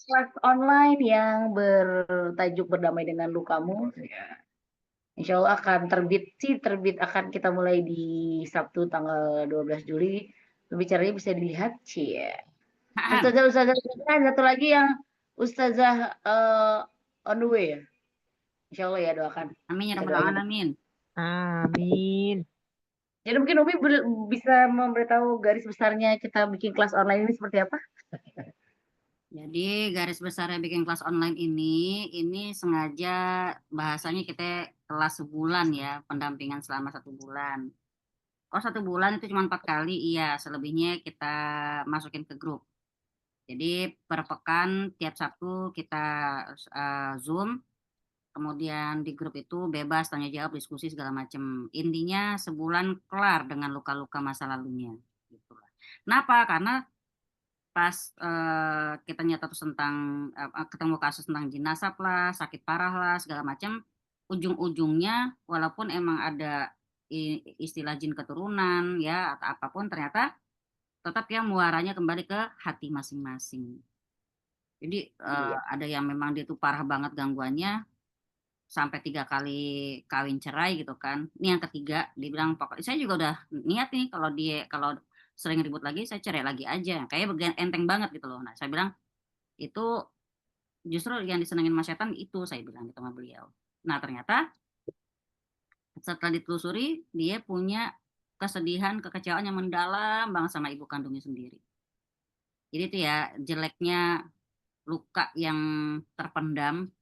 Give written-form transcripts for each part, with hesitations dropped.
kelas online yang bertajuk Berdamai dengan Lukamu. Ya. Insya Allah akan terbit akan kita mulai di Sabtu tanggal 12 Juli. Pembicaranya bisa dilihat, cie. Ustazah ada satu lagi yang Ustazah on the way ya. Insya Allah ya doakan. Amin ya Kita rabbal doain. alamin. Amin. Jadi mungkin Umi bisa memberitahu garis besarnya kita bikin kelas online ini seperti apa? Jadi garis besarnya bikin kelas online ini sengaja bahasanya kita kelas sebulan ya, pendampingan selama 1 bulan. Oh 1 bulan itu cuma 4 kali, iya selebihnya kita masukin ke grup. Jadi per pekan tiap Sabtu kita Zoom, kemudian di grup itu bebas tanya jawab, diskusi segala macam. Intinya sebulan kelar dengan luka-luka masa lalunya. Gitu lah. Kenapa? Karena pas kita nyata terus tentang ketemu kasus tentang jenazah lah, sakit parah lah, segala macam, ujung-ujungnya walaupun emang ada istilah jin keturunan ya atau apapun, ternyata tetap ya muaranya kembali ke hati masing-masing. Jadi Iya. ada yang memang dia tuh parah banget gangguannya sampai 3 kali kawin cerai gitu kan. Ini yang ketiga, dibilang pokoknya saya juga udah niat nih kalau sering ribut lagi saya cerai lagi aja. Kayak bagian enteng banget gitu loh. Nah, saya bilang itu justru yang disenengin Mas Setan itu, saya bilang gitu sama beliau. Nah, ternyata setelah ditelusuri dia punya kesedihan, kekecewaan yang mendalam banget sama ibu kandungnya sendiri. Jadi itu ya jeleknya luka yang terpendam,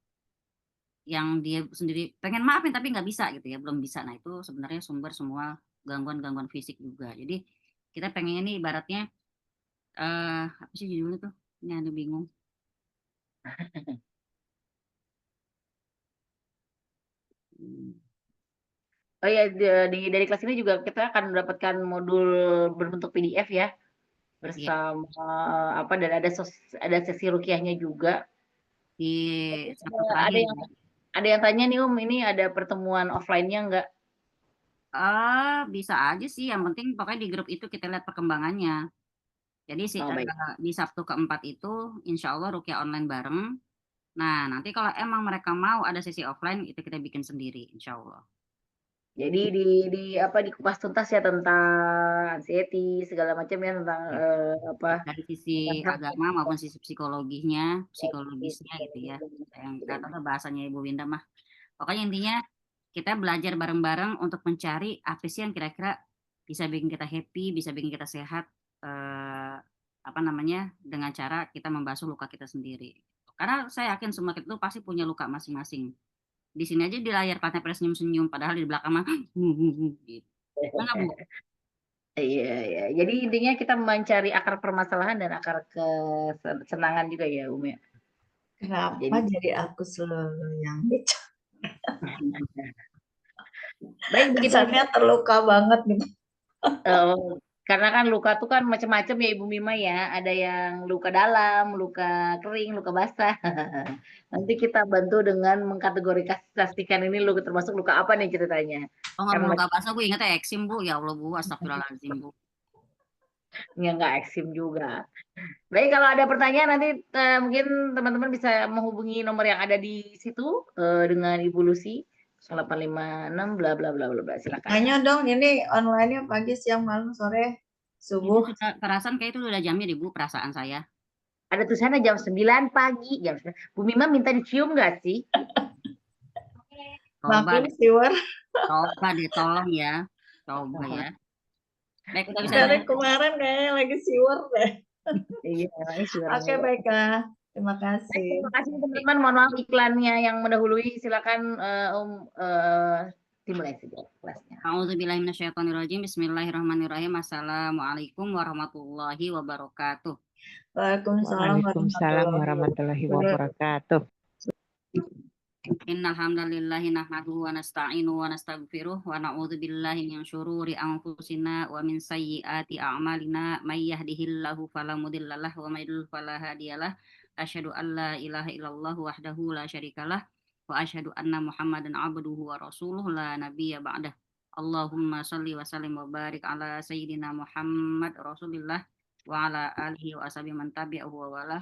yang dia sendiri pengen maafin tapi nggak bisa gitu ya, belum bisa. Nah, itu sebenarnya sumber semua gangguan-gangguan fisik juga. Jadi kita pengennya nih ibaratnya apa sih judulnya tuh? Ini ada bingung. Hmm. Oh ya, dari kelas ini juga kita akan mendapatkan modul berbentuk PDF ya, Iya, bersama apa dan ada sesi rukiahnya juga. di Sabtu Ada terakhir yang ya. ada yang tanya nih ini ada pertemuan offline-nya nggak? Bisa aja sih, yang penting pokoknya di grup itu kita lihat perkembangannya. Jadi Oh baik. di Sabtu keempat itu insya Allah rukyah online bareng. Nah, nanti kalau emang mereka mau ada sesi offline, itu kita bikin sendiri, insya Allah. Jadi di apa dikupas tuntas ya tentang anxiety segala macam ya tentang Ya. apa Dari sisi tentang hak agama maupun sisi psikologisnya gitu ya. Yang nggak tahu lah bahasanya Ibu Winda mah. Pokoknya intinya kita belajar bareng-bareng untuk mencari apa sih yang kira-kira bisa bikin kita happy, bisa bikin kita sehat, apa namanya, dengan cara kita membasuh luka kita sendiri. Karena saya yakin semua kita tuh pasti punya luka masing-masing. Di sini aja di layar katanya pada senyum-senyum, padahal di belakang mah gitu. Enggak Bu? Iya, iya. Jadi intinya kita mencari akar permasalahan dan akar kesenangan juga ya, Umi. Kenapa Jadi jadi aku selalu yang bicara? baik begitu Kesannya terluka banget gitu. eh, karena kan luka tuh kan macam-macam ya Ibu Mima ya. Ada yang luka dalam, luka kering, luka basah. Nanti kita bantu dengan mengkategorisasikan ini luka termasuk luka apa nih ceritanya. Oh Kan ngomong luka basah, gue ingetnya eksim Bu. Ya Allah Bu, astagfirullahaladzim Bu. nggak eksim juga. Baik, kalau ada pertanyaan nanti mungkin teman-teman bisa menghubungi nomor yang ada di situ dengan Ibu Lucy 0856 bla bla bla bla bla. Silakan. Tanya dong, ini online-nya pagi, siang, malam, sore, Itu subuh. sudah perasaan kayak itu udah jamnya deh Bu, perasaan saya. Ada tulisannya jam 9 pagi, jam 9. Bu Mima minta dicium nggak sih? Coba Maklum deh, viewer, coba deh tolong ya. Coba ya. Baik, udah bisa dari dengar. kemarin kayaknya lagi siwer deh. Iya, ini Oke, suaranya. baiklah. Terima Baik, kasih. terima kasih teman-teman. Mohon maaf iklannya yang mendahului. Silakan dimulai saja kelasnya. A'udzubillahiminasyaitonirrajim. Bismillahirrahmanirrahim. Assalamualaikum warahmatullahi wabarakatuh. Waalaikumsalam Waalaikumsalam warahmatullahi warahmatullahi wabarakatuh. wabarakatuh. Innal hamdalillahi nahmaduhu wa nasta'inu wa nastaghfiruh wa na'udzu billahi min syururi anfusina wa min sayyiati a'malina may yahdihillahu fala mudhillalah wa may yudlil fala hadiyalah. Asyhadu an la ilaha illallah wahdahu la syarikalah wa asyhadu anna Muhammadan abduhu wa rasuluh la nabiyya ba'dah. Allahumma shalli wa sallim wa barik ala sayyidina Muhammad Rasulillah wa ala alihi wa ashabihi man tabi'ahu wa wala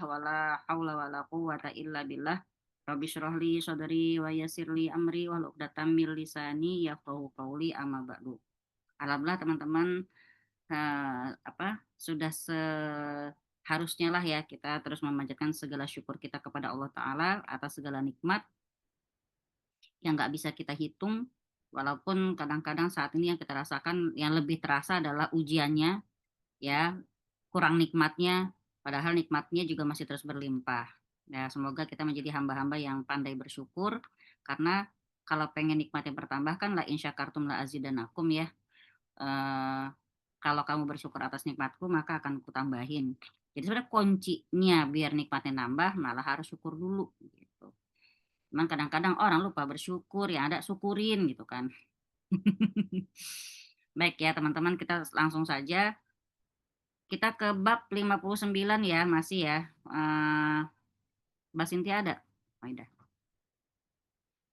haula wala quwwata illa billah. Rabbi shrah li sadri wa yassir li amri wa hlul 'uqdatam min lisani yafqahu qawli, amma ba'du. Alhamdulillah teman-teman, sudah seharusnya lah ya kita terus memanjatkan segala syukur kita kepada Allah Ta'ala atas segala nikmat yang nggak bisa kita hitung, walaupun kadang-kadang saat ini yang kita rasakan yang lebih terasa adalah ujiannya, ya, kurang nikmatnya, padahal nikmatnya juga masih terus berlimpah. Ya, semoga kita menjadi hamba-hamba yang pandai bersyukur, karena kalau pengen nikmatnya bertambah kan la in syakartum la azidanakum ya. Eh, Kalau kamu bersyukur atas nikmatku maka akan kutambahin. Jadi sebenarnya kuncinya biar nikmatnya nambah malah harus syukur dulu gitu. Cuman kadang-kadang orang lupa bersyukur, yang ada syukurin gitu kan. Baik ya teman-teman, kita langsung saja. Kita ke bab 59 ya, masih ya. Mbak Sintia ada? Oh, ada.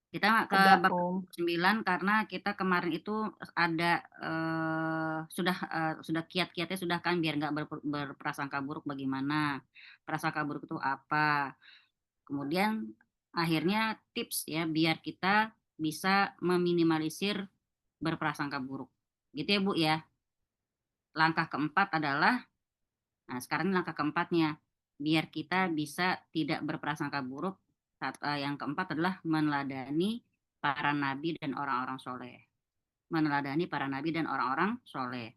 Kita ke Ada, bab Om. 9 karena kita kemarin itu ada sudah kiat-kiatnya sudah kan, biar nggak berprasangka buruk. Bagaimana prasangka buruk itu apa? Kemudian akhirnya tips ya biar kita bisa meminimalisir berprasangka buruk. Gitu ya Bu ya. Langkah keempat adalah, nah sekarang ini langkah keempatnya, biar kita bisa tidak berprasangka buruk. Yang keempat adalah meneladani para nabi dan orang-orang soleh. Meneladani para nabi dan orang-orang soleh.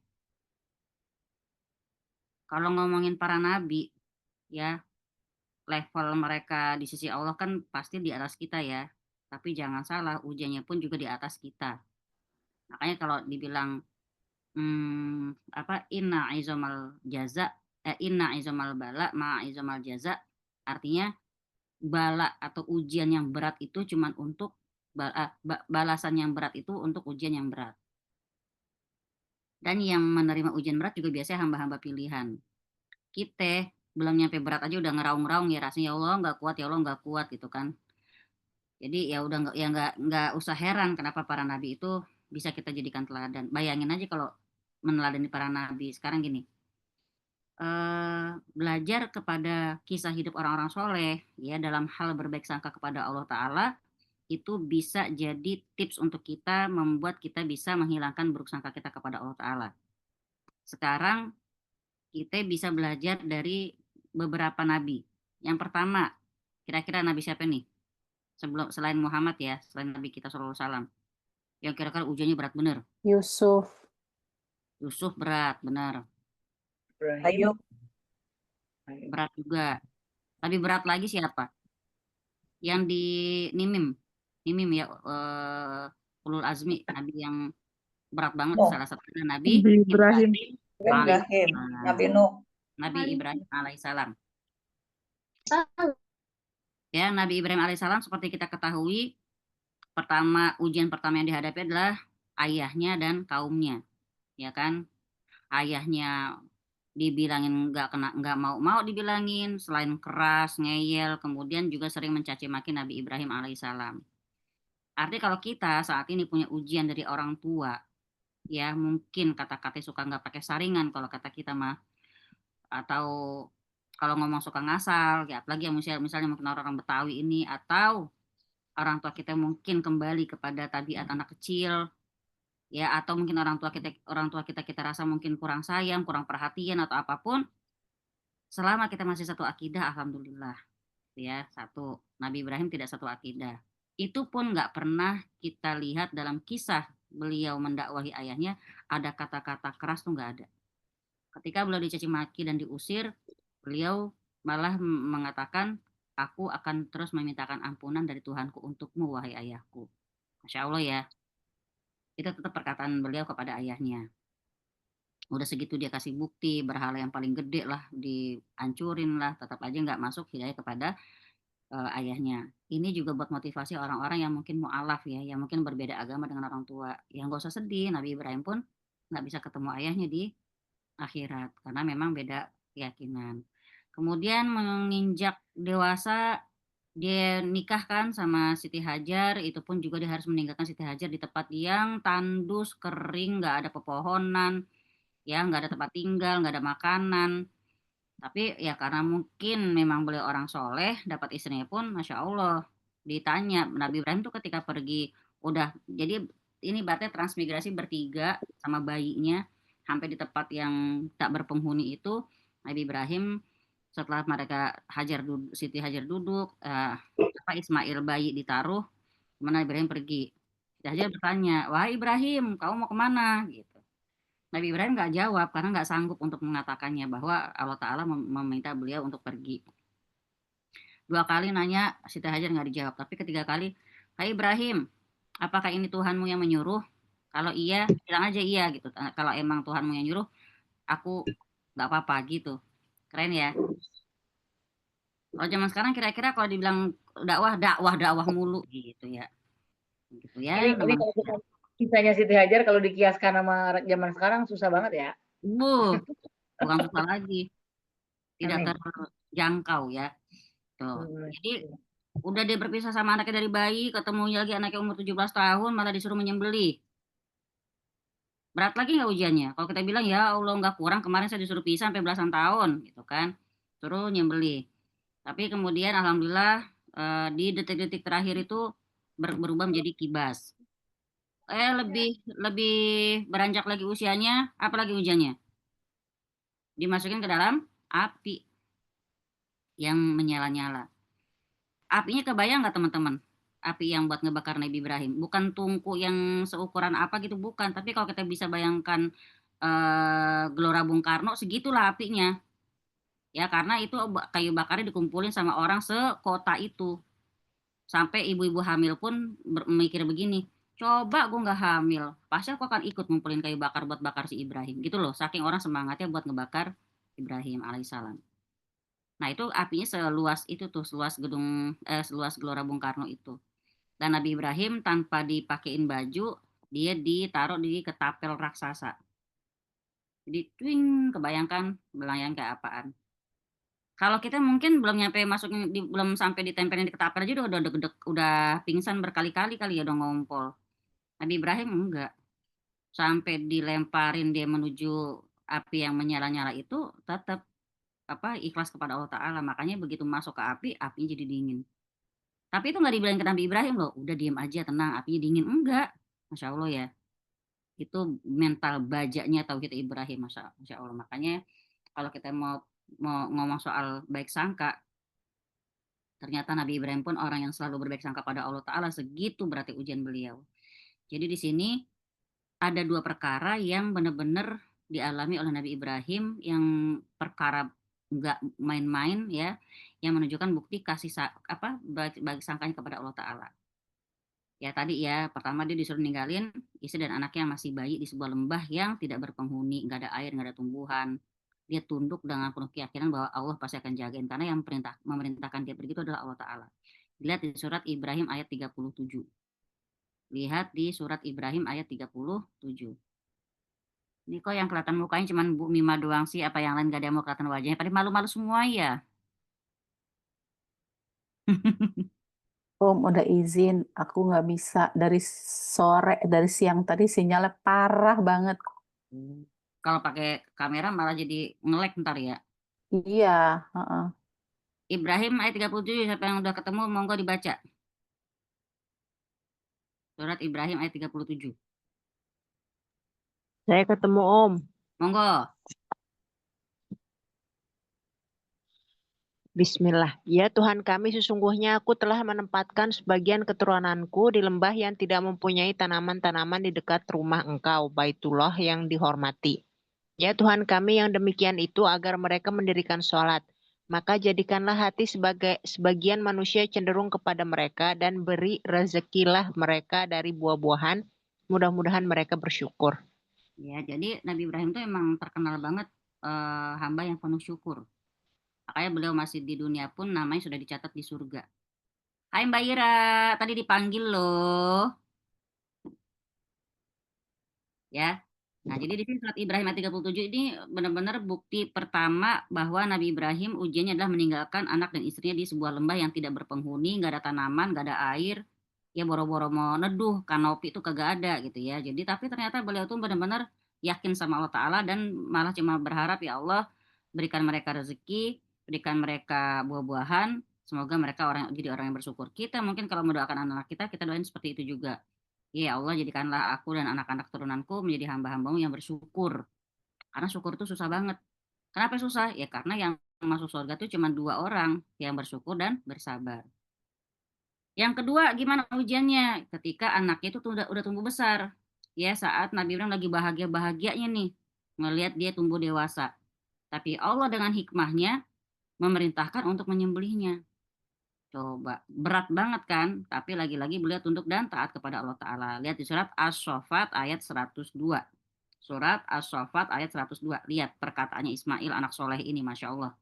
Kalau ngomongin para nabi, ya level mereka di sisi Allah kan pasti di atas kita ya. Tapi jangan salah, ujiannya pun juga di atas kita. Makanya kalau dibilang inna izomal jaza, inna izomal bala ma izomal jaza, artinya bala atau ujian yang berat itu cuman untuk balasan yang berat itu untuk ujian yang berat. Dan yang menerima ujian berat juga biasanya hamba-hamba pilihan. Kita belum nyampe berat aja udah ngeraung-raung ya, rasanya ya Allah nggak kuat, ya Allah nggak kuat gitu kan. Jadi ya udah nggak usah heran kenapa para nabi itu bisa kita jadikan teladan. Bayangin aja kalau meneladani para nabi. Sekarang gini, belajar kepada kisah hidup orang-orang soleh ya dalam hal berbaik sangka kepada Allah Ta'ala, itu bisa jadi tips untuk kita membuat kita bisa menghilangkan buruk sangka kita kepada Allah Ta'ala. Sekarang kita bisa belajar dari beberapa nabi. Yang pertama, kira-kira nabi siapa nih? Selain Muhammad ya, selain Nabi kita Sallallahu Alaihi Wasallam, yang kira-kira ujiannya berat bener. Yusuf. Yusuf berat bener, Ayub. berat juga. Tapi berat lagi siapa? Yang di Nimim ya, Ulul Azmi, nabi yang berat banget, Nuh. salah satunya Nabi Ibrahim. Ibrahim. Nabi Nuh. Nabi Ibrahim alaihissalam. Ya, Nabi Ibrahim alaihissalam seperti kita ketahui, ujian pertama yang dihadapi adalah ayahnya dan kaumnya, ya kan? Ayahnya dibilangin nggak mau dibilangin, selain keras, ngeyel, kemudian juga sering mencaci maki Nabi Ibrahim alaihissalam. Artinya kalau kita saat ini punya ujian dari orang tua, ya mungkin kata-kata suka nggak pakai saringan kalau kata kita mah, atau kalau ngomong suka ngasal, ya apalagi yang misalnya mungkin orang Betawi ini, atau orang tua kita mungkin kembali kepada tabiat anak kecil, ya, atau mungkin orang tua kita rasa mungkin kurang sayang, kurang perhatian atau apapun, selama kita masih satu akidah, alhamdulillah, ya. Satu, Nabi Ibrahim tidak satu akidah. Itu pun nggak pernah kita lihat dalam kisah beliau mendakwahi ayahnya ada kata-kata keras, tuh nggak ada. Ketika beliau dicaci maki dan diusir, beliau malah mengatakan, aku akan terus memintakan ampunan dari Tuhanku untukmu, wahai ayahku. Masya Allah ya. Itu tetap perkataan beliau kepada ayahnya. Udah segitu dia kasih bukti, berhala yang paling gede lah dihancurin lah, tetap aja nggak masuk hidayah kepada ayahnya. Ini juga buat motivasi orang-orang yang mungkin mu'alaf ya, yang mungkin berbeda agama dengan orang tua. Yang nggak usah sedih, Nabi Ibrahim pun nggak bisa ketemu ayahnya di akhirat karena memang beda keyakinan. Kemudian menginjak dewasa, dia nikah kan sama Siti Hajar, itu pun juga dia harus meninggalkan Siti Hajar di tempat yang tandus, kering, nggak ada pepohonan, ya nggak ada tempat tinggal, nggak ada makanan. Tapi ya karena mungkin memang beliau orang soleh, dapat istrinya pun Masya Allah. Ditanya, Nabi Ibrahim tuh ketika pergi, udah, jadi ini berarti transmigrasi bertiga sama bayinya, sampai di tempat yang tak berpenghuni itu, Nabi Ibrahim setelah mereka Siti Hajar duduk, Ismail bayi ditaruh, mana Ibrahim pergi. Siti Hajar bertanya, wahai Ibrahim, kamu mau kemana? Gitu. Nabi Ibrahim nggak jawab karena nggak sanggup untuk mengatakannya bahwa Allah Ta'ala meminta beliau untuk pergi. 2 kali nanya, Siti Hajar nggak dijawab. Tapi ketiga kali, hai Ibrahim, apakah ini Tuhanmu yang menyuruh? Kalau iya, bilang aja iya gitu. Kalau emang Tuhanmu yang nyuruh, aku nggak apa-apa gitu. Keren ya. Kalau zaman sekarang kira-kira kalau dibilang dakwah mulu gitu ya. Gitu ya, Ini kalau kita kisahnya Siti Hajar kalau dikiaskan sama zaman sekarang susah banget ya. bukan susah lagi, tidak Amin. terjangkau ya. Tuh. Jadi udah dia berpisah sama anaknya dari bayi, ketemu lagi anaknya umur 17 tahun, malah disuruh menyembelih. Berat lagi nggak ujiannya? Kalau kita bilang ya Allah nggak kurang, kemarin saya disuruh pisah sampai belasan tahun, gitu kan? Suruh nyembelih. Tapi kemudian alhamdulillah di detik-detik terakhir itu berubah menjadi kibas. Lebih lebih beranjak lagi usianya, apalagi ujiannya? Dimasukin ke dalam api yang menyala-nyala. Apinya kebayang nggak teman-teman? Api yang buat ngebakar Nabi Ibrahim. Bukan tungku yang seukuran apa gitu, bukan. Tapi kalau kita bisa bayangkan Gelora Bung Karno, segitulah apinya. Ya, karena itu kayu bakarnya dikumpulin sama orang sekota itu. Sampai ibu-ibu hamil pun mikir begini, coba gue nggak hamil, pasti aku akan ikut ngumpulin kayu bakar buat bakar si Ibrahim. Gitu loh, saking orang semangatnya buat ngebakar Ibrahim alaihissalam. Nah, itu apinya seluas itu tuh, seluas Gelora Bung Karno itu. Dan Nabi Ibrahim tanpa dipakein baju, dia ditaruh di ketapel raksasa. Jadi, twing, kebayangkan belayang kayak apaan. Kalau kita mungkin belum nyampe masukin, belum sampai ditempelin di ketapel aja udah pingsan berkali-kali kali ya, udah ngompol. Nabi Ibrahim enggak. Sampai dilemparin dia menuju api yang menyala-nyala itu, tetap ikhlas kepada Allah Ta'ala. Makanya begitu masuk ke api, apinya jadi dingin. Tapi itu nggak dibilang ke Nabi Ibrahim loh, udah diem aja tenang, apinya dingin. Enggak, Masya Allah ya. Itu mental bajanya tauhid Ibrahim, Masya Allah. Makanya kalau kita mau ngomong soal baik sangka, ternyata Nabi Ibrahim pun orang yang selalu berbaik sangka pada Allah Ta'ala, segitu berarti ujian beliau. Jadi di sini ada 2 perkara yang benar-benar dialami oleh Nabi Ibrahim, yang perkara nggak main-main ya, yang menunjukkan bukti baik sangkanya kepada Allah Ta'ala. Ya tadi ya, pertama dia disuruh ninggalin istri dan anaknya yang masih bayi di sebuah lembah yang tidak berpenghuni, nggak ada air, nggak ada tumbuhan. Dia tunduk dengan penuh keyakinan bahwa Allah pasti akan jagain, karena yang memerintahkan dia begitu adalah Allah Ta'ala. Lihat di surat Ibrahim ayat 37. Lihat di surat Ibrahim ayat 37. Ini kok yang kelihatan mukanya cuma Bu Mima doang sih, apa yang lain gak ada yang mau kelihatan wajahnya? Pada malu-malu semua ya. Om udah izin, aku nggak bisa dari siang tadi sinyalnya parah banget. Kalau pakai kamera malah jadi nge-lag ntar ya. Iya, heeh. Ibrahim ayat 37, siapa yang udah ketemu monggo dibaca. Surat Ibrahim ayat 37. Saya ketemu Om. Monggo. Bismillah. Ya Tuhan kami, sesungguhnya aku telah menempatkan sebagian keturunanku di lembah yang tidak mempunyai tanaman-tanaman di dekat rumah Engkau, Baitullah yang dihormati. Ya Tuhan kami, yang demikian itu agar mereka mendirikan sholat. Maka jadikanlah hati sebagian manusia cenderung kepada mereka, dan beri rezekilah mereka dari buah-buahan. Mudah-mudahan mereka bersyukur. Ya, jadi Nabi Ibrahim itu emang terkenal banget hamba yang penuh syukur. Makanya beliau masih di dunia pun namanya sudah dicatat di surga. Hai Mbak Ira, tadi dipanggil loh. Ya. Nah, jadi di sini surat Ibrahim ayat 37 ini benar-benar bukti pertama bahwa Nabi Ibrahim ujiannya adalah meninggalkan anak dan istrinya di sebuah lembah yang tidak berpenghuni, nggak ada tanaman, nggak ada air. Ya boro-boro mau neduh, kanopi itu kagak ada gitu ya. Jadi tapi ternyata beliau tuh benar-benar yakin sama Allah Ta'ala, dan malah cuma berharap ya Allah, berikan mereka rezeki, berikan mereka buah-buahan, semoga mereka jadi orang yang bersyukur. Kita mungkin kalau mendoakan anak-anak kita doain seperti itu juga. Ya Allah, jadikanlah aku dan anak-anak turunanku menjadi hamba-hambamu yang bersyukur. Karena syukur itu susah banget. Kenapa susah? Ya karena yang masuk surga itu cuma 2 orang, yang bersyukur dan bersabar. Yang kedua, gimana ujiannya? Ketika anaknya itu udah tumbuh besar. Ya, saat Nabi Ibrahim lagi bahagia-bahagianya nih, ngelihat dia tumbuh dewasa. Tapi Allah dengan hikmahnya memerintahkan untuk menyembelihnya. Coba, berat banget kan? Tapi lagi-lagi beliau tunduk dan taat kepada Allah Ta'ala. Lihat di surat As-Saffat ayat 102. Surat As-Saffat ayat 102. Lihat perkataannya Ismail, anak soleh ini, Masya Allah.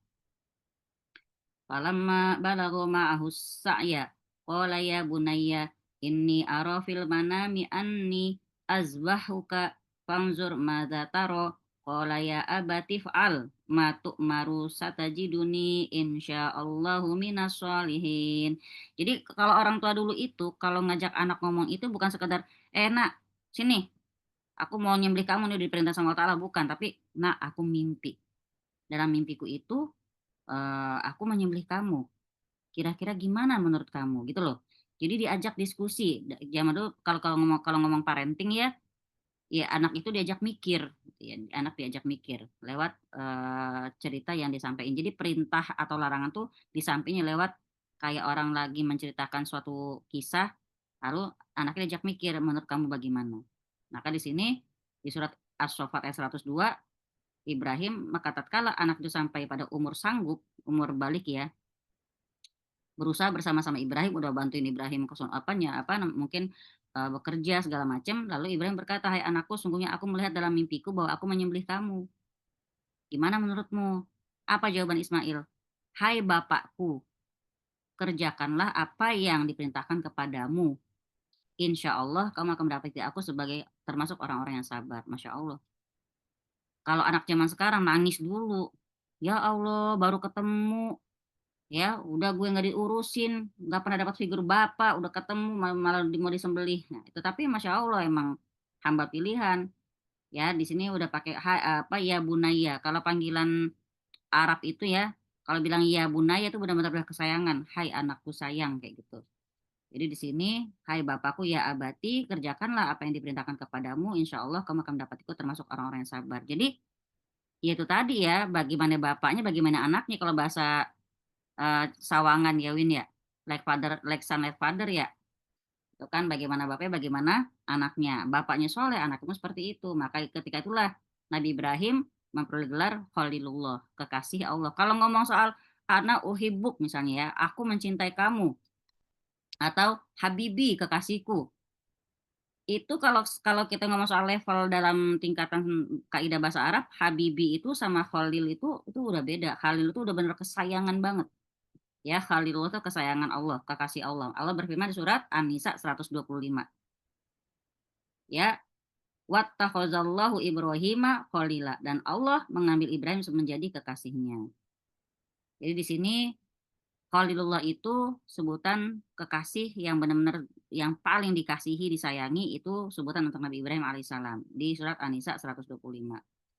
Falamma balagha ma'ahu sa'ya qala ya bunayya inni ara fil manami anni azbahuka fanzur madza tara qala ya abati fa'al ma tu'maru satajiduni insyaallahu minas sholihin. Jadi kalau orang tua dulu itu kalau ngajak anak ngomong itu bukan sekedar nak sini aku mau nyembelih kamu nih diperintah sama Allah Ta'ala, bukan, tapi nak aku mimpi. Dalam mimpiku itu aku menyembelih kamu. Kira-kira gimana menurut kamu? Gitu loh. Jadi diajak diskusi. Zaman dulu kalau ngomong parenting ya, ya anak itu diajak mikir, gitu ya. Anak diajak mikir lewat cerita yang disampaikan. Jadi perintah atau larangan tuh disampainya lewat kayak orang lagi menceritakan suatu kisah, lalu anaknya diajak mikir, menurut kamu bagaimana? Maka di sini di surat As-Saffat ayat 102 Ibrahim maka tatkala anak itu sampai pada umur sanggup, umur balik ya, berusaha bersama-sama Ibrahim, udah bantuin Ibrahim mungkin bekerja segala macam. Lalu Ibrahim berkata, "Hai anakku, sungguhnya aku melihat dalam mimpiku bahwa aku menyembelih kamu. Gimana menurutmu?" Apa jawaban Ismail? "Hai bapakku, kerjakanlah apa yang diperintahkan kepadamu. Insya Allah kamu akan mendapati aku sebagai termasuk orang-orang yang sabar." Masya Allah. Kalau anak zaman sekarang nangis dulu. Ya Allah, baru ketemu. Ya, udah gue nggak diurusin, nggak pernah dapat figur bapak, udah ketemu malah mau disembelih. Nah, itu tapi masya Allah emang hamba pilihan. Ya, di sini udah pakai ya bunaya. Kalau panggilan Arab itu ya, kalau bilang ya bunaya itu benar-benar kesayangan. Hai anakku sayang kayak gitu. Jadi di sini, hai bapakku ya abati, kerjakanlah apa yang diperintahkan kepadamu, insya Allah kamu akan mendapat ikut termasuk orang-orang yang sabar. Jadi, ya itu tadi ya, bagaimana bapaknya, bagaimana anaknya, kalau bahasa sawangan ya Win ya, like father like son like father ya, itu kan bagaimana bapaknya bagaimana anaknya, bapaknya soleh anaknya seperti itu, maka ketika itulah Nabi Ibrahim memperoleh gelar Khalilullah, kekasih Allah. Kalau ngomong soal ana uhibuk misalnya ya, aku mencintai kamu, atau habibi kekasihku, itu kalau kalau kita ngomong soal level dalam tingkatan kaidah bahasa Arab, habibi itu sama Khalil itu udah beda. Khalil itu udah bener kesayangan banget. Ya, Khalilullah itu kesayangan Allah, kekasih Allah. Allah berfirman di surat An-Nisa 125. Ya, wattakhazallahu Ibrahima khalila, dan Allah mengambil Ibrahim menjadi kekasihnya. Jadi di sini Khalilullah itu sebutan kekasih yang benar-benar yang paling dikasihi, disayangi, itu sebutan untuk Nabi Ibrahim alaihissalam di surat An-Nisa 125.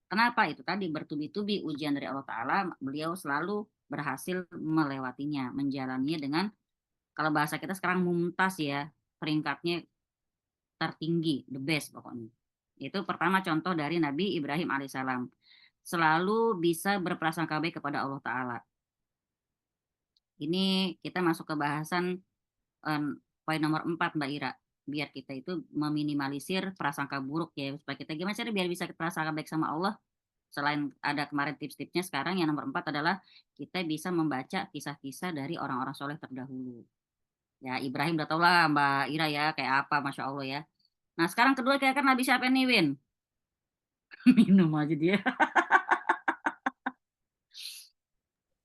Kenapa? Itu tadi bertubi-tubi ujian dari Allah Ta'ala, beliau selalu berhasil melewatinya, menjalaninya dengan, kalau bahasa kita sekarang mumtaz ya, peringkatnya tertinggi, the best pokoknya. Itu pertama contoh dari Nabi Ibrahim alaihissalam. Selalu bisa berprasangka baik kepada Allah Ta'ala. Ini kita masuk ke bahasan poin nomor 4 Mbak Ira. Biar kita itu meminimalisir prasangka buruk ya. Supaya kita gimana cara biar bisa prasangka baik sama Allah. Selain ada kemarin tips-tipsnya, sekarang yang nomor 4 adalah kita bisa membaca kisah-kisah dari orang-orang soleh terdahulu. Ya Ibrahim udah tau lah Mbak Ira ya kayak apa, Masya Allah ya. Nah sekarang kedua kira-kira Nabi siapa nih Win? Minum aja dia.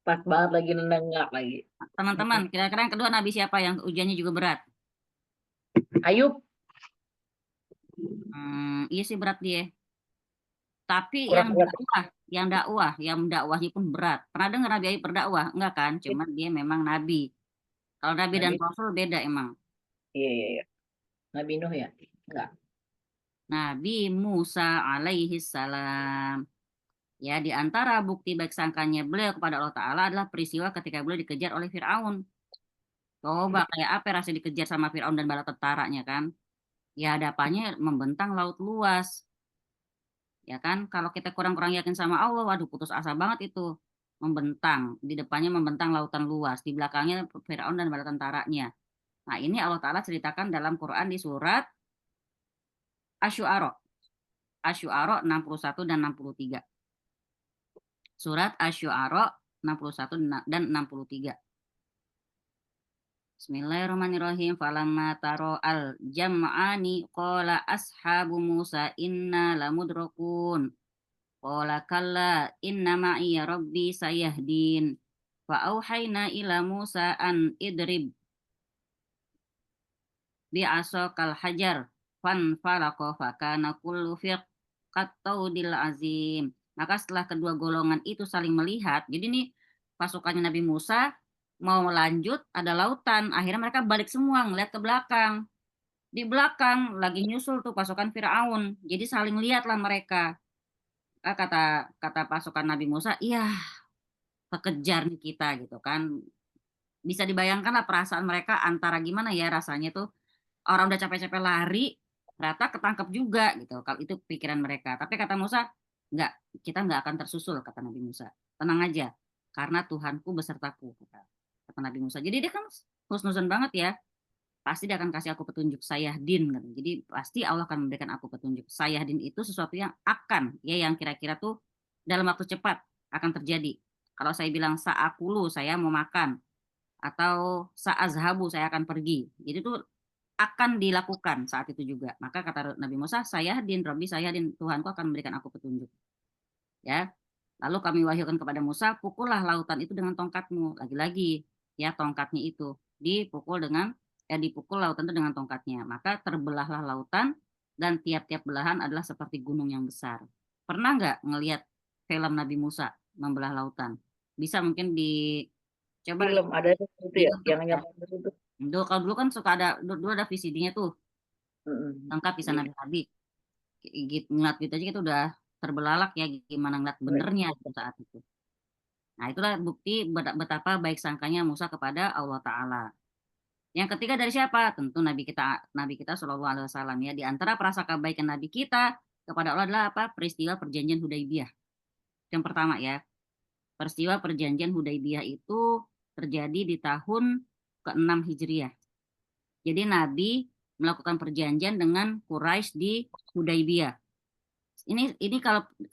Pas banget lagi nenggak lagi. Teman-teman, kira-kira yang kedua Nabi siapa yang ujiannya juga berat? Ayub. Iya sih berat dia. Tapi Kurang berat. yang dakwahnya pun berat. Pernah dengar Nabi Ayub berdakwah? Enggak kan? Cuman dia memang Nabi. Kalau Nabi dan Nabi. Rasul beda emang. Iya. Nabi Nuh ya? Enggak. Nabi Musa alaihi salam. Ya, di antara bukti baik sangkanya beliau kepada Allah Ta'ala adalah peristiwa ketika beliau dikejar oleh Fir'aun. Coba kayak apa rasanya dikejar sama Fir'aun dan bala tentaranya kan? Ya hadapannya membentang laut luas. Ya kan? Kalau kita kurang-kurang yakin sama Allah, waduh putus asa banget itu. Membentang, di depannya membentang lautan luas, di belakangnya Fir'aun dan bala tentaranya. Nah, ini Allah Ta'ala ceritakan dalam Quran di surat Asy-Syu'ara. Asy-Syu'ara 61 dan 63. Surat Asy-Syu'ara 61 dan 63. Bismillahirrahmanirrahim. Falamma taro al jam'ani qala ashabu Musa inna lamudrakun. Qala kalla inna ma'iya rabbi sayahdin. Fa auhayna ila Musa an idrib bi'asakal hajar fan falaqa fakana kullu firqattaudil azim. Maka setelah kedua golongan itu saling melihat, jadi nih pasukannya Nabi Musa mau lanjut ada lautan, akhirnya mereka balik semua ngeliat ke belakang. Di belakang lagi nyusul tuh pasukan Firaun. Jadi saling lihatlah mereka. Kata kata pasukan Nabi Musa, iya kekejar nih kita gitu kan. Bisa dibayangkan lah perasaan mereka antara gimana ya rasanya tuh orang udah capek-capek lari, ternyata ketangkep juga gitu. Kalau itu pikiran mereka. Tapi kata Musa, enggak, kita enggak akan tersusul, kata Nabi Musa. Tenang aja, karena Tuhanku besertaku, kata Nabi Musa. Jadi dia kan husnuzon banget ya. Pasti dia akan kasih aku petunjuk sayahdin. Gitu. Jadi pasti Allah akan memberikan aku petunjuk. Sayahdin itu sesuatu yang akan, ya yang kira-kira tuh dalam waktu cepat akan terjadi. Kalau saya bilang sa'akulu, saya mau makan. Atau sa'azhabu, saya akan pergi. Jadi tuh akan dilakukan saat itu juga. Maka kata Nabi Musa, sayahdin, Rabbi sayahdin, Tuhanku akan memberikan aku petunjuk. Ya. Lalu kami wahyukan kepada Musa, pukullah lautan itu dengan tongkatmu. Lagi-lagi, ya tongkatnya itu dipukul dipukul lautan itu dengan tongkatnya. Maka terbelahlah lautan dan tiap-tiap belahan adalah seperti gunung yang besar. Pernah nggak ngelihat film Nabi Musa membelah lautan? Bisa mungkin coba Film ada tuh itu di ya, YouTube ya. yang itu. Kalau dulu kan suka ada, dulu ada VCD-nya tuh, lengkap bisa Iya. nabi-nabi. Gitu, ngeliat gitu aja kita udah terbelalak ya gimana ngeliat benernya gitu saat itu. Nah, itulah bukti betapa baik sangkanya Musa kepada Allah Ta'ala. Yang ketiga dari siapa? Tentu Nabi kita Shallallahu Alaihi Wasallam ya. Di antara prasangka baik Nabi kita kepada Allah adalah apa? Peristiwa perjanjian Hudaybiyah. Yang pertama ya, peristiwa perjanjian Hudaybiyah itu terjadi di tahun ke-6 Hijriah. Jadi Nabi melakukan perjanjian dengan Quraisy di Hudaybiyah. Ini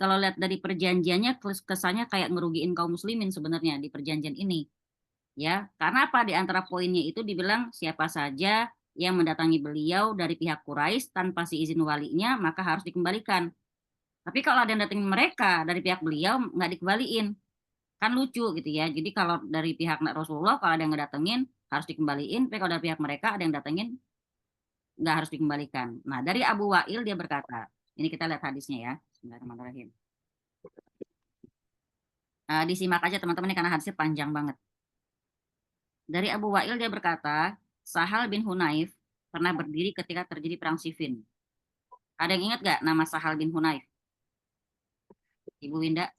kalau lihat dari perjanjiannya kesannya kayak ngerugiin kaum muslimin sebenarnya di perjanjian ini. Ya, karena apa? Di antara poinnya itu dibilang siapa saja yang mendatangi beliau dari pihak Quraisy tanpa si izin walinya maka harus dikembalikan. Tapi kalau ada yang datengin mereka dari pihak beliau nggak dikembaliin. Kan lucu gitu ya. Jadi kalau dari pihak Rasulullah kalau ada yang ngedatengin harus dikembaliin, tapi kalau dari pihak mereka ada yang datengin nggak harus dikembalikan. Nah, dari Abu Wa'il dia berkata, ini kita lihat hadisnya ya. Bismillahirrahmanirrahim. Disimak aja teman-teman ini karena hadisnya panjang banget. Dari Abu Wa'il dia berkata, Sahal bin Hunayf pernah berdiri ketika terjadi perang Siffin. Ada yang ingat gak nama Sahal bin Hunayf? Ibu Winda?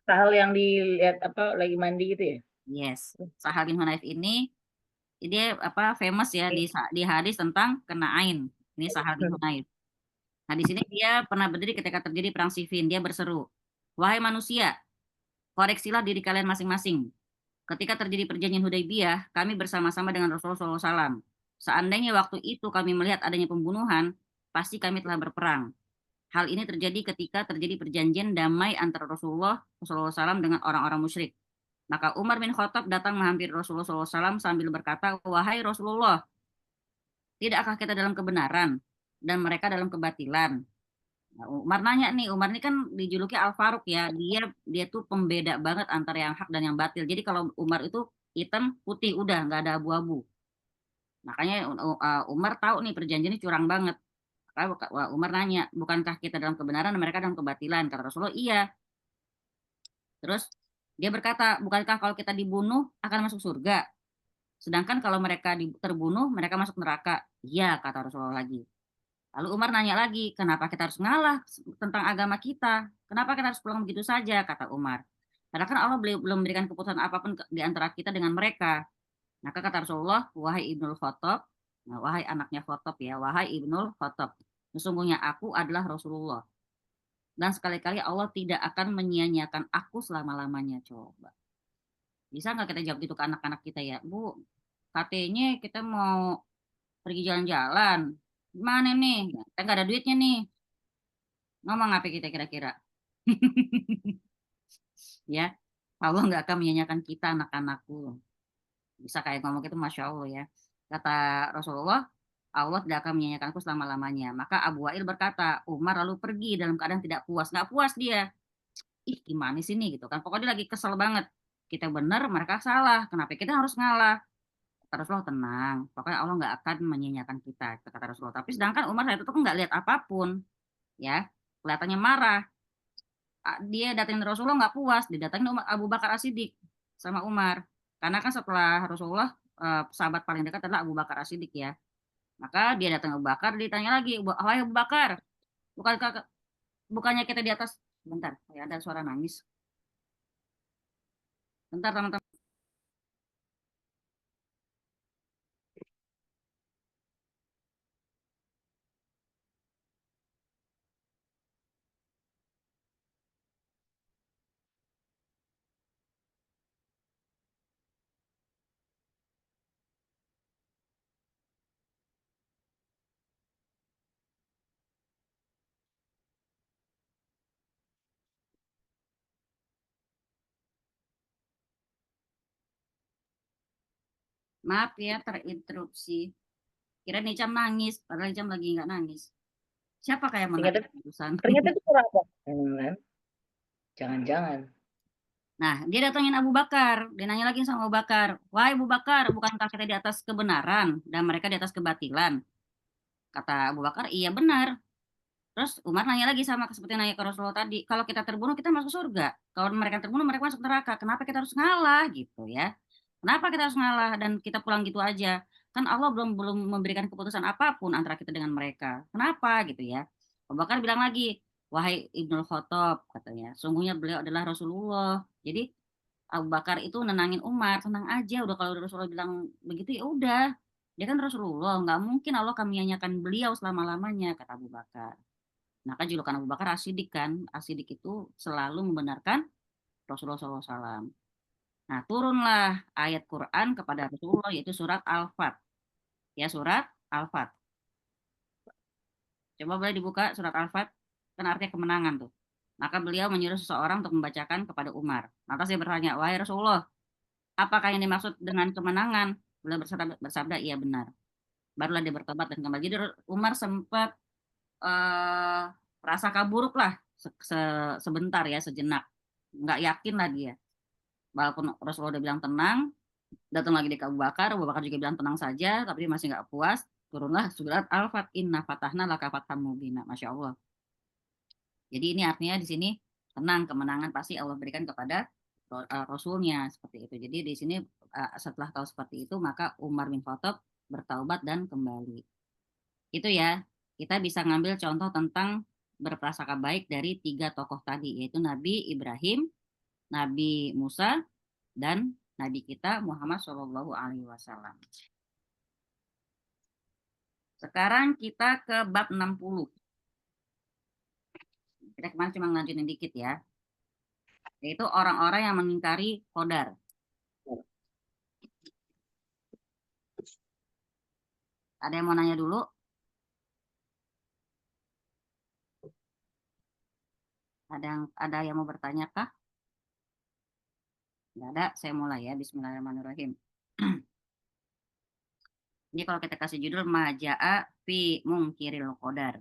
Sahal yang dilihat apa lagi mandi gitu ya? Yes. Sahal bin Hunayf ini dia famous ya di hadis tentang kena ain. Ini Sahal bin Hunayf. Nah, di sini dia pernah berdiri ketika terjadi perang Siffin. Dia berseru, "Wahai manusia, koreksilah diri kalian masing-masing. Ketika terjadi perjanjian Hudaybiyah, kami bersama-sama dengan Rasulullah SAW. Seandainya waktu itu kami melihat adanya pembunuhan, pasti kami telah berperang. Hal ini terjadi ketika terjadi perjanjian damai antara Rasulullah SAW dengan orang-orang musyrik. Maka Umar bin Khattab datang menghampiri Rasulullah SAW sambil berkata, wahai Rasulullah, tidakkah kita dalam kebenaran dan mereka dalam kebatilan? Nah, Umar nanya nih, Umar ini kan dijuluki Al-Faruq ya, dia tuh pembeda banget antara yang hak dan yang batil. Jadi kalau Umar itu hitam putih udah nggak ada abu-abu. Makanya Umar tahu nih perjanjian ini curang banget. Umar nanya, bukankah kita dalam kebenaran dan mereka dalam kebatilan? Kata Rasulullah, iya. Terus dia berkata, bukankah kalau kita dibunuh akan masuk surga? Sedangkan kalau mereka terbunuh, mereka masuk neraka. Iya, kata Rasulullah lagi. Lalu Umar nanya lagi, kenapa kita harus ngalah tentang agama kita? Kenapa kita harus pulang begitu saja? Kata Umar. Karena kan Allah belum memberikan keputusan apapun di antara kita dengan mereka. Maka kata Rasulullah, wahai Ibnul Khattab, nah, wahai anaknya Khattab ya, wahai Ibnul Khattab, sesungguhnya aku adalah Rasulullah. Dan sekali-kali Allah tidak akan menyia-nyiakan aku selama-lamanya. Coba. Bisa nggak kita jawab gitu ke anak-anak kita ya? Bu, katanya kita mau pergi jalan-jalan. Gimana nih? Kita nggak ada duitnya nih. Ngomong apa kita kira-kira? Ya, Allah nggak akan menyia-nyiakan kita anak-anakku. Bisa kayak ngomong gitu, Masya Allah ya. Kata Rasulullah, Allah tidak akan menyia-nyiakanku selama-lamanya. Maka Abu Wa'il berkata, Umar lalu pergi dalam keadaan tidak puas. Nggak puas dia. Ih, gimana sih nih gitu kan. Pokoknya dia lagi kesel banget. Kita benar, mereka salah. Kenapa kita harus ngalah? Kata Rasulullah, tenang. Pokoknya Allah nggak akan menyia-nyiakan kita. Kata Rasulullah. Tapi sedangkan Umar saat itu tuh nggak lihat apapun. Ya, kelihatannya marah. Dia datangin Rasulullah nggak puas. Didatangin Abu Bakar As-Siddiq sama Umar. Karena kan setelah Rasulullah, sahabat paling dekat adalah Abu Bakar As-Siddiq ya. Maka dia datang Abu Bakar, ditanya lagi, wahai Abu Bakar, bukannya kita di atas, bentar, ada suara nangis. Bentar teman-teman. Maaf ya terinterupsi. Kira Nicam nangis, padahal Nicam lagi nggak nangis. Siapa kayak menangis urusan? Ternyata itu suara apa? Jangan-jangan. Nah, dia datangin Abu Bakar. Dia nanya lagi sama Abu Bakar. Wahai Abu Bakar, bukankah kita di atas kebenaran dan mereka di atas kebatilan? Kata Abu Bakar, iya benar. Terus Umar nanya lagi sama seperti nanya ke Rasulullah tadi, kalau kita terbunuh kita masuk surga. Kalau mereka terbunuh mereka masuk neraka. Kenapa kita harus ngalah gitu ya? Kenapa kita harus ngalah dan kita pulang gitu aja? Kan Allah belum memberikan keputusan apapun antara kita dengan mereka. Kenapa gitu ya? Abu Bakar bilang lagi, wahai Ibnul Khattab katanya, sungguhnya beliau adalah Rasulullah. Jadi Abu Bakar itu nenangin Umar, tenang aja, udah kalau Rasulullah bilang begitu ya udah. Dia kan Rasulullah, nggak mungkin Allah akan menyanyiakan beliau selama-lamanya, kata Abu Bakar. Maka julukan Abu Bakar As-Siddiq kan. As-Siddiq itu selalu membenarkan Rasulullah SAW. Nah, turunlah ayat Quran kepada Rasulullah yaitu surat Al-Fat. Ya, surat Al-Fat. Coba boleh dibuka surat Al-Fat. Kan artinya kemenangan tuh. Maka beliau menyuruh seseorang untuk membacakan kepada Umar. Lantas dia bertanya, wahai Rasulullah, apakah yang dimaksud dengan kemenangan? Beliau bersabda, iya benar. Barulah dia bertobat dan kembali. Jadi Umar sempat prasangka buruk lah sebentar ya, sejenak. Nggak yakin lah dia. Walaupun Rasulullah udah bilang tenang, datang lagi di Abu Bakar juga bilang tenang saja, tapi dia masih nggak puas. Turunlah surat Al-Fat, inna fatahna laka fatham mubina. Masya Allah. Jadi ini artinya di sini tenang, kemenangan pasti Allah berikan kepada Rasulnya seperti itu. Jadi di sini setelah tahu seperti itu, maka Umar bin Khattab bertaubat dan kembali. Itu ya, kita bisa ngambil contoh tentang berprasangka baik dari 3 tokoh tadi, yaitu Nabi Ibrahim, Nabi Musa, dan Nabi kita Muhammad Shallallahu Alaihi Wasallam. Sekarang kita ke bab 60. Kita kemarin cuma ngelanjutin dikit ya. Yaitu orang-orang yang mengingkari qadar. Ada yang mau nanya dulu? Ada yang mau bertanya kah? Tidak ada, saya mulai ya. Bismillahirrahmanirrahim. Ini kalau kita kasih judul Maja'a fi mungkiril qadar.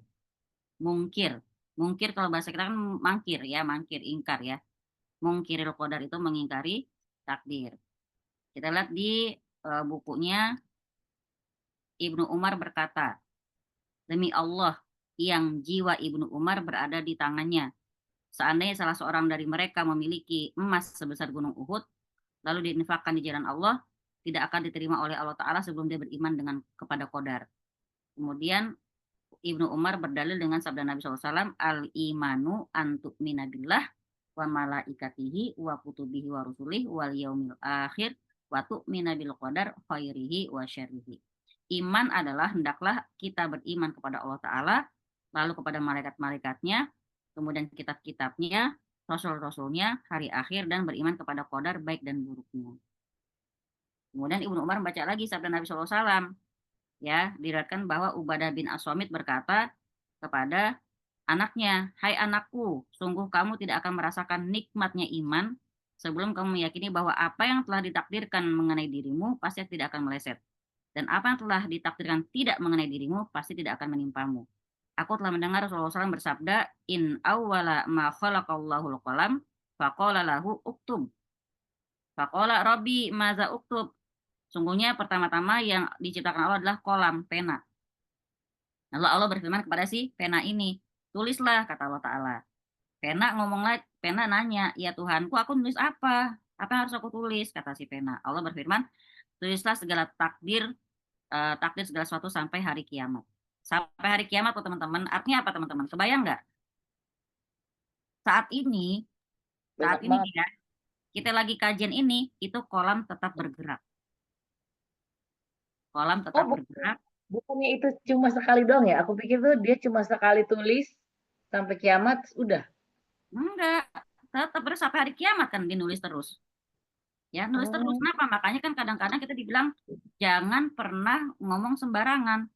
Mungkir. Mungkir kalau bahasa kita kan mangkir ya, mangkir, ingkar ya. Mungkiril qadar itu mengingkari takdir. Kita lihat di bukunya Ibnu Umar berkata, demi Allah yang jiwa Ibnu Umar berada di tangannya. Seandainya salah seorang dari mereka memiliki emas sebesar gunung Uhud, lalu diinfakkan di jalan Allah, tidak akan diterima oleh Allah Ta'ala sebelum dia beriman kepada qadar. Kemudian Ibnu Umar berdalil dengan sabda Nabi SAW, al-imanu antu'mina billah wa malaikatihi wa kutubihi wa rusulih wal yaumil akhir wa tu'mina bil qadar khairihi wa syarrihi. Iman adalah hendaklah kita beriman kepada Allah Ta'ala, lalu kepada malaikat-malaikatnya, kemudian kitab-kitabnya, rasul-rasulnya, hari akhir, dan beriman kepada qadar baik dan buruknya. Kemudian Ibnu Umar membaca lagi sabda Nabi SAW, ya, diriwayatkan bahwa Ubadah bin As-Samit berkata kepada anaknya, hai anakku, sungguh kamu tidak akan merasakan nikmatnya iman sebelum kamu meyakini bahwa apa yang telah ditakdirkan mengenai dirimu pasti tidak akan meleset. Dan apa yang telah ditakdirkan tidak mengenai dirimu pasti tidak akan menimpamu. Aku telah mendengar Rasulullah SAW bersabda, in awwala ma khalaqallahu al-qalam faqala lahu uktub. Faqala rabbi maza uktub. Sungguhnya pertama-tama yang diciptakan Allah adalah kolam, pena. Lalu Allah berfirman kepada si pena ini, tulislah, kata Allah Ta'ala. Pena pena nanya, ya Tuhanku, aku nulis apa? Apa yang harus aku tulis? Kata si pena. Allah berfirman, tulislah segala takdir segala sesuatu sampai hari kiamat. Sampai hari kiamat, teman-teman. Artinya apa, teman-teman? Kebayang nggak? Saat ini ya, kita lagi kajian ini, itu kolam tetap bergerak. Kolam tetap bergerak. Bukannya itu cuma sekali doang ya? Aku pikir tuh dia cuma sekali tulis sampai kiamat udah. Enggak, tetap sampai hari kiamat kan dinulis terus. Ya, nulis terus. Kenapa? Makanya kan kadang-kadang kita dibilang jangan pernah ngomong sembarangan.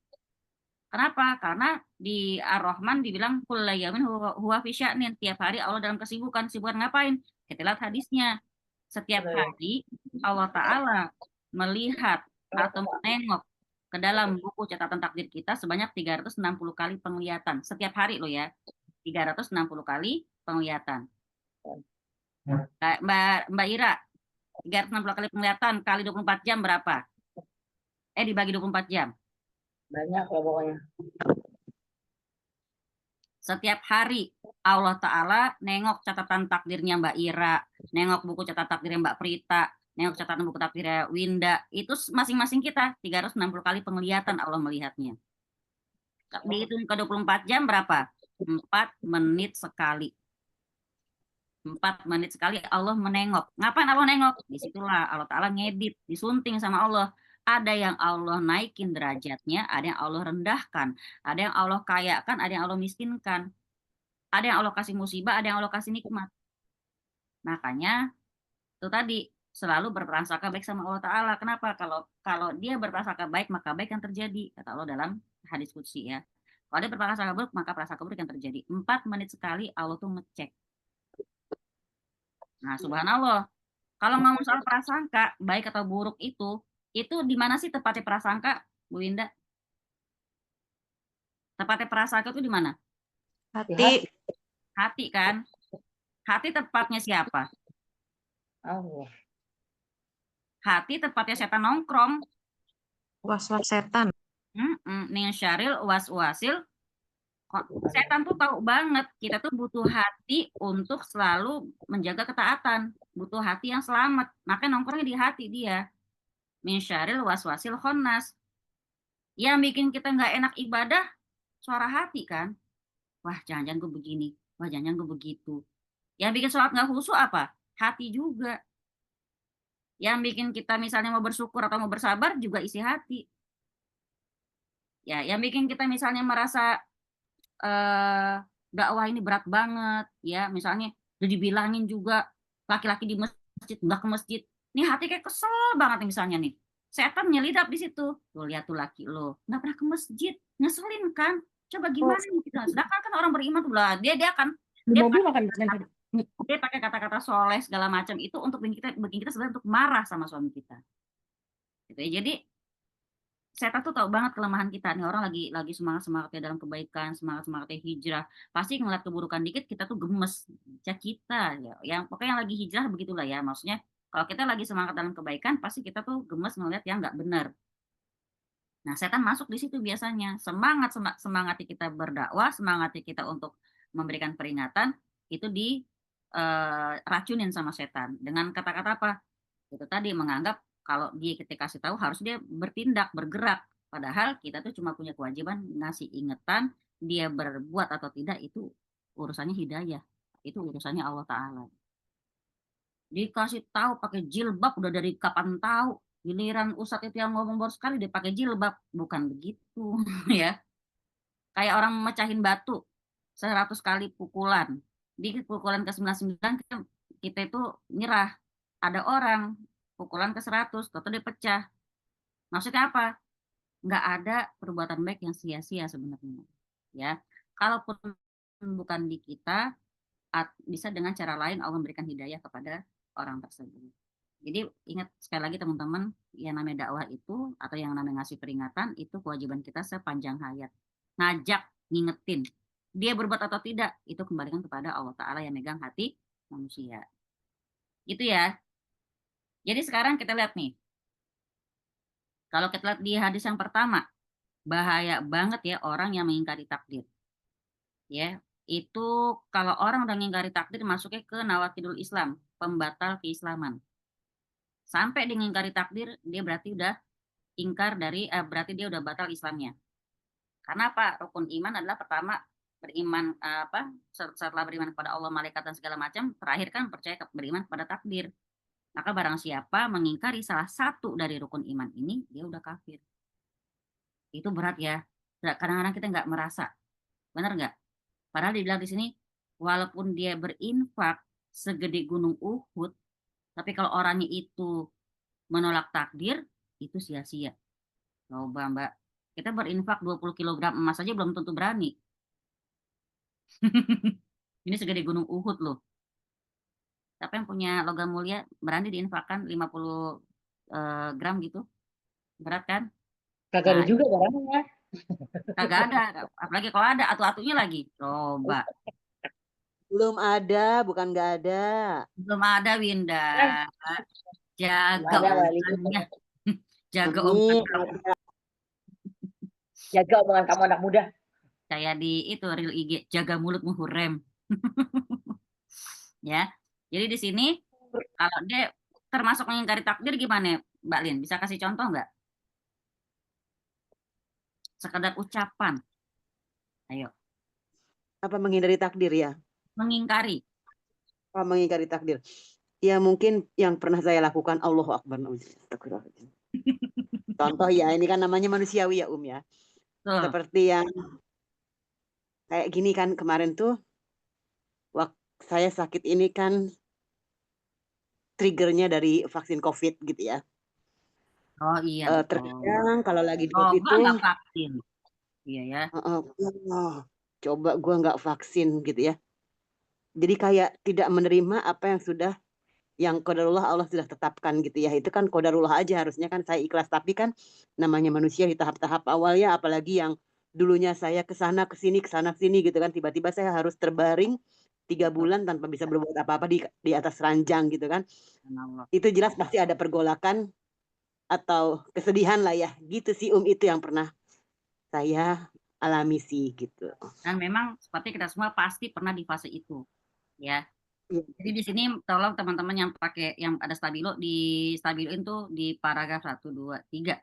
Kenapa? Karena di Ar-Rahman dibilang kullu yaumin huwa fi sya'nin. Tiap hari Allah dalam kesibukan. Sibukan ngapain? Kita lihat hadisnya. Setiap hari Allah Ta'ala melihat atau menengok ke dalam buku catatan takdir kita sebanyak 360 kali penglihatan. Setiap hari loh ya. 360 kali penglihatan. Mbak Ira, 360 kali penglihatan kali 24 jam berapa? Dibagi 24 jam. Banyak lah pokoknya. Setiap hari Allah Ta'ala nengok catatan takdirnya Mbak Ira, nengok buku catatan takdirnya Mbak Prita, nengok catatan buku takdirnya Winda. Itu masing-masing kita 360 kali penglihatan Allah melihatnya. Dihitung ke 24 jam berapa? 4 menit sekali. 4 menit sekali Allah menengok. Ngapain Allah nengok? Disitulah Allah Ta'ala ngedit, disunting sama Allah. Ada yang Allah naikin derajatnya, ada yang Allah rendahkan, ada yang Allah kayakan, ada yang Allah miskinkan. Ada yang Allah kasih musibah, ada yang Allah kasih nikmat. Makanya itu tadi selalu berprasangka baik sama Allah Ta'ala. Kenapa? Kalau dia berprasangka baik, maka baik yang terjadi. Kata Allah dalam hadis qudsi ya. Kalau dia berprasangka buruk, maka prasangka buruk yang terjadi. 4 menit sekali Allah tuh ngecek. Nah, subhanallah. Kalau ngomong soal prasangka, baik atau buruk itu di mana sih tepatnya prasangka, Bu Winda? Tepatnya prasangka itu di mana? Hati. Hati kan? Hati tepatnya siapa? Allah. Hati tepatnya setan nongkrong. Was-was setan. Ning syaril was-wasil. Setan tuh tahu banget kita tuh butuh hati untuk selalu menjaga ketaatan, butuh hati yang selamat. Makanya nongkrongnya di hati dia. Min syaril waswasil khonnas. Yang bikin kita nggak enak ibadah, suara hati kan. Wah, jangan-jangan gue begini. Wah, jangan-jangan gue begitu. Yang bikin sholat nggak khusyuk apa? Hati juga. Yang bikin kita misalnya mau bersyukur atau mau bersabar juga isi hati. Ya, yang bikin kita misalnya merasa dakwah ini berat banget, ya misalnya udah dibilangin juga laki-laki di masjid nggak ke masjid, nih hati kayak kesel banget nih misalnya nih, setan nyelidap di situ, tuh lihat tuh laki lo nggak pernah ke masjid, ngeselin kan, coba gimana kita, sedangkan kan orang beriman tuh lah dia akan dia pakai kata-kata soleh segala macam itu untuk bikin kita sebenarnya untuk marah sama suami kita, gitu ya. Jadi setan tuh tahu banget kelemahan kita nih, orang lagi semangatnya dalam kebaikan, semangatnya hijrah, pasti ngeliat keburukan dikit kita tuh gemes ya kita ya, yang pokoknya yang lagi hijrah begitulah ya, maksudnya kalau kita lagi semangat dalam kebaikan pasti kita tuh gemes ngeliat yang nggak benar. Nah, setan masuk di situ biasanya, semangatnya kita berdakwah, semangatnya kita untuk memberikan peringatan itu racunin sama setan dengan kata-kata apa? Itu tadi menganggap kalau dia kita kasih tahu harus dia bertindak, bergerak. Padahal kita tuh cuma punya kewajiban ngasih ingetan, dia berbuat atau tidak itu urusannya hidayah. Itu urusannya Allah Ta'ala. Dikasih tahu pakai jilbab udah dari kapan tahu. Giliran Ustadz itu yang ngomong baru sekali dia pakai jilbab. Bukan begitu ya. Kayak orang mecahin batu 100 kali pukulan. Di pukulan ke-99 kita itu nyerah. Ada orang pukulan ke-100, tentu dia pecah. Maksudnya apa? Nggak ada perbuatan baik yang sia-sia sebenarnya. Ya, kalaupun bukan di kita, bisa dengan cara lain Allah memberikan hidayah kepada orang tersebut. Jadi ingat sekali lagi teman-teman, yang namanya dakwah itu atau yang namanya ngasih peringatan itu kewajiban kita sepanjang hayat. Ngajak, ngingetin. Dia berbuat atau tidak, itu kembalikan kepada Allah Ta'ala yang megang hati manusia. Gitu ya. Jadi sekarang kita lihat nih. Kalau kita lihat di hadis yang pertama, bahaya banget ya orang yang mengingkari takdir. Ya, itu kalau orang udah mengingkari takdir masuknya ke nawakidul Islam, pembatal keislaman. Sampai dia mengingkari takdir, dia berarti udah ingkar dari berarti dia udah batal Islamnya. Karena apa? Rukun iman adalah pertama beriman setelah beriman kepada Allah, malaikat dan segala macam, terakhir kan percaya beriman kepada takdir. Maka barang siapa mengingkari salah satu dari rukun iman ini, dia udah kafir. Itu berat ya. Kadang-kadang kita nggak merasa. Benar nggak? Padahal dibilang di sini, walaupun dia berinfak segede gunung Uhud, tapi kalau orangnya itu menolak takdir, itu sia-sia. Coba Mbak, kita berinfak 20 kg emas aja belum tentu berani. Ini segede gunung Uhud loh. Siapa yang punya logam mulia berani diinfakkan 50 gram gitu? Berat kan? Kagak ada Nah, juga barangnya. kagak ada. Apalagi kalau ada atu-atunya lagi. Coba. Belum ada, bukan nggak ada. Belum ada Winda. Jaga Ada kali. omongannya. Jaga Amin. omongan kamu. Jaga omongan kamu anak muda. Kayak di itu real IG, jaga mulutmu hurem. Ya. Jadi di sini kalau dia termasuk mengingkari takdir gimana Mbak Lin? Bisa kasih contoh nggak? Sekedar ucapan. Ayo. Apa menghindari takdir ya? Mengingkari. Apa mengingkari takdir? Ya mungkin yang pernah saya lakukan, Allahu Akbar. Contoh ya, ini kan namanya manusiawi ya ya. Tuh. Seperti yang kayak gini kan kemarin tuh, waktu saya sakit ini kan triggernya dari vaksin COVID gitu ya. Oh iya. Terkadang kalau lagi di Oh, COVID gua tuh, nggak vaksin. Iya ya. coba gua nggak vaksin gitu ya. Jadi kayak tidak menerima apa yang sudah yang qadarullah Allah sudah tetapkan gitu ya. Itu kan qadarullah aja, harusnya kan saya ikhlas, tapi kan namanya manusia di tahap-tahap awal ya, apalagi yang dulunya saya kesana kesini gitu kan, tiba-tiba saya harus terbaring 3 bulan tanpa bisa berbuat apa-apa di atas ranjang gitu kan. Itu jelas pasti ada pergolakan atau kesedihan lah ya, gitu sih itu yang pernah saya alami sih gitu. Dan memang seperti kita semua pasti pernah di fase itu, ya. Jadi di sini tolong teman-teman yang pakai yang ada stabilo stabiloin tuh di paragraf 1, 2, 3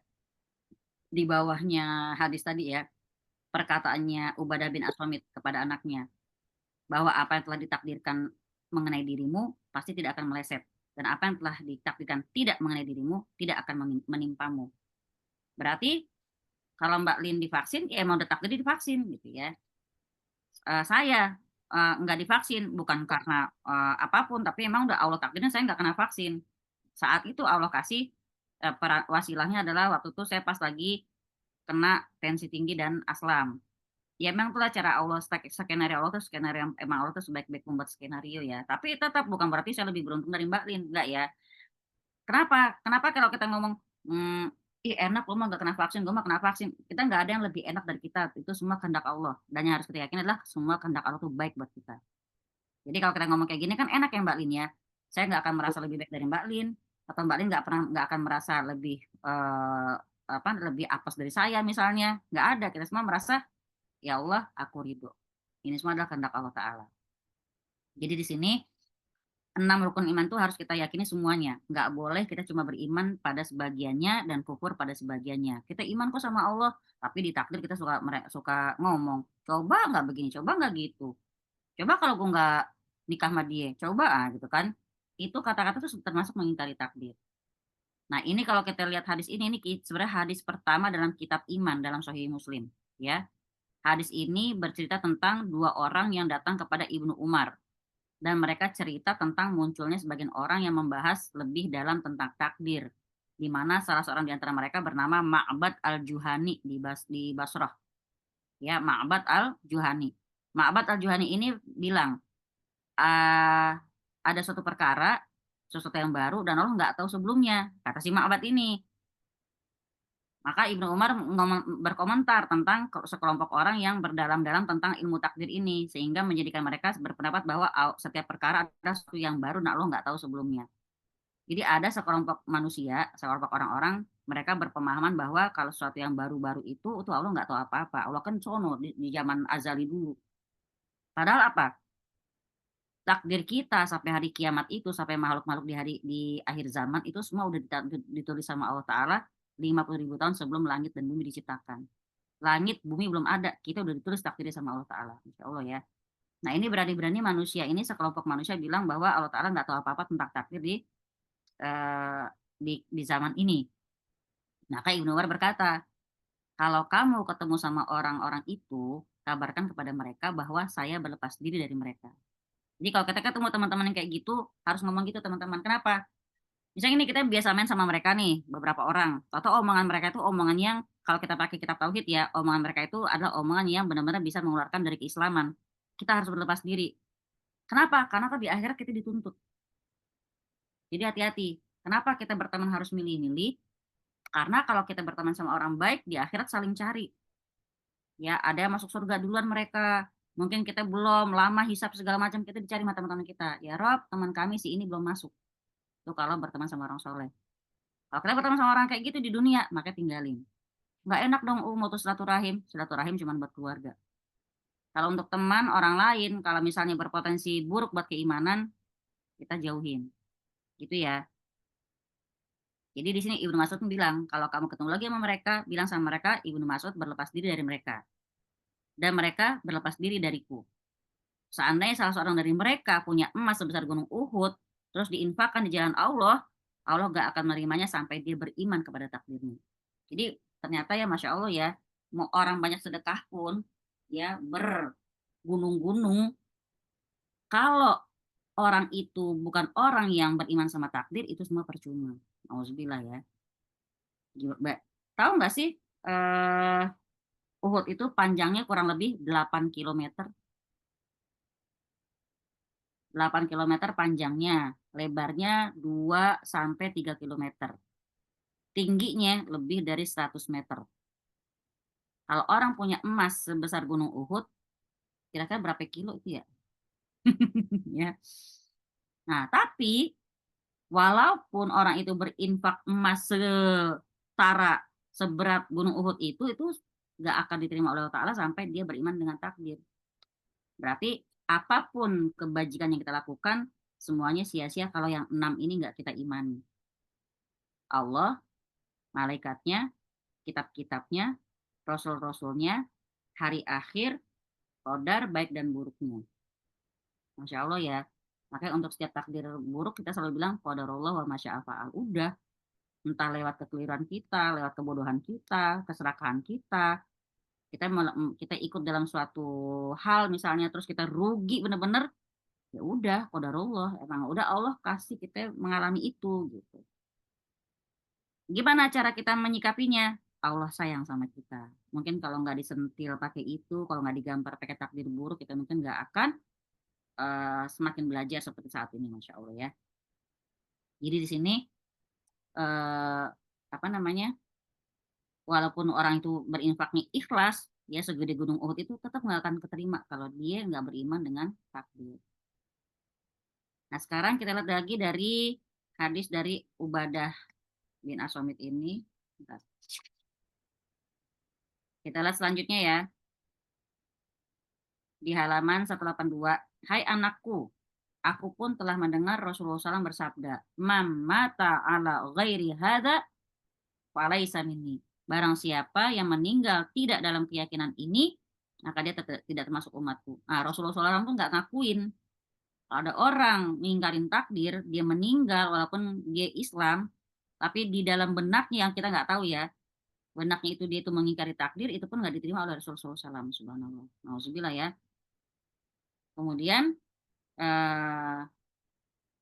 di bawahnya hadis tadi ya, perkataannya Ubadah bin As-Samit kepada anaknya bahwa apa yang telah ditakdirkan mengenai dirimu pasti tidak akan meleset, dan apa yang telah ditakdirkan tidak mengenai dirimu tidak akan menimpamu. Berarti kalau Mbak Lin divaksin, ya emang udah takdir divaksin gitu ya. Saya nggak divaksin bukan karena apapun, tapi emang udah Allah takdirnya saya nggak kena vaksin. Saat itu Allah kasih wasilahnya adalah waktu itu saya pas lagi kena tensi tinggi dan aslam. Ya emang itulah cara Allah, skenario Allah tuh skenario emang Allah tuh sebaik-baik membuat skenario ya. Tapi tetap bukan berarti saya lebih beruntung dari Mbak Lin, enggak ya. Kenapa? Kenapa kalau kita ngomong, ih enak lu mah nggak kena vaksin, gue mah kena vaksin. Kita nggak ada yang lebih enak dari kita. Itu semua kehendak Allah. Dan yang harus kita yakini adalah semua kehendak Allah itu baik buat kita. Jadi kalau kita ngomong kayak gini kan enak ya Mbak Lin ya. Saya nggak akan merasa lebih baik dari Mbak Lin, atau Mbak Lin nggak akan merasa lebih lebih apes dari saya misalnya. Nggak ada. Kita semua merasa ya Allah aku ridho. Ini semua adalah kehendak Allah Ta'ala. Jadi di sini 6 rukun iman itu harus kita yakini semuanya. Nggak boleh kita cuma beriman pada sebagiannya dan kufur pada sebagiannya. Kita iman kok sama Allah, tapi di takdir kita suka ngomong, coba nggak begini, coba nggak gitu. Coba kalau gue nggak nikah sama dia, coba gitu kan. Itu kata-kata itu termasuk mengingkari takdir. Nah, ini kalau kita lihat hadis ini sebenarnya hadis pertama dalam kitab iman dalam Sahih Muslim, ya. Hadis ini bercerita tentang 2 orang yang datang kepada Ibnu Umar dan mereka cerita tentang munculnya sebagian orang yang membahas lebih dalam tentang takdir, di mana salah seorang di antara mereka bernama Ma'bad al-Juhani di Basrah. Ya, Ma'bad al-Juhani. Ma'bad al-Juhani ini bilang, ada suatu perkara, sesuatu yang baru dan Allah nggak tahu sebelumnya, kata si Ma'bad ini. Maka Ibnu Umar berkomentar tentang sekelompok orang yang berdalam-dalam tentang ilmu takdir ini, sehingga menjadikan mereka berpendapat bahwa setiap perkara ada sesuatu yang baru dan Allah nggak tahu sebelumnya. Jadi ada sekelompok manusia, sekelompok orang-orang, mereka berpemahaman bahwa kalau sesuatu yang baru-baru itu Allah nggak tahu apa-apa. Allah kan sono di zaman azali dulu. Padahal apa? Takdir kita sampai hari kiamat itu, sampai makhluk-makhluk di akhir zaman itu semua udah ditulis sama Allah Ta'ala 50.000 tahun sebelum langit dan bumi diciptakan. Langit, bumi belum ada, kita udah ditulis takdirnya sama Allah Ta'ala. Insya Allah ya. Nah, ini berani-berani manusia, ini sekelompok manusia bilang bahwa Allah Ta'ala nggak tahu apa-apa tentang takdir di zaman ini. Maka Ibnu Umar berkata, kalau kamu ketemu sama orang-orang itu, kabarkan kepada mereka bahwa saya berlepas diri dari mereka. Jadi kalau kita ketemu teman-teman yang kayak gitu, harus ngomong gitu teman-teman. Kenapa? Misalnya ini kita biasa main sama mereka nih, beberapa orang. Atau omongan mereka itu omongan yang, kalau kita pakai kitab tauhid ya, omongan mereka itu adalah omongan yang benar-benar bisa mengeluarkan dari keislaman. Kita harus berlepas diri. Kenapa? Karena di akhirat kita dituntut. Jadi hati-hati. Kenapa kita berteman harus milih-milih? Karena kalau kita berteman sama orang baik, di akhirat saling cari. Ya, ada yang masuk surga duluan mereka. Mungkin kita belum, lama hisap segala macam, kita dicari sama teman-teman kita. Ya Rob, teman kami si ini belum masuk. Itu kalau berteman sama orang soleh. Kalau kita berteman sama orang kayak gitu di dunia, maka tinggalin. Nggak enak dong, mutus silaturahim. Silaturahim cuma buat keluarga. Kalau untuk teman, orang lain, kalau misalnya berpotensi buruk buat keimanan, kita jauhin. Gitu ya. Jadi di sini Ibnu Mas'ud bilang, kalau kamu ketemu lagi sama mereka, bilang sama mereka, Ibnu Mas'ud berlepas diri dari mereka. Dan mereka berlepas diri dariku. Seandainya salah seorang dari mereka punya emas sebesar gunung Uhud, terus diinfakkan di jalan Allah, Allah gak akan menerimanya sampai dia beriman kepada takdirnya. Jadi ternyata ya Masya Allah ya, mau orang banyak sedekah pun, ya bergunung-gunung, kalau orang itu bukan orang yang beriman sama takdir, itu semua percuma. Auzubillah ya. Tahu nggak sih Uhud itu panjangnya kurang lebih 8 km. 8 km panjangnya, lebarnya 2 sampai 3 km. Tingginya lebih dari 100 meter. Kalau orang punya emas sebesar gunung Uhud, kira-kira berapa kilo itu ya? Ya. Nah, tapi walaupun orang itu berinfak emas setara seberat gunung Uhud itu nggak akan diterima oleh Allah Ta'ala sampai dia beriman dengan takdir. Berarti apapun kebajikan yang kita lakukan, semuanya sia-sia kalau yang 6 ini nggak kita imani. Allah, malaikatnya, kitab-kitabnya, rasul-rasulnya, hari akhir, qadar baik dan buruknya. Masya Allah ya. Makanya untuk setiap takdir buruk kita selalu bilang qadarullah wa masya'a fa'al. Udah, entah lewat kekeliruan kita, lewat kebodohan kita, keserakahan kita ikut dalam suatu hal misalnya terus kita rugi bener-bener, ya udah qadarullah, emang udah Allah kasih kita mengalami itu gitu. Gimana cara kita menyikapinya? Allah sayang sama kita. Mungkin kalau nggak disentil pakai itu, kalau nggak digambar pakai takdir buruk, kita mungkin nggak akan semakin belajar seperti saat ini, Masya Allah ya. Jadi di sini apa namanya? Walaupun orang itu berinfaknya ikhlas, ya segede gunung Uhud itu tetap nggak akan keterima kalau dia nggak beriman dengan takdir. Nah sekarang kita lihat lagi dari hadis dari Ubadah bin As-Samit ini. Bentar. Kita lihat selanjutnya ya. Di halaman 182. Hai anakku, aku pun telah mendengar Rasulullah SAW bersabda, "Man mata ala ghairi hadza falaisa minni." Barang siapa yang meninggal tidak dalam keyakinan ini, maka dia tidak termasuk umatku. Nah, Rasulullah SAW pun nggak ngakuin. Kalau ada orang mengingkarin takdir, dia meninggal walaupun dia Islam, tapi di dalam benaknya yang kita nggak tahu ya, benaknya itu dia itu mengingkari takdir, itu pun nggak diterima oleh Rasulullah SAW. Subhanallah. Nauzubillah ya. Kemudian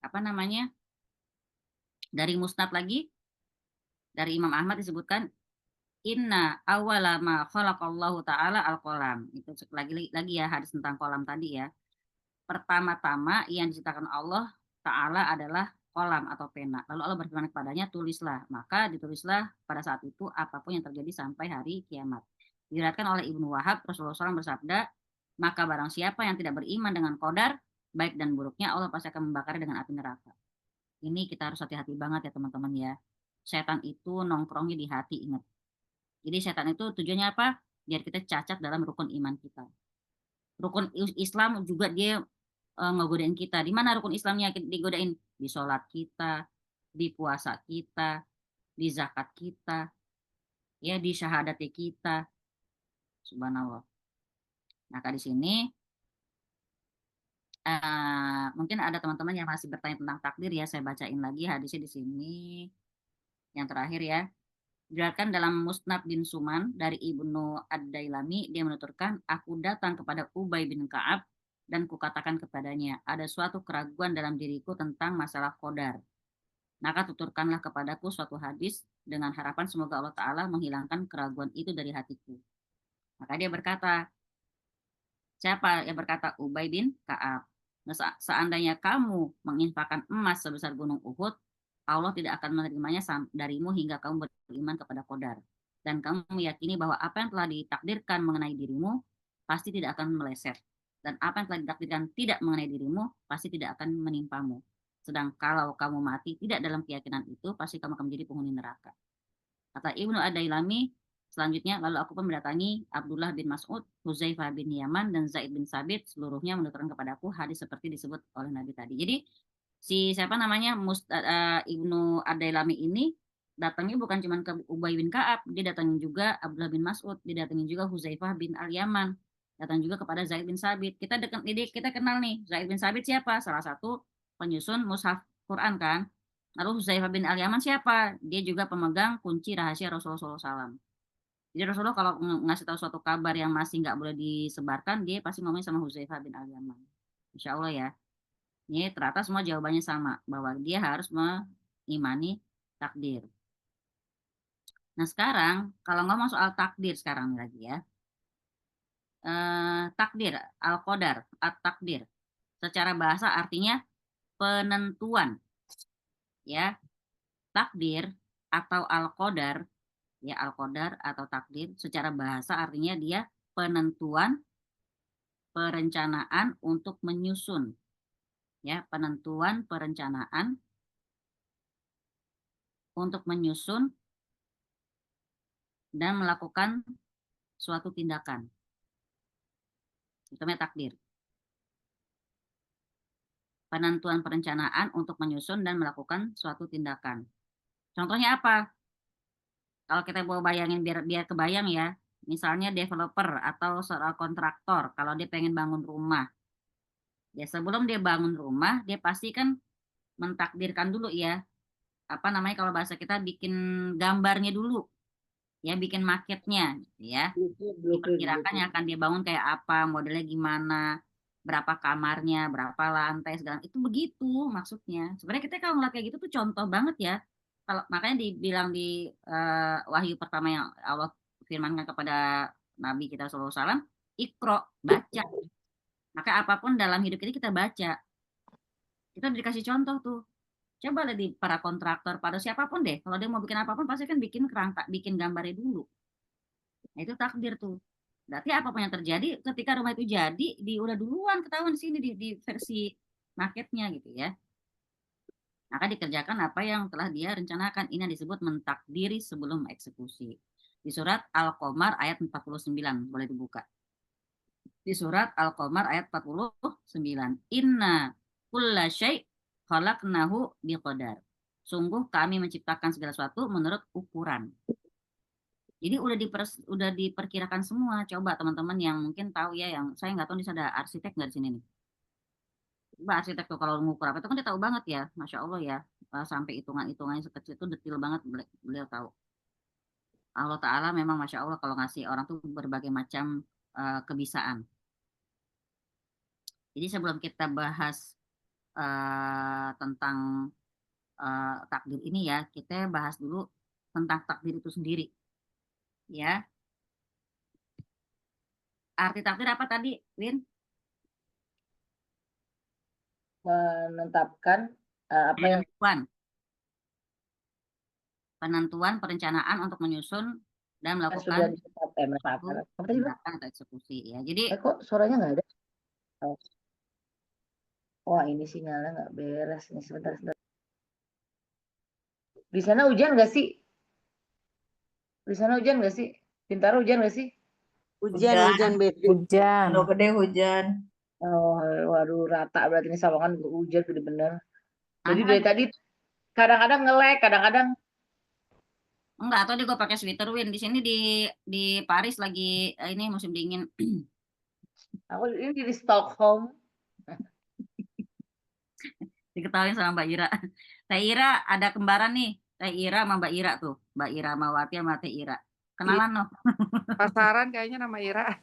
apa namanya? Dari Musnad lagi, dari Imam Ahmad disebutkan inna awwala ma khalaqallahu ta'ala al-qalam. Itu lagi ya hadis tentang kolam tadi ya. Pertama-tama yang diciptakan Allah Ta'ala adalah kolam atau pena. Lalu Allah berfirman kepadanya, tulislah. Maka ditulislah pada saat itu apapun yang terjadi sampai hari kiamat. Diriwayatkan oleh Ibnu Wahab, Rasulullah SAW bersabda, maka barang siapa yang tidak beriman dengan qadar, baik dan buruknya, Allah pasti akan membakarnya dengan api neraka. Ini kita harus hati-hati banget ya teman-teman ya. Setan itu nongkrongnya di hati, ingat. Jadi setan itu tujuannya apa? Biar kita cacat dalam rukun iman kita. Rukun Islam juga dia ngegodain kita. Di mana rukun Islamnya digodain? Di sholat kita, di puasa kita, di zakat kita, ya di syahadatnya kita. Subhanallah. Maka di sini mungkin ada teman-teman yang masih bertanya tentang takdir ya. Saya bacain lagi hadisnya di sini. Yang terakhir ya. Diriwayatkan dalam Musnad bin Suman dari Ibnu Ad-Dailami, dia menuturkan, aku datang kepada Ubay bin Ka'ab dan kukatakan kepadanya, ada suatu keraguan dalam diriku tentang masalah qadar. Maka tuturkanlah kepadaku suatu hadis dengan harapan semoga Allah Ta'ala menghilangkan keraguan itu dari hatiku. Maka dia berkata, siapa yang berkata? Ubay bin Ka'ab. Seandainya kamu menginfakkan emas sebesar gunung Uhud, Allah tidak akan menerimanya darimu hingga kamu beriman kepada qadar. Dan kamu meyakini bahwa apa yang telah ditakdirkan mengenai dirimu pasti tidak akan meleset. Dan apa yang telah ditakdirkan tidak mengenai dirimu pasti tidak akan menimpamu. Sedang kalau kamu mati tidak dalam keyakinan itu, pasti kamu akan menjadi penghuni neraka. Kata Ibnu Ad-Dailami, selanjutnya lalu aku pun mendatangi Abdullah bin Mas'ud, Huzaifah bin Yaman, dan Zaid bin Sabit, seluruhnya menuturkan kepadaku hadis seperti disebut oleh Nabi tadi. Jadi si siapa namanya Ibnu Ad-Dailami ini datangnya bukan cuma ke Ubay bin Ka'ab, dia datangin juga Abdullah bin Mas'ud, dia datangin juga Huzaifah bin Al-Yaman, datang juga kepada Zaid bin Sabit. Kita kenal nih, Zaid bin Sabit siapa? Salah satu penyusun mushaf Quran kan. Lalu Huzaifah bin Al-Yaman siapa? Dia juga pemegang kunci rahasia Rasulullah SAW. Jadi Rasulullah kalau ngasih tahu suatu kabar yang masih nggak boleh disebarkan, dia pasti ngomongin sama Huzaifah bin Al-Yaman. Insya Allah ya. Ini ternyata semua jawabannya sama, bahwa dia harus mengimani takdir. Nah sekarang, kalau ngomong soal takdir sekarang lagi ya. Takdir, al-qadar, at-takdir. Secara bahasa artinya penentuan. Ya, takdir atau al-qadar, ya al-qadar atau takdir, secara bahasa artinya dia penentuan, perencanaan untuk menyusun. Ya, penentuan, perencanaan untuk menyusun dan melakukan suatu tindakan. Itu namanya takdir. Penentuan perencanaan untuk menyusun dan melakukan suatu tindakan. Contohnya apa? Kalau kita mau bayangin biar kebayang ya, misalnya developer atau seorang kontraktor, kalau dia pengen bangun rumah, ya sebelum dia bangun rumah, dia pasti kan mentakdirkan dulu ya, apa namanya kalau bahasa kita bikin gambarnya dulu, ya bikin maketnya, gitu ya. Diperkirakan yang akan dia bangun kayak apa, modelnya gimana, berapa kamarnya, berapa lantai, segala itu begitu maksudnya. Sebenarnya kita kalau ngeliat kayak gitu tuh contoh banget ya. Kalau makanya dibilang di wahyu pertama yang Allah firmankan kepada Nabi kita SAW, Iqra, baca. Maka apapun dalam hidup ini kita baca. Kita dikasih contoh tuh. Coba lihat di para kontraktor, pada siapapun deh. Kalau dia mau bikin apapun pasti kan bikin kerangka, bikin gambarnya dulu. Nah, itu takdir tuh. Berarti apapun yang terjadi ketika rumah itu jadi, udah duluan ketahuan di sini di versi marketnya gitu ya. Maka dikerjakan apa yang telah dia rencanakan. Ini yang disebut mentakdiri sebelum eksekusi. Di surat Al-Qamar ayat 49, boleh dibuka. Di surat Al-Qamar ayat 49. Inna kulla syai' khalaqnahu biqadar. Sungguh kami menciptakan segala sesuatu menurut ukuran. Jadi udah diperkirakan semua. Coba teman-teman yang mungkin tahu ya, yang saya nggak tahu, di sana ada arsitek nggak di sini nih? Coba arsitek tuh kalau mengukur apa itu kan dia tahu banget ya, masya Allah ya. Sampai hitungan-hitungannya sekecil itu detail banget beliau tahu. Allah Ta'ala memang masya Allah kalau ngasih orang tuh berbagai macam kebisaan. Jadi sebelum kita bahas tentang takdir ini ya, kita bahas dulu tentang takdir itu sendiri. Ya, arti takdir apa tadi, Win? Menetapkan apa yang penentuan perencanaan untuk menyusun dan sudah melakukan ditetapkan. suatu Apa tadi, Bang? tindakan atau eksekusi ya. Jadi Kok suaranya nggak ada? Wah, ini sinyalnya nggak beres nih, sebentar. Di sana hujan nggak sih? Di sana hujan nggak sih? Bintaro hujan nggak sih? Hujan, Betty. Hujan. Pondok Gede hujan. Oh, waduh, rata berarti ini Sawangan hujan bener-bener. Jadi Anda dari tadi kadang-kadang nge-lag, kadang-kadang enggak, tadi gue pakai sweater, Win. Di sini di Paris lagi ini musim dingin. aku ini di Stockholm. Diketahui sama Mbak Ira. Teh Ira ada kembaran nih. Teh Ira sama Mbak Ira tuh. Mbak Ira Mawati sama Teh Ira. Kenalan noh. Pasaran kayaknya nama Ira.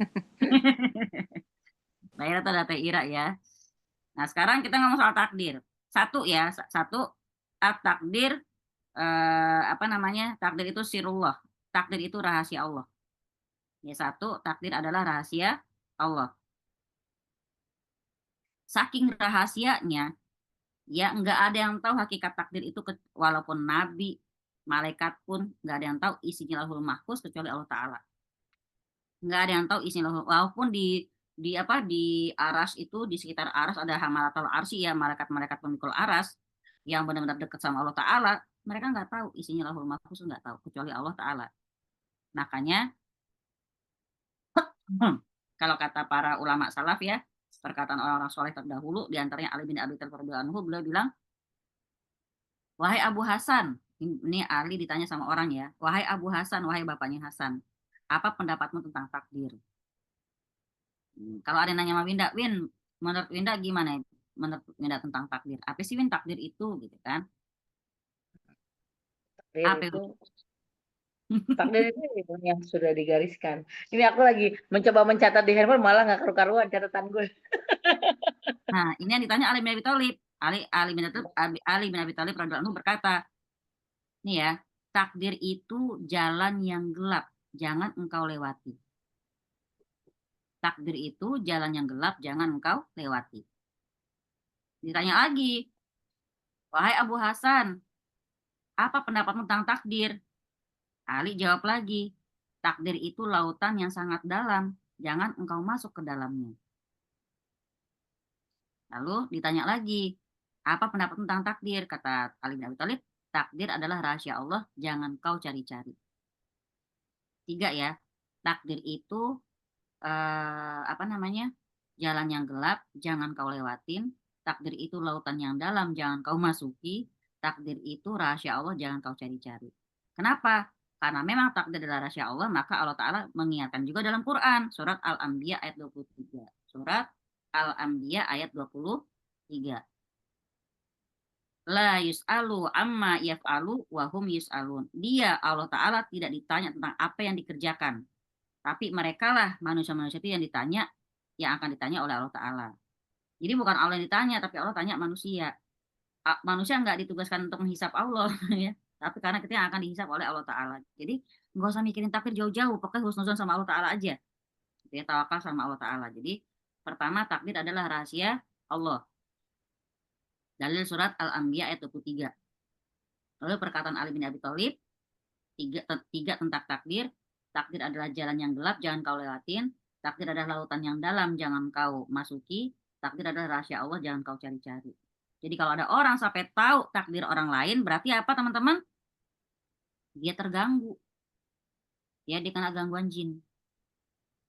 Mbak Ira tuh ada Teh Ira ya. Nah, sekarang kita ngomong soal takdir. Satu ya, takdir apa namanya? Takdir itu sirullah. Takdir itu rahasia Allah. Ya, satu, takdir adalah rahasia Allah. Saking rahasianya, ya nggak ada yang tahu hakikat takdir itu, walaupun nabi, malaikat pun nggak ada yang tahu isinya lahul mahfuz kecuali Allah Ta'ala. Nggak ada yang tahu isinya lahul, walaupun di aras itu, di sekitar aras ada hamalatul arsy ya, malaikat-malaikat pemikul aras yang benar-benar dekat sama Allah Ta'ala, mereka nggak tahu isinya lahul mahfuz, nggak tahu kecuali Allah Ta'ala. Makanya kalau kata para ulama salaf ya, perkataan orang-orang soleh terdahulu, diantaranya Ali bin Abi Thalib radhiyallahu anhu, beliau bilang, wahai Abu Hasan, ini Ali ditanya sama orang ya, wahai Abu Hasan, wahai bapaknya Hasan, apa pendapatmu tentang takdir? Kalau ada yang nanya sama Winda, Win, menurut Winda gimana? Menurut Winda tentang takdir, apa sih Win takdir itu, gitu kan? Apa itu? Takdir itu yang sudah digariskan. Ini aku lagi mencoba mencatat di handphone, malah nggak karu-karuan catatan gue. Nah, ini yang ditanya Ali bin Abi Thalib. Ali bin Abi Thalib radhiyallahu anhu berkata, nih ya, takdir itu jalan yang gelap, jangan engkau lewati. Takdir itu jalan yang gelap, jangan engkau lewati. Ditanya lagi, wahai Abu Hasan, apa pendapatmu tentang takdir? Ali jawab lagi, takdir itu lautan yang sangat dalam, jangan engkau masuk ke dalamnya. Lalu ditanya lagi, apa pendapat tentang takdir? Kata Ali bin Abi Thalib, takdir adalah rahasia Allah, jangan kau cari-cari. 3 ya, takdir itu apa namanya? Jalan yang gelap, jangan kau lewatin. Takdir itu lautan yang dalam, jangan kau masuki. Takdir itu rahasia Allah, jangan kau cari-cari. Kenapa? Karena memang takdir adalah rahasia Allah, maka Allah Ta'ala mengingatkan juga dalam Quran. Surat Al-Anbiya ayat 23. Surat Al-Anbiya ayat 23. La yus'alu amma yaf'alu wa hum yus'alun. Dia, Allah Ta'ala, tidak ditanya tentang apa yang dikerjakan. Tapi mereka lah, manusia-manusia itu yang akan ditanya oleh Allah Ta'ala. Jadi bukan Allah yang ditanya, tapi Allah tanya manusia. Manusia nggak ditugaskan untuk menghisap Allah, ya. Tapi karena kita yang akan dihisap oleh Allah Ta'ala. Jadi nggak usah mikirin takdir jauh-jauh, pokoknya husnuzon sama Allah Ta'ala aja. Ya, tawakal sama Allah Ta'ala. Jadi pertama, takdir adalah rahasia Allah. Dalil surat Al-Anbiya ayat 23. Lalu perkataan Ali bin Abi Thalib, tiga tentang takdir. Takdir adalah jalan yang gelap, jangan kau lewatin. Takdir adalah lautan yang dalam, jangan kau masuki. Takdir adalah rahasia Allah, jangan kau cari-cari. Jadi kalau ada orang sampai tahu takdir orang lain, berarti apa teman-teman? Dia terganggu. Ya, dia kena gangguan jin.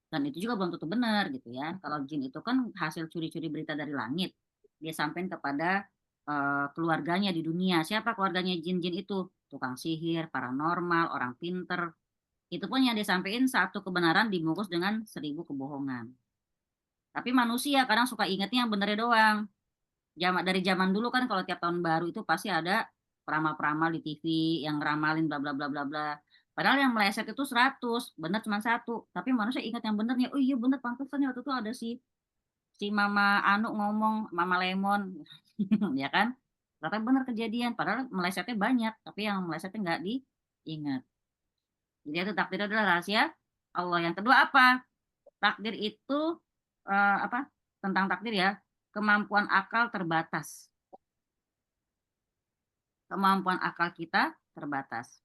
Dan itu juga belum tentu benar gitu ya. Kalau jin itu kan hasil curi-curi berita dari langit. dia sampaikan kepada keluarganya di dunia. Siapa keluarganya jin-jin itu? Tukang sihir, paranormal, orang pinter. Itu pun yang disampaikan satu kebenaran dibungkus dengan 1000 kebohongan. Tapi manusia kadang suka ingatnya yang benernya doang. Dari zaman dulu kan kalau tiap tahun baru itu pasti ada peramal-peramal di TV yang ngeramalin bla bla bla bla bla. Padahal yang meleset itu 100, benar cuma satu. Tapi manusia ingat yang benernya. Oh iya bener, pantesan ya waktu itu ada si Mama Anu ngomong, Mama Lemon, ya kan? Ternyata benar kejadian. Padahal melesetnya banyak, tapi yang melesetnya nggak diingat. Jadi itu takdir adalah rahasia Allah. Yang kedua apa? Takdir itu apa? Tentang takdir ya, kemampuan akal terbatas. Kemampuan akal kita terbatas.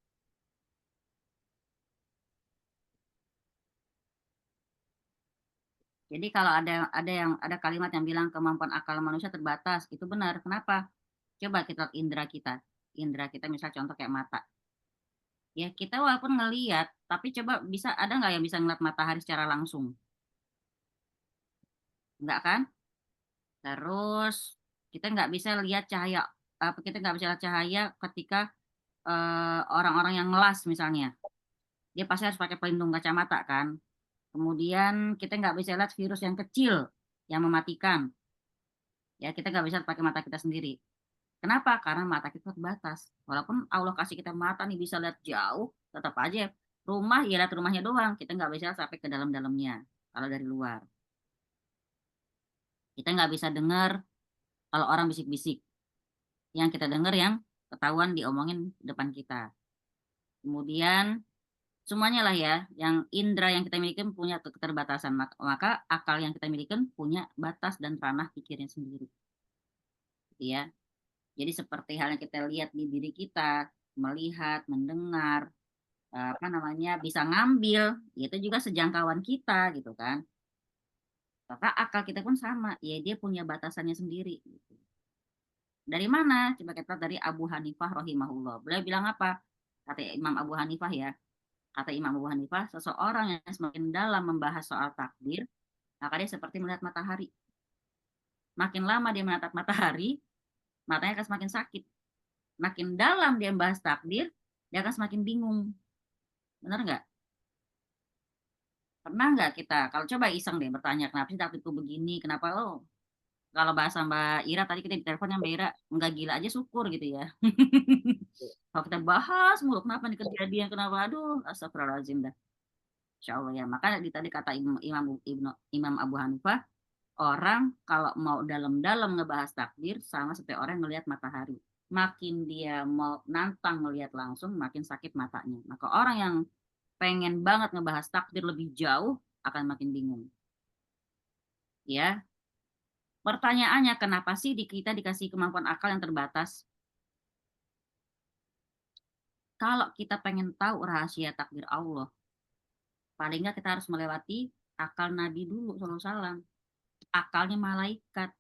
Jadi kalau ada kalimat yang bilang kemampuan akal manusia terbatas, itu benar. Kenapa? Coba kita lihat indera kita. Indera kita misal contoh kayak mata. Ya kita walaupun ngelihat, tapi coba ada nggak yang bisa ngeliat matahari secara langsung? Enggak kan? Terus kita nggak bisa lihat cahaya, kita nggak bisa lihat cahaya ketika orang-orang yang ngelas misalnya. Dia pasti harus pakai pelindung kacamata kan. Kemudian kita nggak bisa lihat virus yang kecil yang mematikan. Ya kita nggak bisa pakai mata kita sendiri. Kenapa? Karena mata kita terbatas. Walaupun Allah kasih kita mata nih bisa lihat jauh, tetap aja rumah ya lihat rumahnya doang. Kita nggak bisa sampai ke dalam-dalamnya kalau dari luar. Kita nggak bisa dengar kalau orang bisik-bisik. Yang kita dengar yang ketahuan diomongin depan kita. Kemudian semuanya lah ya, yang indera yang kita miliki punya keterbatasan, maka akal yang kita miliki punya batas dan ranah pikirnya sendiri. Gitu ya. Jadi seperti hal yang kita lihat di diri kita, melihat, mendengar, apa namanya, bisa ngambil, itu juga sejangkauan kita gitu kan. Maka akal kita pun sama, ya dia punya batasannya sendiri. Gitu. Dari mana? Coba kita dari Abu Hanifah rahimahullah. Beliau bilang apa? Kata Imam Abu Hanifah ya. Kata Imam Abu Hanifah, seseorang yang semakin dalam membahas soal takdir, maka dia seperti melihat matahari. Makin lama dia menatap matahari, matanya akan semakin sakit. Makin dalam dia membahas takdir, dia akan semakin bingung. Benar nggak? Pernah nggak kita, kalau coba iseng deh bertanya, kenapa sih takdirku begini, kenapa lo? Kalau bahasa Mbak Ira, tadi kita di teleponnya Mbak Ira, nggak gila aja syukur gitu ya. Kalau kita bahas mulu, kenapa nih kejadian, kenapa, aduh, astagfirullahaladzim dah. Insya Allah ya. Maka tadi kata Imam Abu Hanifah, orang kalau mau dalam-dalam ngebahas takdir sama seperti orang ngelihat matahari. Makin dia mau nantang ngelihat langsung, makin sakit matanya. Maka orang yang pengen banget ngebahas takdir lebih jauh akan makin bingung. Ya. Pertanyaannya, kenapa sih kita dikasih kemampuan akal yang terbatas? Kalau kita pengen tahu rahasia takdir Allah, paling nggak kita harus melewati akal Nabi dulu, SAW. Akalnya malaikat.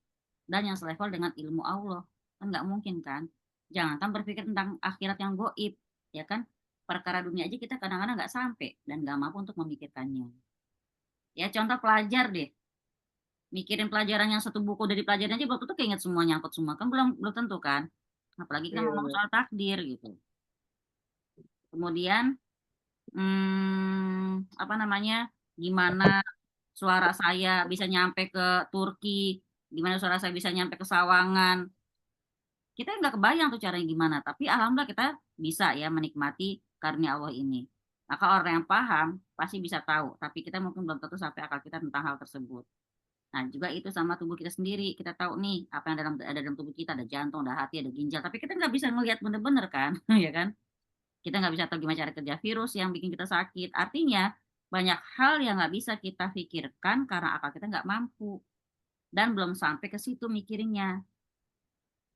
Dan yang selevel dengan ilmu Allah. Kan nggak mungkin kan? Jangan kan berpikir tentang akhirat yang goib. Ya kan? Perkara dunia aja kita kadang-kadang nggak sampai. Dan nggak mampu untuk memikirkannya. Ya contoh pelajar deh. Mikirin pelajaran yang satu buku dari pelajaran aja belum tentu keinget semua, nyangkut semua. Kan belum tentu kan? Apalagi kita ngomong soal takdir gitu. Kemudian, apa namanya? Gimana suara saya bisa nyampe ke Turki, gimana suara saya bisa nyampe ke Sawangan. Kita nggak kebayang tuh caranya gimana, tapi alhamdulillah kita bisa ya menikmati karunia Allah ini. Maka orang yang paham pasti bisa tahu, tapi kita mungkin belum tentu sampai akal kita tentang hal tersebut. Nah, juga itu sama tubuh kita sendiri. Kita tahu nih apa yang ada dalam tubuh kita, ada jantung, ada hati, ada ginjal, tapi kita nggak bisa melihat bener-bener kan, ya kan? Kita nggak bisa tahu gimana cara kerja virus yang bikin kita sakit. Artinya, banyak hal yang nggak bisa kita pikirkan karena akal kita nggak mampu. Dan belum sampai ke situ mikirinnya.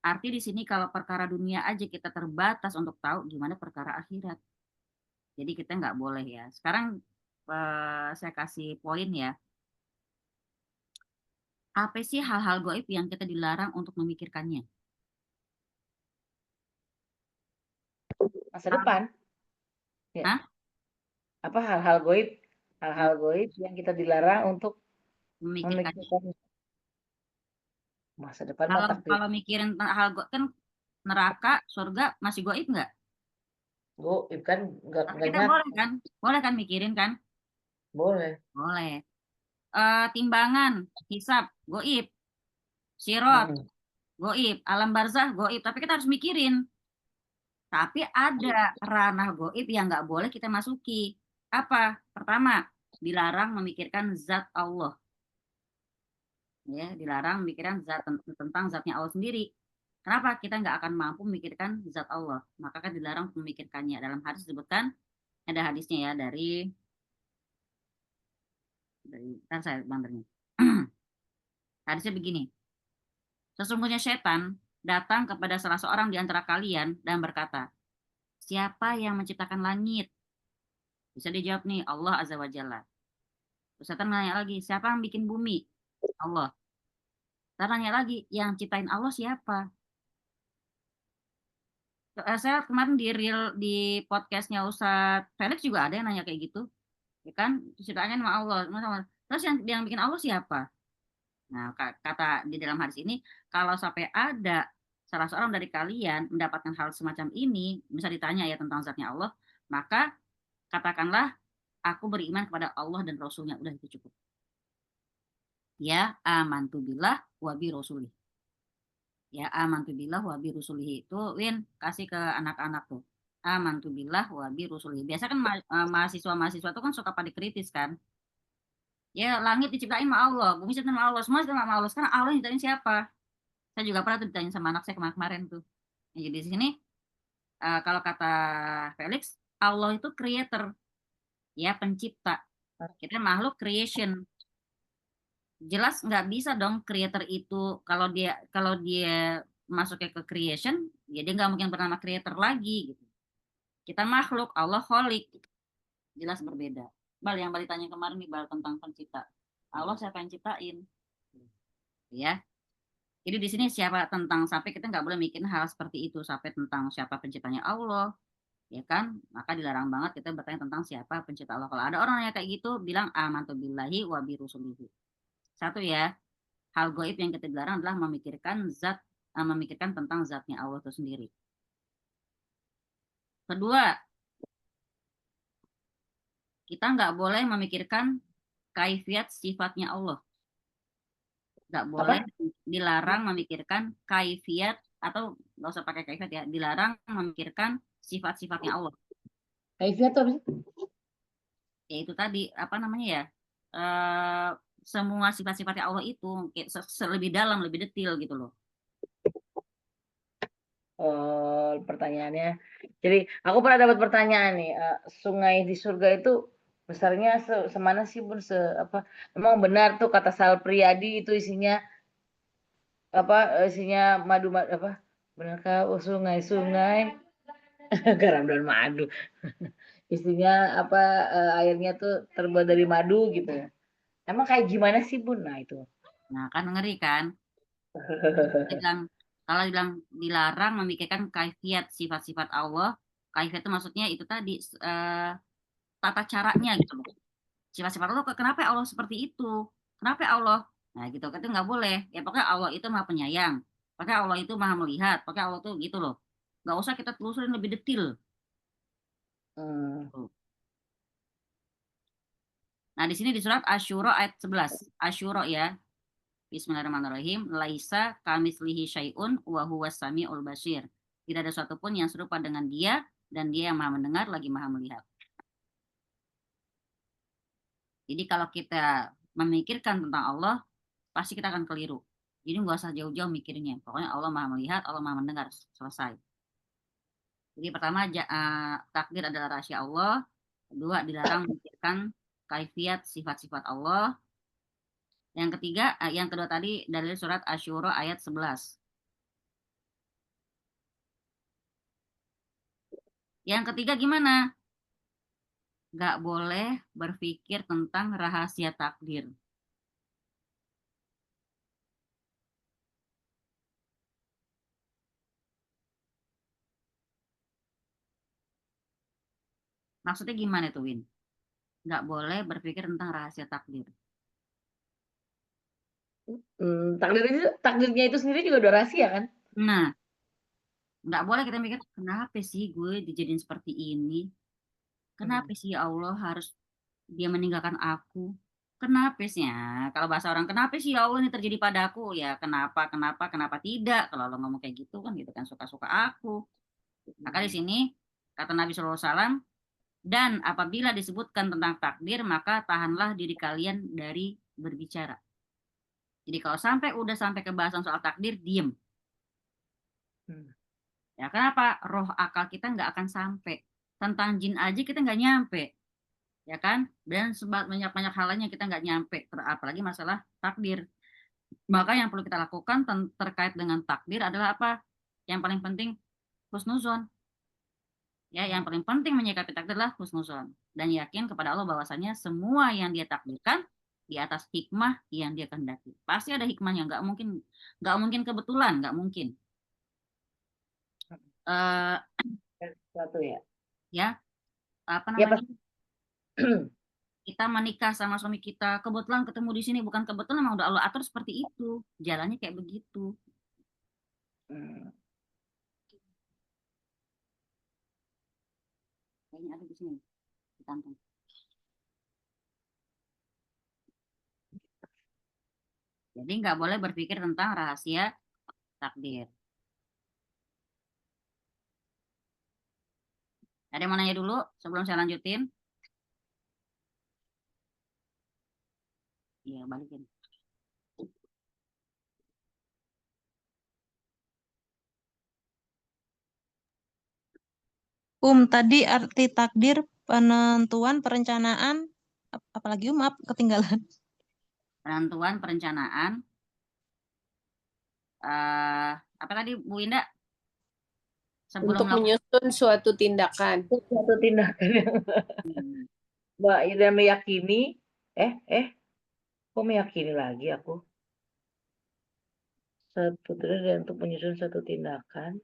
Arti di sini kalau perkara dunia aja kita terbatas untuk tahu gimana perkara akhirat. Jadi kita nggak boleh ya. Sekarang saya kasih poin ya. Apa sih hal-hal gaib yang kita dilarang untuk memikirkannya? Masa depan. Ya. Hah? Apa hal-hal gaib? Hal-hal gaib yang kita dilarang untuk Memikirkannya. memikirkan. Masa depan Kalau mah takdir kalau mikirin hal kan neraka, surga masih goib nggak? goib kan Tapi nggak kita nyata. boleh kan mikirin kan? Boleh. Boleh. Timbangan, hisab, goib, sirot, Mm-mm. goib, alam barzah, goib. Tapi kita harus mikirin. Tapi ada ranah goib yang nggak boleh kita masuki. Apa? Pertama, dilarang memikirkan zat Allah. Ya, dilarang memikirkan tentang zatnya Allah sendiri. Kenapa? Kita nggak akan mampu memikirkan zat Allah. Maka kan dilarang memikirkannya. Dalam hadis disebutkan, ada hadisnya ya kan saya banternya. Hadisnya begini. Sesungguhnya setan datang kepada salah seorang di antara kalian dan berkata, siapa yang menciptakan langit? Bisa dijawab nih, Allah Azza wa Jalla. Terus setan nanya lagi, siapa yang bikin bumi? Allah. Setan nanya lagi, yang ciptain Allah siapa? Saya kemarin di podcastnya Ustadz Felix juga ada yang nanya kayak gitu, ya kan? Ciptaannya sama Allah. Terus yang bikin Allah siapa? Nah, kata di dalam hadis ini, kalau sampai ada salah seorang dari kalian mendapatkan hal semacam ini, bisa ditanya ya tentang zatnya Allah, maka katakanlah, aku beriman kepada Allah dan Rasulnya. Udah itu cukup. Ya, amantu billah wa bi rasulih. Ya, amantu billah wa bi rusulih itu, Win, kasih ke anak-anak tuh. Amantu billah wa bi rusulih. Biasa kan mahasiswa-mahasiswa itu kan suka pada kritis kan. Ya, langit diciptain sama Allah, bumi diciptain sama Allah, semua diciptain sama Allah. Sekarang Allah yang ciptain siapa? Saya juga pernah tuh ditanya sama anak saya kemarin tuh. Ya, jadi di sini kalau kata Felix, Allah itu creator, ya pencipta. Kita makhluk creation. Jelas nggak bisa dong creator itu kalau dia masuknya ke creation, ya dia nggak mungkin bernama creator lagi gitu. Kita makhluk, Allah kholik, jelas berbeda. Yang Bal tanya kemarin nih Bal tentang pencipta. Allah siapa yang ciptain? Ya. Jadi di sini siapa tentang sampai kita nggak boleh mikirin hal seperti itu sampai tentang siapa penciptanya Allah, ya kan? Maka dilarang banget kita bertanya tentang siapa pencipta Allah. Kalau ada orang yang kayak gitu, bilang amantu billahi wa bi rusulihi. Satu ya, hal goib yang kita dilarang adalah memikirkan tentang zatnya Allah itu sendiri. Kedua, kita nggak boleh memikirkan kaifiat sifatnya Allah. Nggak boleh, dilarang memikirkan kaifiat atau nggak usah pakai kaifiat ya, dilarang memikirkan sifat-sifatnya Allah. Kaifiat tuh apa sih? Yaitu tadi apa namanya ya? eh, Semua sifat-sifatnya Allah itu lebih dalam, lebih detail gitu loh. Pertanyaannya. Jadi aku pernah dapat pertanyaan nih, sungai di surga itu besarnya semana sih Bun? Apa? Memang benar tuh kata Sal Priadi itu isinya apa? Isinya madu, apa? Benarkah sungai-sungai garam dan madu? Isinya apa? Airnya tuh terbuat dari madu gitu ya. Emang kayak gimana sih Bun? Nah itu. Nah, kan ngeri kan? Kalau bilang dilarang memikirkan kaifiat sifat-sifat Allah, kaifiat itu maksudnya itu tadi tata caranya gitu loh. Sifat-sifat Allah, kenapa Allah seperti itu? Kenapa Allah? Nah gitu, itu nggak boleh. Ya pokoknya Allah itu maha penyayang. Pokoknya Allah itu maha melihat. Pokoknya Allah itu gitu loh. Nggak usah kita telusurin lebih detail. Hmm. Nah di sini di surat Asy-Syura ayat 11. Asy-Syura ya. Bismillahirrahmanirrahim. Laisa kamislihi syai'un wa huwas samiul basir. Tidak ada sesuatu pun yang serupa dengan dia dan dia yang maha mendengar lagi maha melihat. Jadi kalau kita memikirkan tentang Allah, pasti kita akan keliru. Jadi nggak usah jauh-jauh mikirnya. Pokoknya Allah maha melihat, Allah maha mendengar. Selesai. Jadi pertama, takdir adalah rahasia Allah. Kedua, dilarang memikirkan kaifiat sifat-sifat Allah. Yang ketiga, yang kedua tadi dari surat Asy-Syura ayat 11. Yang ketiga gimana? Nggak boleh berpikir tentang rahasia takdir. Maksudnya gimana tuh, Win? Nggak boleh berpikir tentang rahasia takdir. takdirnya itu sendiri juga udah rahasia kan? Nah, nggak boleh kita mikir, kenapa sih gue dijadiin seperti ini? Kenapa sih ya Allah harus dia meninggalkan aku? Kenapa sih ya? Kalau bahasa orang, kenapa sih ya Allah ini terjadi padaku? Ya kenapa tidak? Kalau lo ngomong kayak gitu kan suka-suka aku. Maka di sini kata Nabi SAW, dan apabila disebutkan tentang takdir, maka tahanlah diri kalian dari berbicara. Jadi kalau sampai ke bahasan soal takdir, diem. Ya kenapa? Roh akal kita nggak akan sampai. Tentang jin aja kita nggak nyampe. Ya kan? Dan banyak hal lainnya kita nggak nyampe. Apalagi masalah takdir. Maka yang perlu kita lakukan terkait dengan takdir adalah apa? Yang paling penting husnuzon. Ya, yang paling penting menyikapi takdir adalah husnuzon dan yakin kepada Allah bahwasanya semua yang dia takdirkan di atas hikmah yang dia kehendaki. Pasti ada hikmahnya, nggak mungkin kebetulan, nggak mungkin. Satu ya. Ya, apa Ya, namanya? Kita menikah sama suami kita, kebetulan ketemu di sini, bukan kebetulan, memang udah Allah atur seperti itu, jalannya kayak begitu. Kayaknya ada di sini, di kantong. Jadi nggak boleh berpikir tentang rahasia takdir. Ada yang mau nanya dulu sebelum saya lanjutin? Iya, balikin. Tadi arti takdir, penentuan, perencanaan, apalagi maaf ketinggalan. Penentuan, perencanaan, apa tadi Bu Indah? Untuk menyusun suatu tindakan. Suatu tindakan yang Mbak Ida meyakini, kok meyakini lagi aku? Dan untuk menyusun satu tindakan,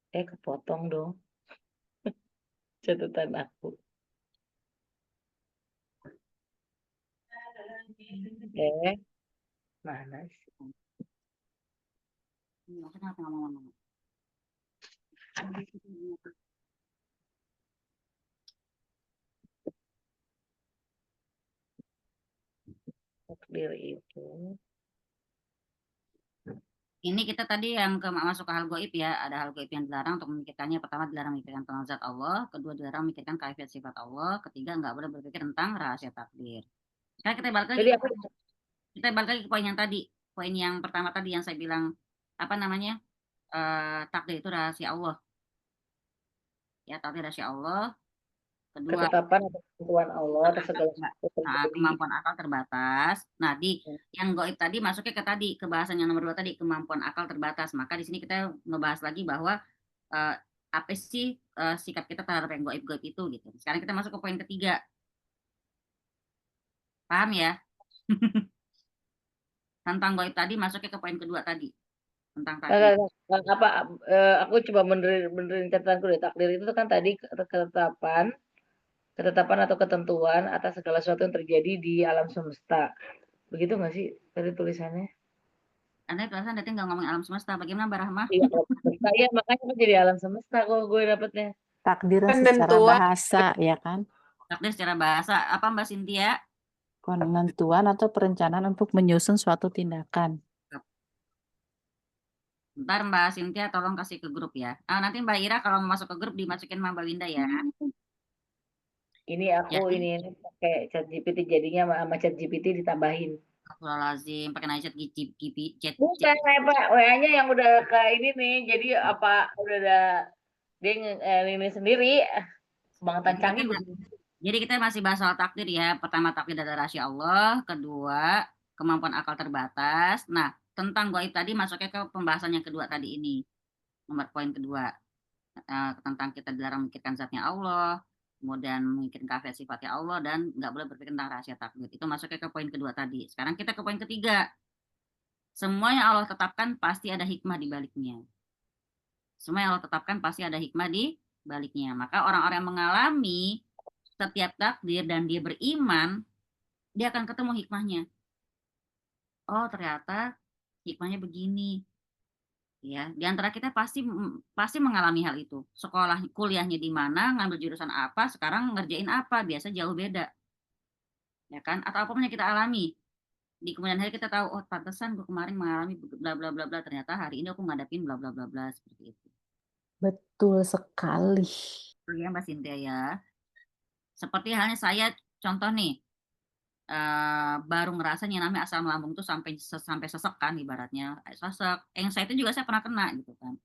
kepotong dong catatan aku. Mana sih? Kenapa ngomong-ngomong? Takdir itu. Ini kita tadi yang masuk ke hal goib ya. Ada hal goib yang dilarang untuk memikirkannya. Pertama, dilarang memikirkan tentang zat Allah. Kedua, dilarang memikirkan kaifiat sifat Allah. Ketiga, nggak boleh berpikir tentang rahasia takdir. Sekarang kita balik lagi. Kita balik lagi ke poin yang tadi. Poin yang pertama tadi yang saya bilang, apa namanya? Takdir itu rahasia Allah. Ya, takdir rahasia Allah. Kedua, ketetapan atau ketentuan Allah atas segala sesuatu. Kemampuan akal terbatas. Nah, di yang goib tadi masuknya ke bahasan yang nomor 2 tadi, kemampuan akal terbatas. Maka di sini kita ngebahas lagi bahwa apa sih sikap kita terhadap yang goib-goib itu gitu. Sekarang kita masuk ke poin ketiga. Paham ya? Tentang goib tadi masuknya ke poin kedua tadi. Tentang takdir. Aku coba benerin catatanku deh. Takdir itu kan tadi ketetapan atau ketentuan atas segala sesuatu yang terjadi di alam semesta. Begitu nggak sih tadi tulisannya? Anda tulisan tadi nggak ngomong alam semesta. Bagaimana Mbak Rahma? Iya, makanya kan jadi alam semesta kok gue dapetnya. Takdir secara bahasa, ya kan? Takdir secara bahasa. Apa Mbak Cynthia? Penentuan atau perencanaan untuk menyusun suatu tindakan. Ntar Mbak Cynthia tolong kasih ke grup ya. Nanti Mbak Ira kalau mau masuk ke grup dimasukin sama Mbak Winda ya. Ini aku ini pakai ChatGPT jadinya sama ChatGPT ditambahin. Lazim pakai chat GPT. Bukan Pak, WA-nya yang udah ke ini nih. Jadi apa udah ada dia ini sendiri sebangtan canggih. Jadi kita masih bahas soal takdir ya. Pertama takdir adalah rahasia Allah, kedua kemampuan akal terbatas. Nah, tentang goib tadi masuknya ke pembahasan yang kedua tadi ini. Nomor poin kedua. Tentang kita dilarang memikirkan zatnya Allah, kemudian memikirkan kaifiat sifatnya Allah, dan nggak boleh berpikir tentang rahasia takdir. Itu masuknya ke poin kedua tadi. Sekarang kita ke poin ketiga. Semua yang Allah tetapkan pasti ada hikmah di baliknya. Semua yang Allah tetapkan pasti ada hikmah di baliknya. Maka orang-orang yang mengalami setiap takdir dan dia beriman, dia akan ketemu hikmahnya. oh ternyata hikmahnya begini. Ya, di antara kita pasti mengalami hal itu. Sekolah kuliahnya di mana, ngambil jurusan apa, sekarang ngerjain apa, biasa jauh beda, ya kan? Atau apapun yang kita alami. Di kemudian hari kita tahu, oh pantesan gue kemarin mengalami bla bla bla bla, ternyata hari ini aku ngadapin bla bla bla bla seperti itu. Betul sekali. Ya Mbak Cynthia ya. Seperti halnya saya contoh nih, baru ngerasa yang namanya asam lambung tuh sampai sesek kan ibaratnya, sesek. Anxiety juga saya pernah kena gitu kan.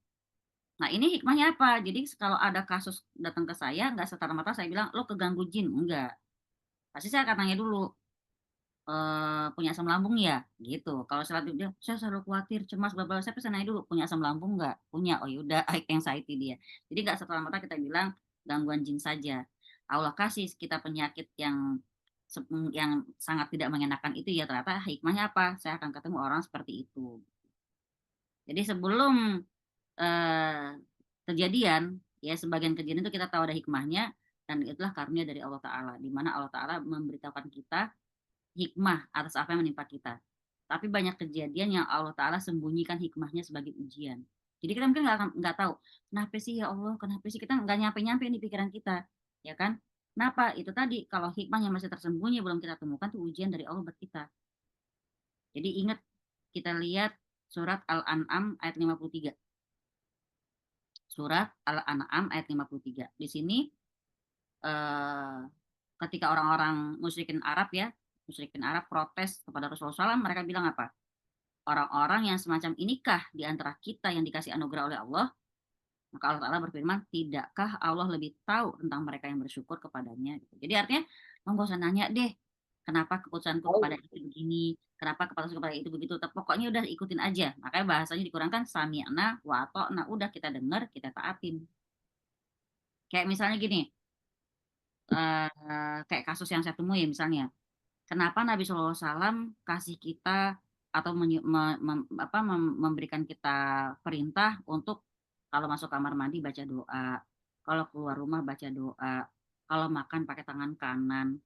Nah, ini hikmahnya apa? Jadi kalau ada kasus datang ke saya, nggak serta-merta saya bilang, lo keganggu jin. Enggak. Pasti saya akan tanya dulu, punya asam lambung ya? Gitu. Kalau selanjutnya, saya selalu khawatir, cemas, bla bla. Saya pasti nanya dulu, punya asam lambung nggak? Punya. Oh yaudah, anxiety dia. Jadi nggak serta-merta kita bilang gangguan jin saja. Allah kasih kita penyakit yang sangat tidak mengenakan itu ya, ternyata hikmahnya apa? Saya akan ketemu orang seperti itu. Jadi sebelum kejadian, ya sebagian kejadian itu kita tahu ada hikmahnya, dan itulah karunia dari Allah Ta'ala, di mana Allah Ta'ala memberitahukan kita hikmah atas apa yang menimpa kita. Tapi banyak kejadian yang Allah Ta'ala sembunyikan hikmahnya sebagai ujian. Jadi kita mungkin nggak tahu, kenapa sih ya Allah, kenapa sih, kita nggak nyampe-nyampe di pikiran kita, ya kan? Kenapa? Itu tadi, kalau hikmah yang masih tersembunyi belum kita temukan, itu ujian dari Allah buat kita. Jadi ingat, kita lihat surat Al-An'am ayat 53. Surat Al-An'am ayat 53. Di sini ketika orang-orang musyrikin Arab protes kepada Rasulullah SAW, mereka bilang apa? Orang-orang yang semacam inikah di antara kita yang dikasih anugerah oleh Allah? Maka Allah Ta'ala berfirman, tidakkah Allah lebih tahu tentang mereka yang bersyukur kepadanya? Jadi artinya, nggak usah nanya deh, kenapa keputusanku kepada itu begini, kenapa keputusanku kepada itu begitu. Pokoknya udah ikutin aja. Makanya bahasanya dikurangkan, sami'na wa ata'na, udah kita dengar, kita taatin. Kayak misalnya gini, kayak kasus yang saya temui misalnya, kenapa Nabi SAW kasih kita atau memberikan kita perintah untuk kalau masuk kamar mandi baca doa, kalau keluar rumah baca doa, kalau makan pakai tangan kanan,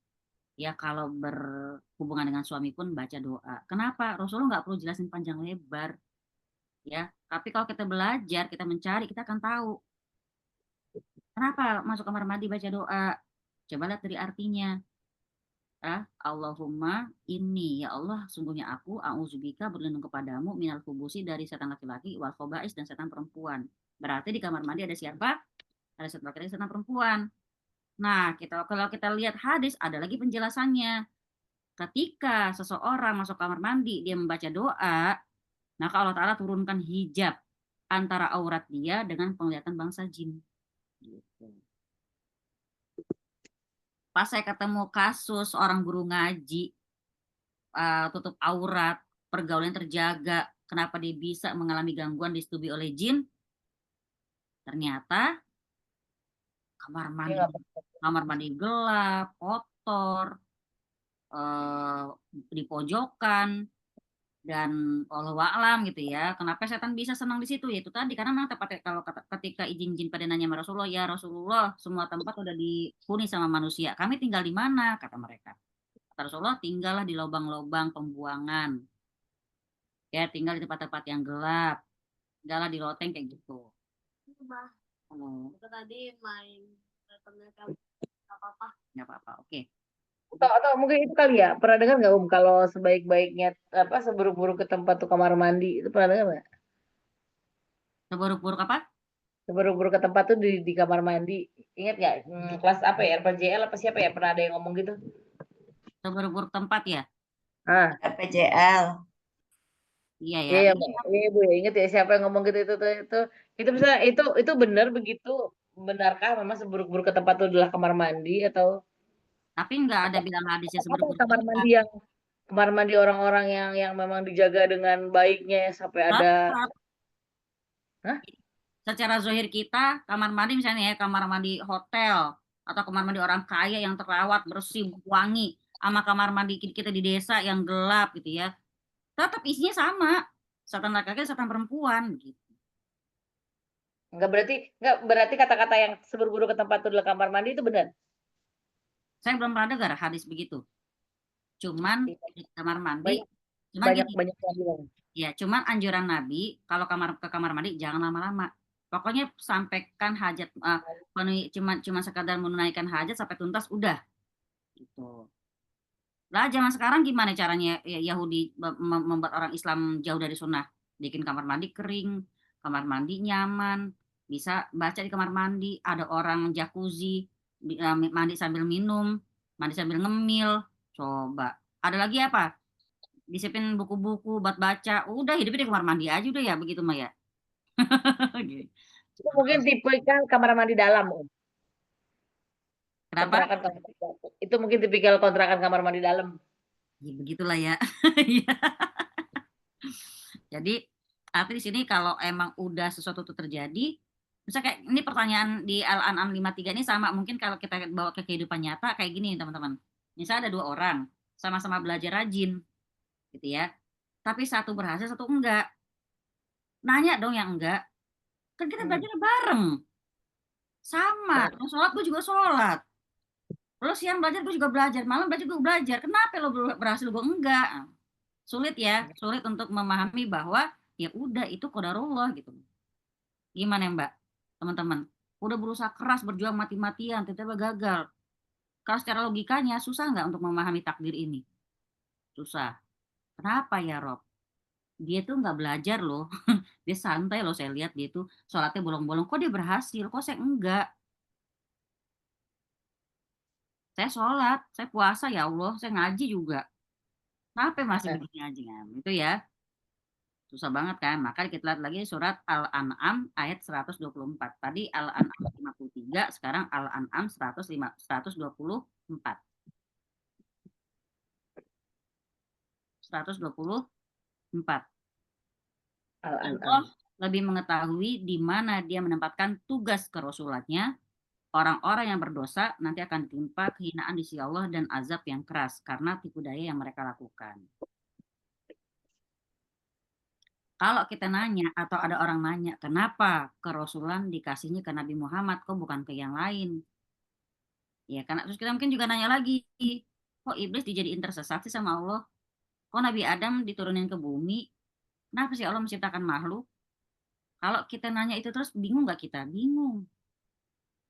ya kalau berhubungan dengan suami pun baca doa. Kenapa? Rasulullah nggak perlu jelasin panjang lebar, ya. Tapi kalau kita belajar, kita mencari, kita akan tahu. Kenapa masuk kamar mandi baca doa? Coba lihat dari artinya. Allahumma inni, ya Allah, sungguhnya aku a'udzubika, berlindung kepadamu, minal kubusi, dari setan laki-laki, wal khobais, dan setan perempuan. Berarti di kamar mandi ada siapa? Ada setan laki-laki, setan perempuan. Nah, kalau kita lihat hadis, ada lagi penjelasannya. Ketika seseorang masuk kamar mandi, dia membaca doa, maka Allah Ta'ala turunkan hijab antara aurat dia dengan penglihatan bangsa jin. Gitu. Pas saya ketemu kasus orang guru ngaji, tutup aurat, pergaulan terjaga, kenapa dia bisa mengalami gangguan disetubui oleh jin? Ternyata kamar mandi gelap, kotor, di pojokan, dan Allah wa'lam gitu ya. Kenapa setan bisa senang di situ? Yaitu tadi, karena memang kalau ketika jin pada nanya sama Rasulullah, ya Rasulullah, semua tempat udah dihuni sama manusia, kami tinggal di mana? Kata mereka. Kata Rasulullah, tinggallah di lubang-lubang pembuangan. Ya, tinggal di tempat-tempat yang gelap. Tinggallah di loteng kayak gitu. Itu tadi main nggak apa-apa. Oke. Atau mungkin itu kali ya, pernah dengar nggak kalau sebaik-baiknya seburuk-buruk ke tempat tuh kamar mandi, itu pernah dengar nggak? Seburuk-buruk apa? Seburuk-buruk ke tempat tuh di kamar mandi. Ingat nggak? Kelas apa ya? RPJL apa siapa ya? Pernah ada yang ngomong gitu? Seburuk-buruk tempat ya? RPJL. Iya ya. Iya, iya Bu, ya inget ya siapa yang ngomong gitu itu bisa itu benar begitu? Benarkah memang seburuk-buruk ke tempat itu adalah kamar mandi atau Tapi nggak ada bilang hadisnya apa seburuk-buruk kamar tempat. mandi kamar mandi orang-orang yang memang dijaga dengan baiknya sampai ada Secara zahir kita, kamar mandi misalnya ya, kamar mandi hotel atau kamar mandi orang kaya yang terawat, bersih, wangi, sama kamar mandi kita di desa yang gelap gitu ya, tetap isinya sama, setan laki-laki, setan perempuan gitu. Enggak berarti kata-kata yang seburuk-buruk ke tempat itu adalah kamar mandi itu benar? Saya belum pernah dengar hadis begitu. Cuman di kamar mandi Cuman gini, banyak yang bilang. ya cuman anjuran Nabi kalau ke kamar mandi jangan lama-lama. Pokoknya sampaikan hajat, cuma sekadar menunaikan hajat sampai tuntas udah gitu. Lah zaman sekarang gimana caranya Yahudi membuat orang Islam jauh dari sunnah? Bikin kamar mandi kering, kamar mandi nyaman, bisa baca di kamar mandi, ada orang jacuzzi, mandi sambil minum, mandi sambil ngemil. Coba. Ada lagi apa? Disiapin buku-buku buat baca. Udah hidupnya di kamar mandi aja udah ya begitu mah ya. Gitu. Itu mungkin tipikal kamar mandi dalam, Om. Kenapa? Itu mungkin tipikal kontrakan kamar mandi dalam. Ya begitulah ya. Jadi tapi di sini kalau emang udah sesuatu itu terjadi, misalnya kayak ini pertanyaan di Al-An'am 53 ini sama mungkin kalau kita bawa ke kehidupan nyata kayak gini teman-teman. Misalnya ada 2 orang sama-sama belajar rajin gitu ya. Tapi satu berhasil, satu enggak. Nanya dong yang enggak. Kan kita belajar bareng. Sama, terus sholat gue juga sholat. Lo siang belajar gue juga belajar, malam belajar gue belajar. Kenapa lo berhasil gue enggak? Sulit ya, sulit untuk memahami bahwa ya udah itu qadarullah gitu. Gimana ya Mbak? Teman-teman, udah berusaha keras berjuang mati-matian, tiba-tiba gagal. Kalau secara logikanya susah nggak untuk memahami takdir ini? Susah. Kenapa ya Rob? Dia tuh nggak belajar loh. Dia santai loh, saya lihat dia tuh sholatnya bolong-bolong. Kok dia berhasil? Kok saya enggak? Saya sholat, saya puasa ya Allah, saya ngaji juga. Kenapa masih begini aja kan? Itu ya. Susah banget kan? Maka kita lihat lagi surat Al-An'am ayat 124. Tadi Al-An'am 53, sekarang Al-An'am 124. 124. Allah lebih mengetahui di mana dia menempatkan tugas kerasulannya. Orang-orang yang berdosa nanti akan ditimpa kehinaan di sisi Allah dan azab yang keras karena tipu daya yang mereka lakukan. Kalau kita nanya atau ada orang nanya, kenapa kerasulan dikasihnya ke Nabi Muhammad, kok bukan ke yang lain? Ya, karena terus kita mungkin juga nanya lagi, kok iblis dijadiin tersesat sih sama Allah? Kok Nabi Adam diturunin ke bumi? Kenapa sih Allah menciptakan makhluk? Kalau kita nanya itu terus bingung nggak kita? Bingung.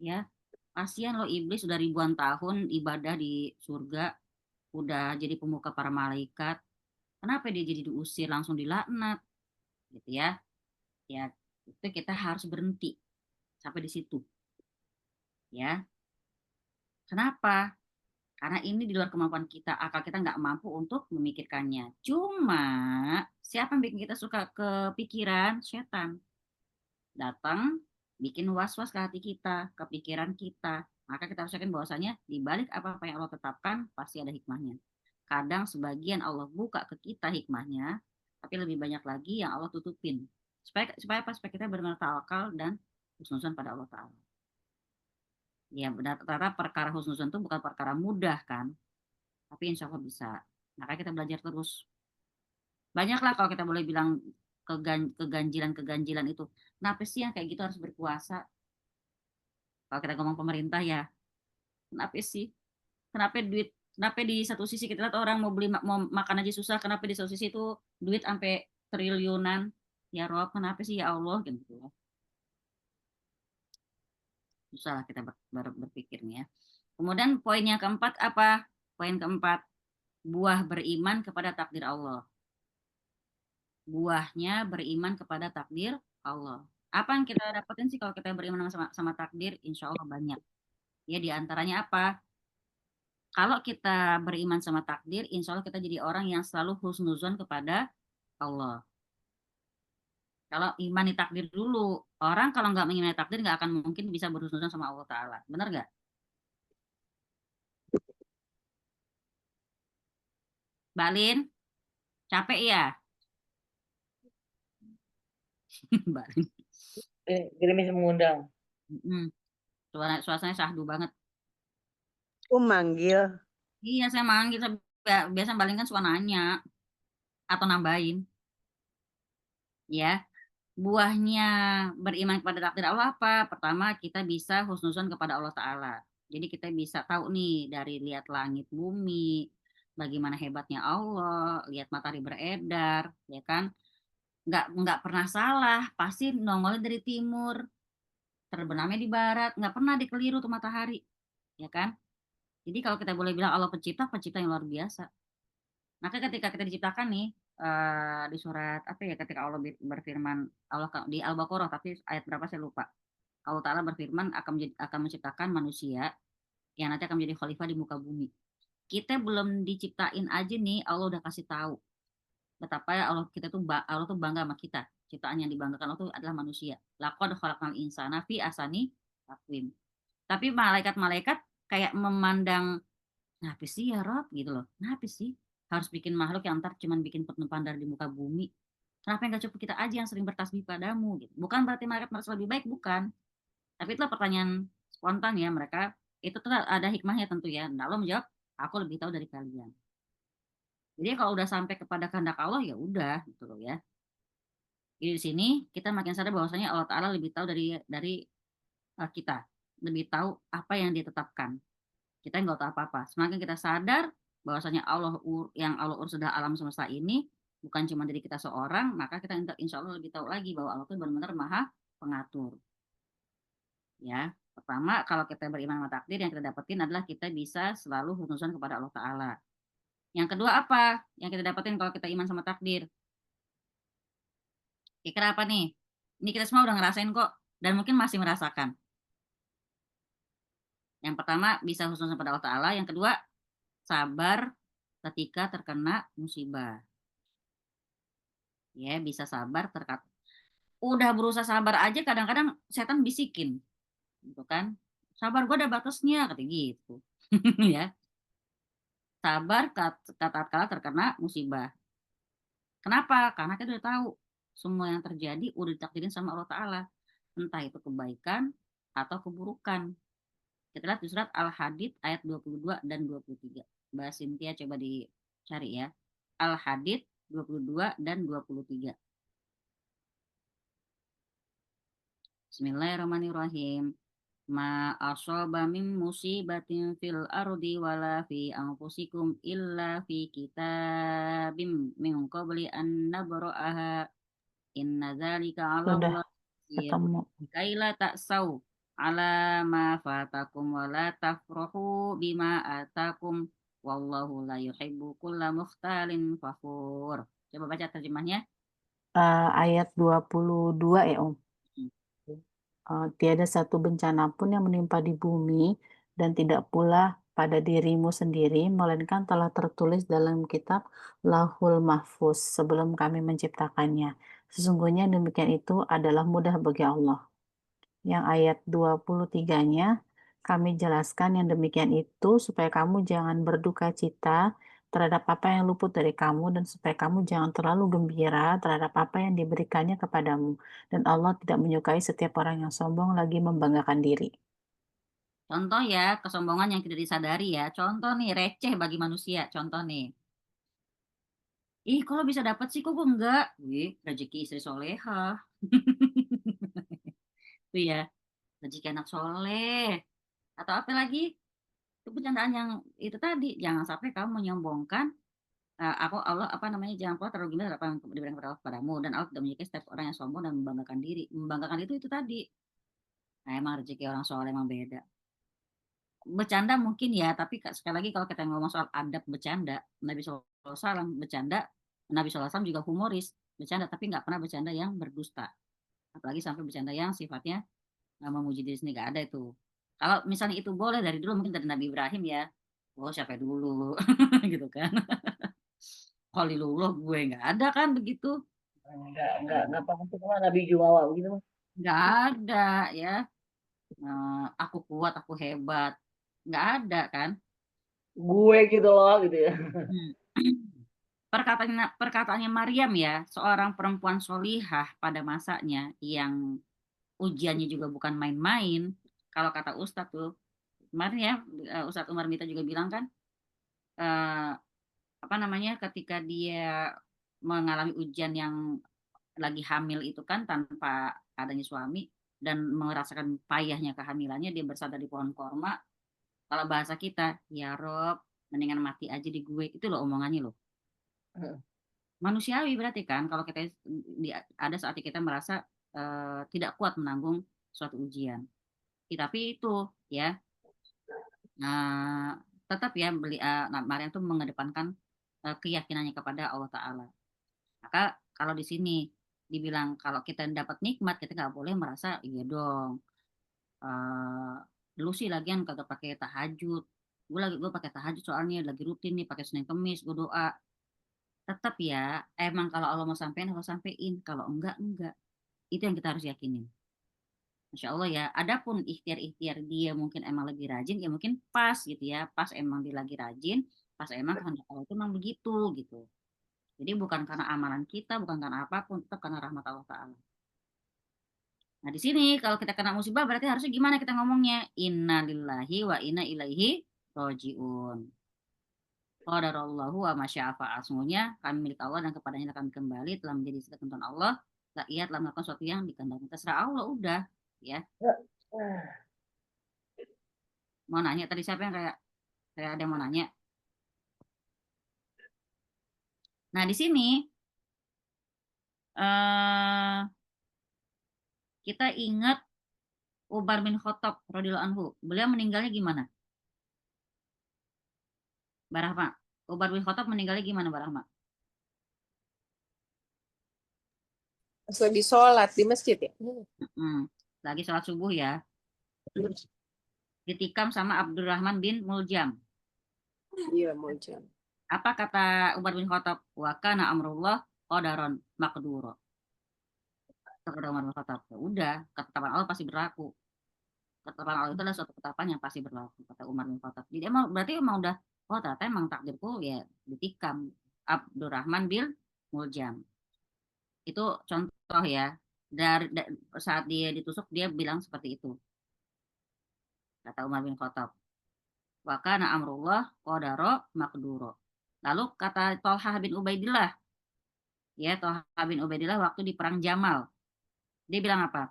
Ya, kasihan loh iblis sudah ribuan tahun ibadah di surga, udah jadi pemuka para malaikat. Kenapa dia jadi diusir langsung dilaknat? Gitu ya. Ya, itu kita harus berhenti sampai di situ. Ya. Kenapa? Karena ini di luar kemampuan kita, akal kita nggak mampu untuk memikirkannya. Cuma siapa yang bikin kita suka kepikiran? Setan. Datang, bikin was-was ke hati kita, ke pikiran kita. Maka kita harus yakin bahwasanya di balik apa-apa yang Allah tetapkan pasti ada hikmahnya. Kadang sebagian Allah buka ke kita hikmahnya, tapi lebih banyak lagi yang Allah tutupin. Supaya kita benar-benar tawakal dan husnuzon pada Allah Ta'ala. Ya benar, ternyata perkara husnuzon itu bukan perkara mudah kan, tapi insya Allah bisa. Maka kita belajar terus. Banyaklah kalau kita boleh bilang keganjilan itu. Kenapa sih yang kayak gitu harus berpuasa? Kalau kita ngomong pemerintah ya, kenapa sih? Kenapa di satu sisi kita lihat orang mau makan aja susah, kenapa di satu sisi itu duit sampai triliunan? Ya Rob, kenapa sih ya Allah gitu. Susah kita berpikir nih ya. Kemudian poin yang keempat apa? Poin keempat, buah beriman kepada takdir Allah. Buahnya beriman kepada takdir Allah. Apa yang kita dapatin sih kalau kita beriman sama takdir? Insya Allah banyak. Ya diantaranya apa? Kalau kita beriman sama takdir, insya Allah kita jadi orang yang selalu husnuzon kepada Allah. Kalau imani takdir dulu, orang kalau nggak mengimani takdir nggak akan mungkin bisa berhusnuzon sama Allah Ta'ala. Benar nggak? Balin, capek ya? Balin. Gerimis mengundang. Suasananya syahdu banget. Manggil. Iya, saya manggil. Biasa Balin kan suka nanya atau nambahin. Ya, buahnya beriman kepada takdir Allah apa? Pertama, kita bisa husnuzon kepada Allah Ta'ala. Jadi kita bisa tahu nih dari lihat langit bumi, bagaimana hebatnya Allah, lihat matahari beredar, ya kan? Nggak pernah salah, pasti nongolnya dari timur, terbenamnya di barat, nggak pernah dikeliru tuh matahari, ya kan? Jadi kalau kita boleh bilang Allah pencipta yang luar biasa. Maka ketika kita diciptakan nih, di surat apa ya, ketika Allah berfirman, Allah di Al-Baqarah, tapi ayat berapa saya lupa. Allah Ta'ala berfirman akan menciptakan manusia yang nanti akan menjadi khalifah di muka bumi. Kita belum diciptain aja nih, Allah udah kasih tahu betapa ya Allah tuh bangga sama kita. Ciptaan yang dibanggakan Allah tuh adalah manusia. Laqad khalaqnal insana fi ahsani taqwim. Tapi malaikat-malaikat kayak memandang, kenapa sih ya Rob gitu loh. Kenapa sih harus bikin makhluk yang ntar cuman bikin pandar di muka bumi. Kenapa nggak cukup kita aja yang sering bertasbih padamu gitu. Bukan berarti malaikat merasa lebih baik, bukan. Tapi itulah pertanyaan spontan ya mereka. Itu tuh ada hikmahnya tentu ya. Nah, Allah menjawab, aku lebih tahu dari kalian. Jadi kalau udah sampai kepada kehendak Allah ya udah gitu loh ya. Jadi di sini kita makin sadar bahwasanya Allah Ta'ala lebih tahu dari kita. Lebih tahu apa yang dia tetapkan. Kita nggak tahu apa-apa. Semakin kita sadar bahwasanya yang Allah urus sudah alam semesta ini bukan cuma dari kita seorang, maka kita insya Allah lebih tahu lagi bahwa Allah itu benar-benar maha pengatur. Ya, pertama kalau kita beriman sama takdir, yang kita dapetin adalah kita bisa selalu husnuzon kepada Allah Ta'ala. Yang kedua apa yang kita dapetin kalau kita iman sama takdir? Kira-kira apa nih? Ini kita semua udah ngerasain kok dan mungkin masih merasakan. Yang pertama bisa husnuzon kepada Allah Ta'ala. Yang kedua sabar ketika terkena musibah. Ya, bisa sabar udah berusaha sabar aja kadang-kadang setan bisikin. Gitu kan. Sabar gue ada batasnya kata gitu. Ya. Sabar kala terkena musibah. Kenapa? Karena kita udah tahu semua yang terjadi udah ditakdirin sama Allah Ta'ala. Entah itu kebaikan atau keburukan. Kita lihat di surat Al-Hadid ayat 22 dan 23. Mbak Cynthia coba dicari ya. Al-Hadid 22 dan 23. Bismillahirrahmanirrahim. Ma asaba min musibatin fil ardi wala fi anfusikum illa fi kitabim min qabli an nabra'aha. Inna dzalika 'ala Sudah Allah yasir. ketemu. Kaila ta'sau ala ma fatakum wa la tafrahu bima atakum wallahu la yuhibbu kulla mukhtalin fakhur. Coba baca terjemahnya. Ayat 22 ya Om. Tiada satu bencana pun yang menimpa di bumi dan tidak pula pada dirimu sendiri, melainkan telah tertulis dalam kitab Lauhul Mahfuz sebelum kami menciptakannya. Sesungguhnya demikian itu adalah mudah bagi Allah. Yang ayat 23-nya, kami jelaskan yang demikian itu supaya kamu jangan berduka cita terhadap apa yang luput dari kamu dan supaya kamu jangan terlalu gembira terhadap apa yang diberikannya kepadamu. Dan Allah tidak menyukai setiap orang yang sombong lagi membanggakan diri. Contoh ya, kesombongan yang tidak disadari ya. Contoh nih, receh bagi manusia. Contoh nih. Ih, kalau bisa dapat sih kok gue enggak. Rezeki istri soleha. Itu ya, rezeki anak soleh. Atau apa lagi? Itu bercandaan yang itu tadi. Jangan sampai kamu menyombongkan Allah jangan pula terlalu gembira apa yang diberikan kepada Allah kepadamu dan Allah tidak menyukai setiap orang yang sombong dan membanggakan diri. Membanggakan itu tadi. Nah, emang rezeki orang soleh emang beda. Bercanda mungkin ya, tapi sekali lagi kalau kita ngomong soal adab bercanda, Nabi SAW bercanda, Nabi SAW juga humoris, bercanda tapi nggak pernah bercanda yang berdusta. Apalagi sampai bercanda yang sifatnya memuji diri sendiri, nggak ada itu. Kalau misalnya itu boleh dari dulu mungkin dari Nabi Ibrahim ya, siapa dulu gitu kan. Khalilullah gue nggak ada kan begitu. Nggak paham tuh Nabi Jumawa begitu. Nggak ada ya. Aku kuat, aku hebat. Nggak ada kan. Gue gitu loh gitu ya. Perkataannya Maryam ya, seorang perempuan solihah pada masanya yang ujiannya juga bukan main-main. Kalau kata Ustadz tuh, kemarin ya Ustadz Umar Mita juga bilang kan, ketika dia mengalami ujian yang lagi hamil itu kan tanpa adanya suami dan merasakan payahnya kehamilannya, dia bersandar di pohon korma. Kalau bahasa kita, ya Rob, mendingan mati aja di gue. Itu loh omongannya loh. Heeh. Manusiawi berarti kan kalau kita ada saatnya kita merasa tidak kuat menanggung suatu ujian. Tapi itu ya tetap ya Maryam tuh mengedepankan keyakinannya kepada Allah Ta'ala. Maka kalau di sini dibilang kalau kita dapat nikmat kita nggak boleh merasa iya dong. Dulu sih lagian kagak pakai tahajud. Gue pakai tahajud soalnya lagi rutin nih pakai Senin Kemis gue doa. Tetap ya, emang kalau Allah mau sampein harus sampein. Kalau enggak. Itu yang kita harus yakinin. Masya Allah ya. Adapun ikhtiar-ikhtiar dia mungkin emang lebih rajin, ya mungkin pas gitu ya. Pas emang dia lagi rajin, pas emang kehendak Allah itu emang begitu gitu. Jadi bukan karena amalan kita, bukan karena apapun, tetap karena rahmat Allah Ta'ala. Nah di sini kalau kita kena musibah berarti harusnya gimana kita ngomongnya? Inna lillahi wa inna ilaihi roji'un. Qadarallahu wa masya'afa'al. Sesungguhnya kami milik Allah dan kepadanya kami kembali telah menjadi ketentuan Allah. Ia telah melakukan sesuatu yang dikehendaki. Terserah Allah udah ya. Mau nanya tadi siapa yang kayak ada yang mau nanya? Nah di sini kita ingat Umar bin Khattab radhiyallahu anhu. Beliau meninggalnya gimana? Barahma. Umar bin Khattab meninggalnya gimana Barahma? Lagi sholat di masjid ya? Lagi sholat subuh ya. Ditikam sama Abdurrahman bin Muljam. Iya, Muljam. Apa kata Umar bin Khattab? Wa kana amrullah qadaron maqduro. Kata Umar bin Khattab, udah, ketetapan Allah pasti berlaku. Ketetapan Allah itu adalah suatu ketetapan yang pasti berlaku, kata Umar bin Khattab. Jadi berarti emang udah, ternyata emang takdirku ya ditikam. Abdurrahman bin Muljam. Itu contoh ya. Dari saat dia ditusuk dia bilang seperti itu. Kata Umar bin Khattab. Wa kana amrullah qadara maqduro. Lalu kata Thalhah bin Ubaidillah. Ya, Thalhah bin Ubaidillah waktu di perang Jamal. Dia bilang apa?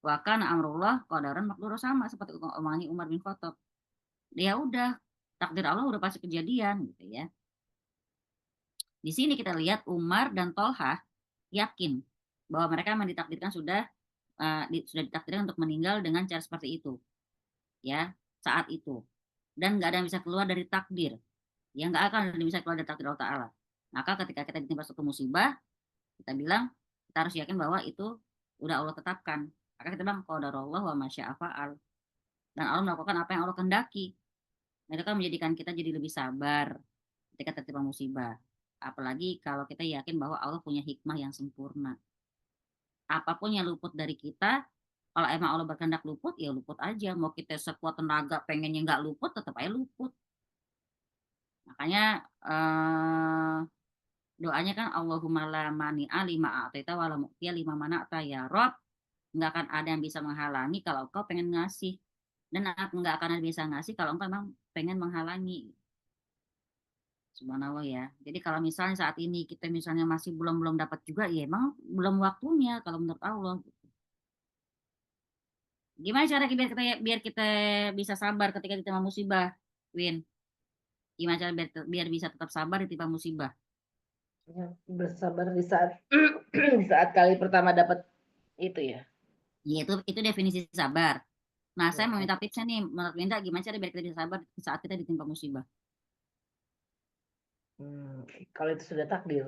Wa kana amrullah qadaran maqduro, sama seperti omongannya Umar bin Khattab. Ya udah, takdir Allah udah pasti kejadian gitu ya. Di sini kita lihat Umar dan Thalhah yakin bahwa mereka memang ditakdirkan sudah ditakdirkan untuk meninggal dengan cara seperti itu. Ya, saat itu. Dan nggak ada yang bisa keluar dari takdir. Ya nggak akan ada yang bisa keluar dari takdir Allah Ta'ala. Maka ketika kita ditimpa suatu musibah, kita bilang, kita harus yakin bahwa itu udah Allah tetapkan. Maka kita bilang, qadarullah wa masya'afa'al. Dan Allah melakukan apa yang Allah kehendaki. Nah, itu kan menjadikan kita jadi lebih sabar ketika tertimpa musibah. Apalagi kalau kita yakin bahwa Allah punya hikmah yang sempurna. Apapun yang luput dari kita, kalau emang Allah berkehendak luput, ya luput aja. Mau kita sekuat tenaga pengennya nggak luput, tetap aja luput. Makanya doanya kan Allahumma la mani'a lima a'taita wa la mu'tiya lima mana'ta, ya Rob. Nggak akan ada yang bisa menghalangi kalau kau pengen ngasih. Dan nggak akan ada yang bisa ngasih kalau engkau memang pengen menghalangi. Subhanallah ya. Jadi kalau misalnya saat ini kita misalnya masih belum dapat juga, ya emang belum waktunya kalau menurut Allah. Gimana cara biar kita bisa sabar ketika ditimpa musibah, Win? Gimana cara biar bisa tetap sabar ditimpa musibah? Ya, bersabar di saat di saat kali pertama dapat itu ya. Iya, itu definisi sabar. Nah, saya mau minta tipsnya nih, menurut Winda gimana cara biar kita bisa sabar saat kita ditimpa musibah? Kalau itu sudah takdir.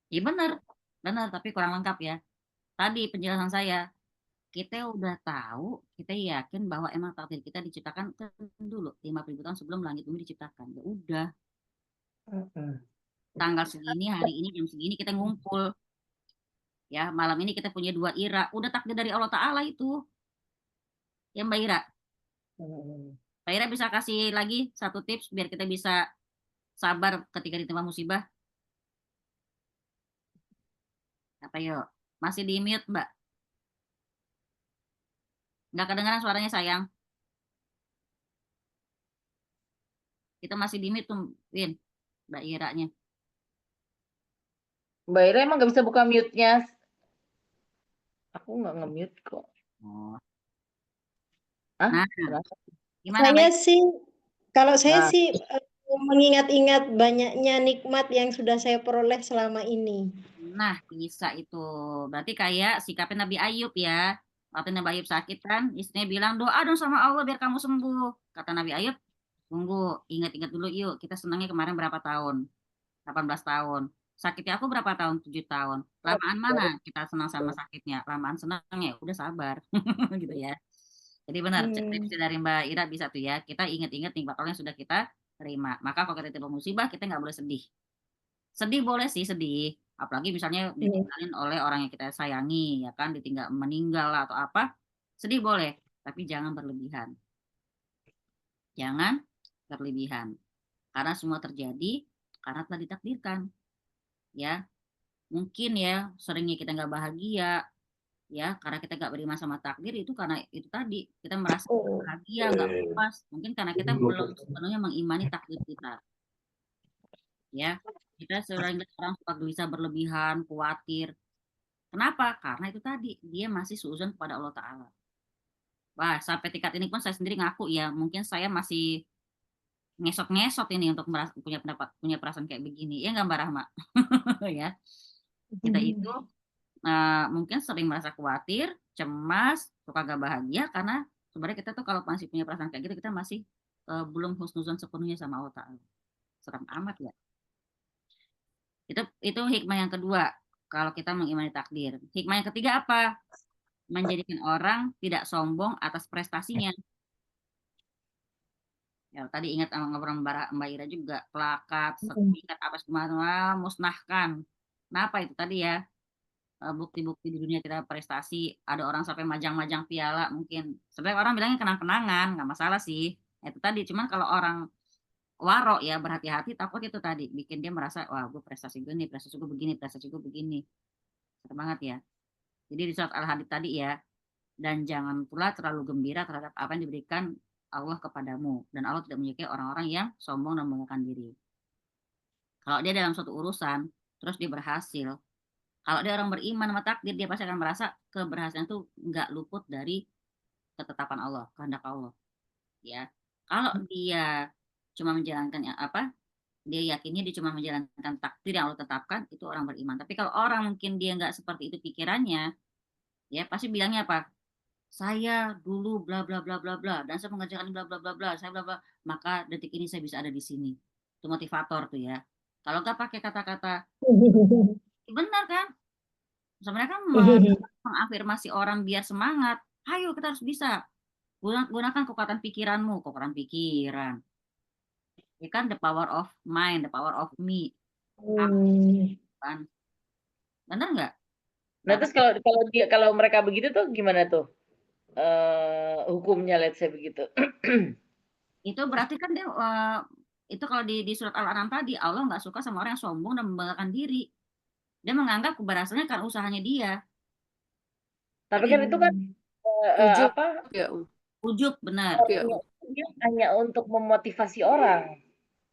Iya benar, tapi kurang lengkap ya. Tadi penjelasan saya, kita udah tahu, kita yakin bahwa emang takdir kita diciptakan dulu 50.000 tahun sebelum langit bumi diciptakan. Ya udah. Tanggal segini, hari ini, jam segini kita ngumpul. Ya, malam ini kita punya 2 Ira. Udah takdir dari Allah Ta'ala itu. Ya Mbak Ira. Mbak Ira bisa kasih lagi satu tips biar kita bisa sabar ketika ditimpa musibah? Apa yuk? Masih di mute, Mbak? Nggak kedengaran suaranya, sayang. Kita masih di mute tuh, Win. Mbak Ira-nya. Mbak Ira emang nggak bisa buka mute-nya. Aku nggak nge-mute kok. Oh. Hah? Nah, Kenapa? gimana Saya Mbak? sih Kalau saya Nah, sih mengingat-ingat banyaknya nikmat yang sudah saya peroleh selama ini. Nah, bisa itu. Berarti kayak sikapnya Nabi Ayub ya. Waktu Nabi Ayub sakit kan, istrinya bilang, doa dong sama Allah biar kamu sembuh. Kata Nabi Ayub, tunggu, ingat-ingat dulu yuk, kita senangnya kemarin berapa tahun? 18 tahun. Sakitnya aku berapa tahun? 7 tahun. Lamaan mana kita senang sama sakitnya? Lamaan senang ya, udah sabar. Gitu ya. Jadi benar, tips dari Mbak Ira bisa tuh ya. Kita ingat-ingat nikmat Allah yang sudah kita terima. Maka kalau kita terima musibah, kita nggak boleh sedih. Sedih boleh sih, sedih. Apalagi misalnya ditinggalin oleh orang yang kita sayangi, ya kan, ditinggal meninggal lah atau apa. Sedih boleh, tapi jangan berlebihan. Jangan berlebihan. Karena semua terjadi karena telah ditakdirkan. Ya, mungkin ya seringnya kita nggak bahagia, ya karena kita nggak beriman sama takdir itu karena itu tadi kita merasa nggak bahagia, nggak puas. Mungkin karena kita belum sepenuhnya mengimani takdir kita. Ya, kita sering lihat orang suka gelisah berlebihan, khawatir. Kenapa? Karena itu tadi dia masih suudzon kepada Allah Ta'ala. Wah, sampai tingkat ini pun saya sendiri ngaku ya, mungkin saya masih ngesot-ngesot ini untuk punya perasaan kayak begini. Ya nggak Mbak Rahma? Ya, kita itu mungkin sering merasa khawatir, cemas, suka gak bahagia karena sebenarnya kita tuh kalau masih punya perasaan kayak gitu kita masih belum husnuzon sepenuhnya sama Allah Ta'ala. Serem amat ya. Itu hikmah yang kedua kalau kita mengimani takdir. Hikmah yang ketiga apa? Menjadikan orang tidak sombong atas prestasinya. Ya, tadi ingat sama ngobrol Mbak Ira juga, plakat, sertifikat apa semua musnahkan. Kenapa itu tadi ya? Bukti-bukti di dunia kita prestasi, ada orang sampai majang-majang piala mungkin. Sebenarnya orang bilangnya kenang-kenangan, nggak masalah sih. Itu tadi, cuman kalau orang warok ya berhati-hati takut itu tadi bikin dia merasa wah gue prestasi gue nih, prestasi gue begini, prestasi gue begini. Serem banget ya. Jadi di surat Al-Hadid tadi ya, dan jangan pula terlalu gembira terhadap apa yang diberikan Allah kepadamu, dan Allah tidak menyukai orang-orang yang sombong dan membanggakan diri. Kalau dia dalam suatu urusan terus dia berhasil, kalau dia orang beriman sama takdir, dia pasti akan merasa keberhasilan itu nggak luput dari ketetapan Allah, kehendak Allah. Ya, kalau dia cuma menjalankan yang apa, dia yakinnya dia cuma menjalankan takdir yang Allah tetapkan, itu orang beriman. Tapi kalau orang mungkin dia nggak seperti itu pikirannya, ya pasti bilangnya apa? Saya dulu bla bla bla bla bla dan saya mengerjakan bla bla bla bla, saya bla bla, maka detik ini saya bisa ada di sini. Itu motivator tuh ya. Kalau nggak pakai kata-kata benar kan? Sebenarnya kan mengafirmasi orang biar semangat. Ayo kita harus bisa. Gunakan kekuatan pikiranmu, kekuatan pikiran. Ini kan the power of mind, the power of me. Kan? Benar nggak? Nah, terus kalau mereka begitu tuh gimana tuh? Hukumnya let's say begitu. Itu berarti kan dia itu kalau di surat Al-An'am tadi Allah nggak suka sama orang yang sombong dan membanggakan diri. Dia menganggap keberhasilannya karena usahanya dia. Tapi kan itu kan Ujub. apa? Ya. Ujub, benar. Dia hanya untuk memotivasi orang.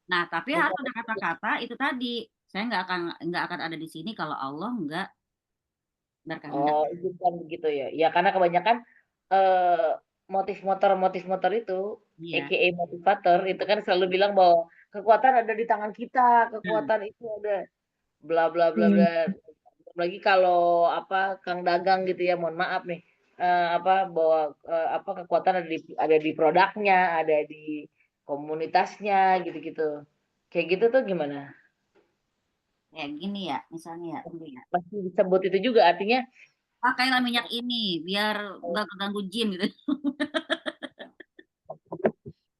Nah, tapi harus ada kata-kata itu tadi. Saya nggak akan ada di sini kalau Allah nggak berkehendak. Oh, itu kan begitu ya. Ya karena kebanyakan motif motor itu, aka motivator itu kan selalu bilang bahwa kekuatan ada di tangan kita, kekuatan itu ada bla bla bla bla. Lagi kalau apa Kang Dagang gitu ya, mohon maaf nih. Bahwa kekuatan ada di produknya, ada di komunitasnya gitu-gitu. Kayak gitu tuh gimana? Kayak gini ya, misalnya ya, Pasti disebut itu juga artinya pakailah minyak ini biar nggak keganggu jin gitu.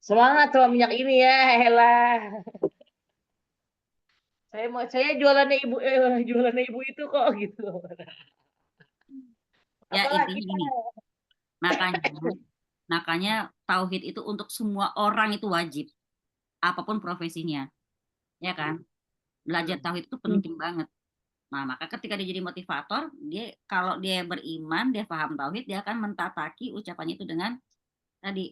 Semangat sama minyak ini ya, Hela. Saya jualannya ibu itu kok gitu. Ya intinya gini. Makanya tauhid itu untuk semua orang itu wajib, apapun profesinya, ya kan? Belajar tauhid itu penting banget. Nah, maka ketika dia jadi motivator, kalau dia beriman, dia paham tauhid, dia akan mentataki ucapannya itu dengan tadi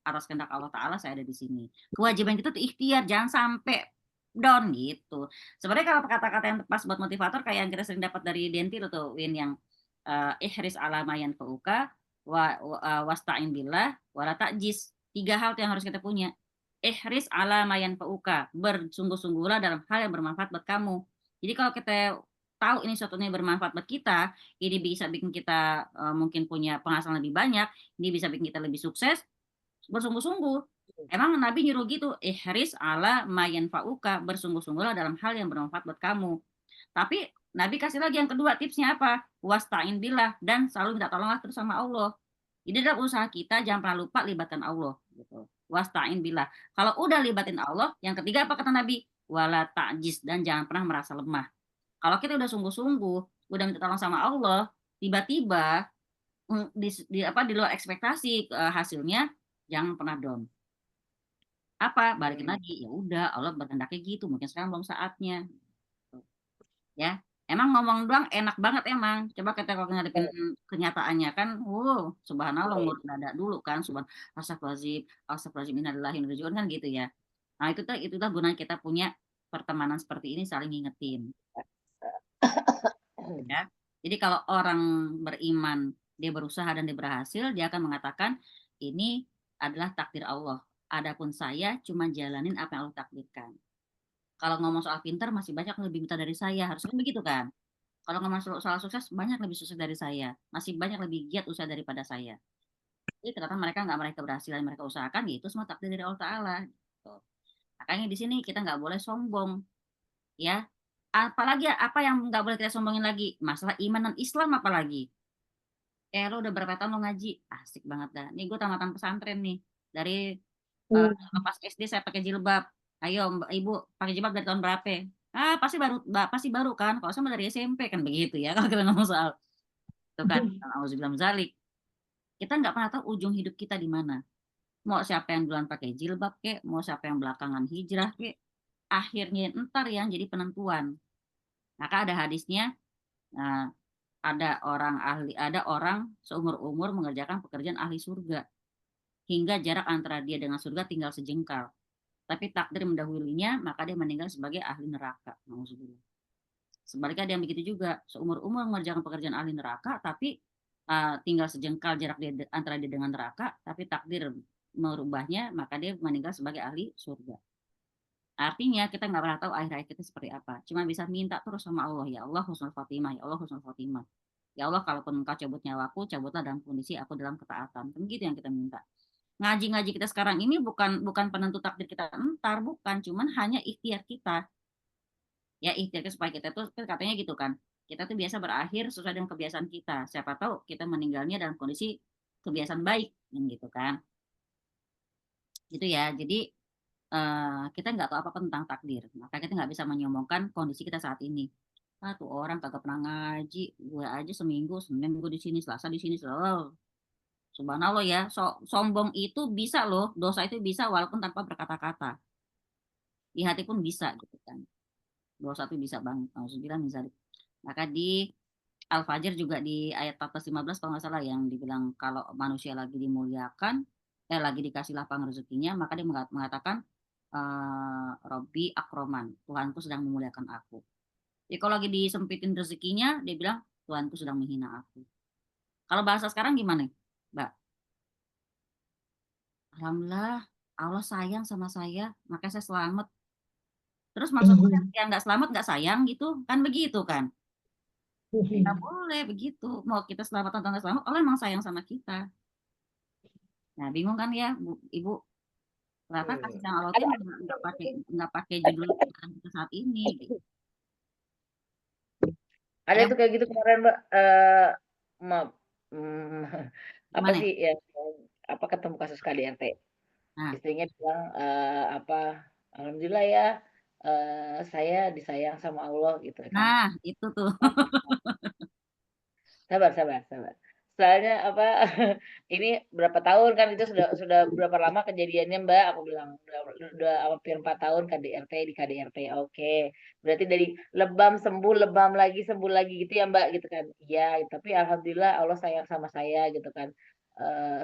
atas kehendak Allah Ta'ala saya ada di sini. Kewajiban kita tuh ikhtiar, jangan sampai down gitu. Sebenarnya kalau kata-kata yang pas buat motivator kayak yang kita sering dapat dari Dentil tuh, Win, yang ihris ala ma yanfa'uka wasta'in billah wala ta'jiz. 3 hal yang harus kita punya. Ihris ala mayan fauka, bersungguh-sungguhlah dalam hal yang bermanfaat buat kamu. Jadi kalau kita tahu ini suatu yang bermanfaat buat kita, ini bisa bikin kita mungkin punya penghasilan lebih banyak, ini bisa bikin kita lebih sukses, bersungguh-sungguh. Emang Nabi nyuruh gitu, ihris ala mayan fauka, bersungguh-sungguhlah dalam hal yang bermanfaat buat kamu. Tapi Nabi kasih lagi yang kedua, tipsnya apa? Wasta'in billah, dan selalu minta tolonglah terus sama Allah. Jadi dalam usaha kita jangan pernah lupa libatkan Allah gitu. Wasta'in billah. Kalau udah libatin Allah, yang ketiga apa kata Nabi? Wala ta'jiz, dan jangan pernah merasa lemah. Kalau kita udah sungguh-sungguh, udah minta tolong sama Allah, tiba-tiba di luar ekspektasi hasilnya, jangan pernah down. Apa? Balikin lagi. Ya udah, Allah berkehendaknya gitu. Mungkin sekarang belum saatnya. Ya, emang ngomong doang enak banget emang. Coba kita kalau ngadepin kenyataannya kan, subhanallah ngurus dada dulu kan, astagfirullahaladzim, innalillahi wa inna ilaihi raji'un kan gitu ya. Nah, itulah gunanya kita punya pertemanan seperti ini, saling ngingetin. Ya. Jadi kalau orang beriman, dia berusaha dan dia berhasil, dia akan mengatakan ini adalah takdir Allah. Adapun saya cuma jalanin apa yang Allah takdirkan. Kalau ngomong soal pintar masih banyak yang lebih pintar dari saya, harusnya begitu kan? Kalau ngomong soal sukses banyak lebih sukses dari saya, masih banyak lebih giat usaha daripada saya. Jadi ternyata mereka nggak meraih keberhasilan mereka usahakan, ya itu semua takdir dari Allah Taala. Gitu. Makanya di sini kita nggak boleh sombong, ya. Apalagi apa yang nggak boleh kita sombongin lagi, masalah iman dan Islam apalagi. Lo udah berapa tahun lo ngaji? Asik banget dah. Nih gue tamatan pesantren nih. Dari pas SD saya pakai jilbab. Ayo Ibu pakai jilbab dari tahun berapa? Pasti baru kan. Kalau sama dari SMP kan begitu ya. Kalau kita ngomong soal itu kan. Auzubillahi min dzalik. Kita nggak pernah tahu ujung hidup kita di mana. Mau siapa yang duluan pakai jilbab kek, mau siapa yang belakangan hijrah kek. Akhirnya ntar yang jadi penentuan. Maka ada hadisnya. Nah, ada orang seumur-umur mengerjakan pekerjaan ahli surga hingga jarak antara dia dengan surga tinggal sejengkal. Tapi takdir mendahulunya, maka dia meninggal sebagai ahli neraka. Sebaliknya ada yang begitu juga, seumur-umur mengerjakan pekerjaan ahli neraka, tapi tinggal sejengkal jarak dia antara dia dengan neraka, tapi takdir merubahnya, maka dia meninggal sebagai ahli surga. Artinya kita nggak pernah tahu akhir-akhir kita seperti apa. Cuma bisa minta terus sama Allah, ya Allah husnul khotimah, ya Allah husnul khotimah. Ya Allah, kalaupun engkau cabut nyawaku, cabutlah dalam kondisi aku dalam ketaatan. Kan gitu yang kita minta. Ngaji-ngaji kita sekarang ini bukan penentu takdir kita entar, bukan. Cuman hanya ikhtiar kita. Ya ikhtiar kita supaya kita tuh, katanya gitu kan. Kita tuh biasa berakhir sesuai dengan kebiasaan kita. Siapa tahu kita meninggalnya dalam kondisi kebiasaan baik. Gitu kan. Gitu ya. Jadi kita nggak tahu apa tentang takdir. Maka kita nggak bisa menyombongkan kondisi kita saat ini. Tuh orang kagak pernah ngaji, gue aja seminggu, Senin gue di sini, Selasa di sini, selalu. Subhanallah ya, sombong itu bisa loh, dosa itu bisa walaupun tanpa berkata-kata. Di hati pun bisa gitu kan. Dosa itu bisa banget. Maka di Al-Fajr juga di ayat 14-15 kalau nggak salah yang dibilang kalau manusia lagi dimuliakan, lagi dikasih lapang rezekinya, maka dia mengatakan Robbi akroman, Tuhanku sedang memuliakan aku. Jadi kalau lagi disempitin rezekinya, dia bilang Tuhanku sedang menghina aku. Kalau bahasa sekarang gimana, Mbak? Alhamdulillah, Allah sayang sama saya, makanya saya selamat. Terus maksudnya yang nggak selamat nggak sayang gitu, kan begitu kan? Nggak boleh begitu. Mau kita selamat atau nggak selamat, Allah emang sayang sama kita. Nah, bingung kan ya, Ibu? Ternyata kasih sayang Allah itu nggak pakai judul kita saat ini. Gitu. Ada tuh kayak gitu kemarin Mbak, apa sih ya, ketemu kasus KDRT. Istrinya bilang alhamdulillah ya saya disayang sama Allah gitu kan. Nah, itu tuh. Sabar. Soalnya ini berapa tahun kan itu sudah berapa lama kejadiannya Mbak? Aku bilang udah hampir 4 tahun di KDRT. Oke. Berarti dari lebam sembuh, lebam lagi, sembuh lagi gitu ya Mbak gitu kan. Iya, tapi alhamdulillah Allah sayang sama saya gitu kan.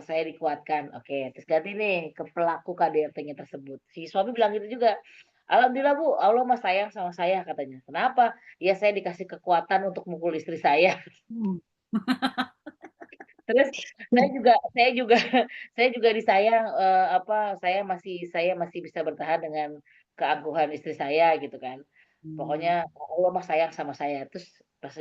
Saya dikuatkan. Oke, terus ganti nih ke pelaku KDRT-nya tersebut. Si suami bilang gitu juga. Alhamdulillah Bu, Allah mah sayang sama saya katanya. Kenapa? Ya saya dikasih kekuatan untuk mukul istri saya. Terus saya juga disayang, saya masih bisa bertahan dengan keangkuhan istri saya gitu kan. Pokoknya Allah mah sayang sama saya. Terus pas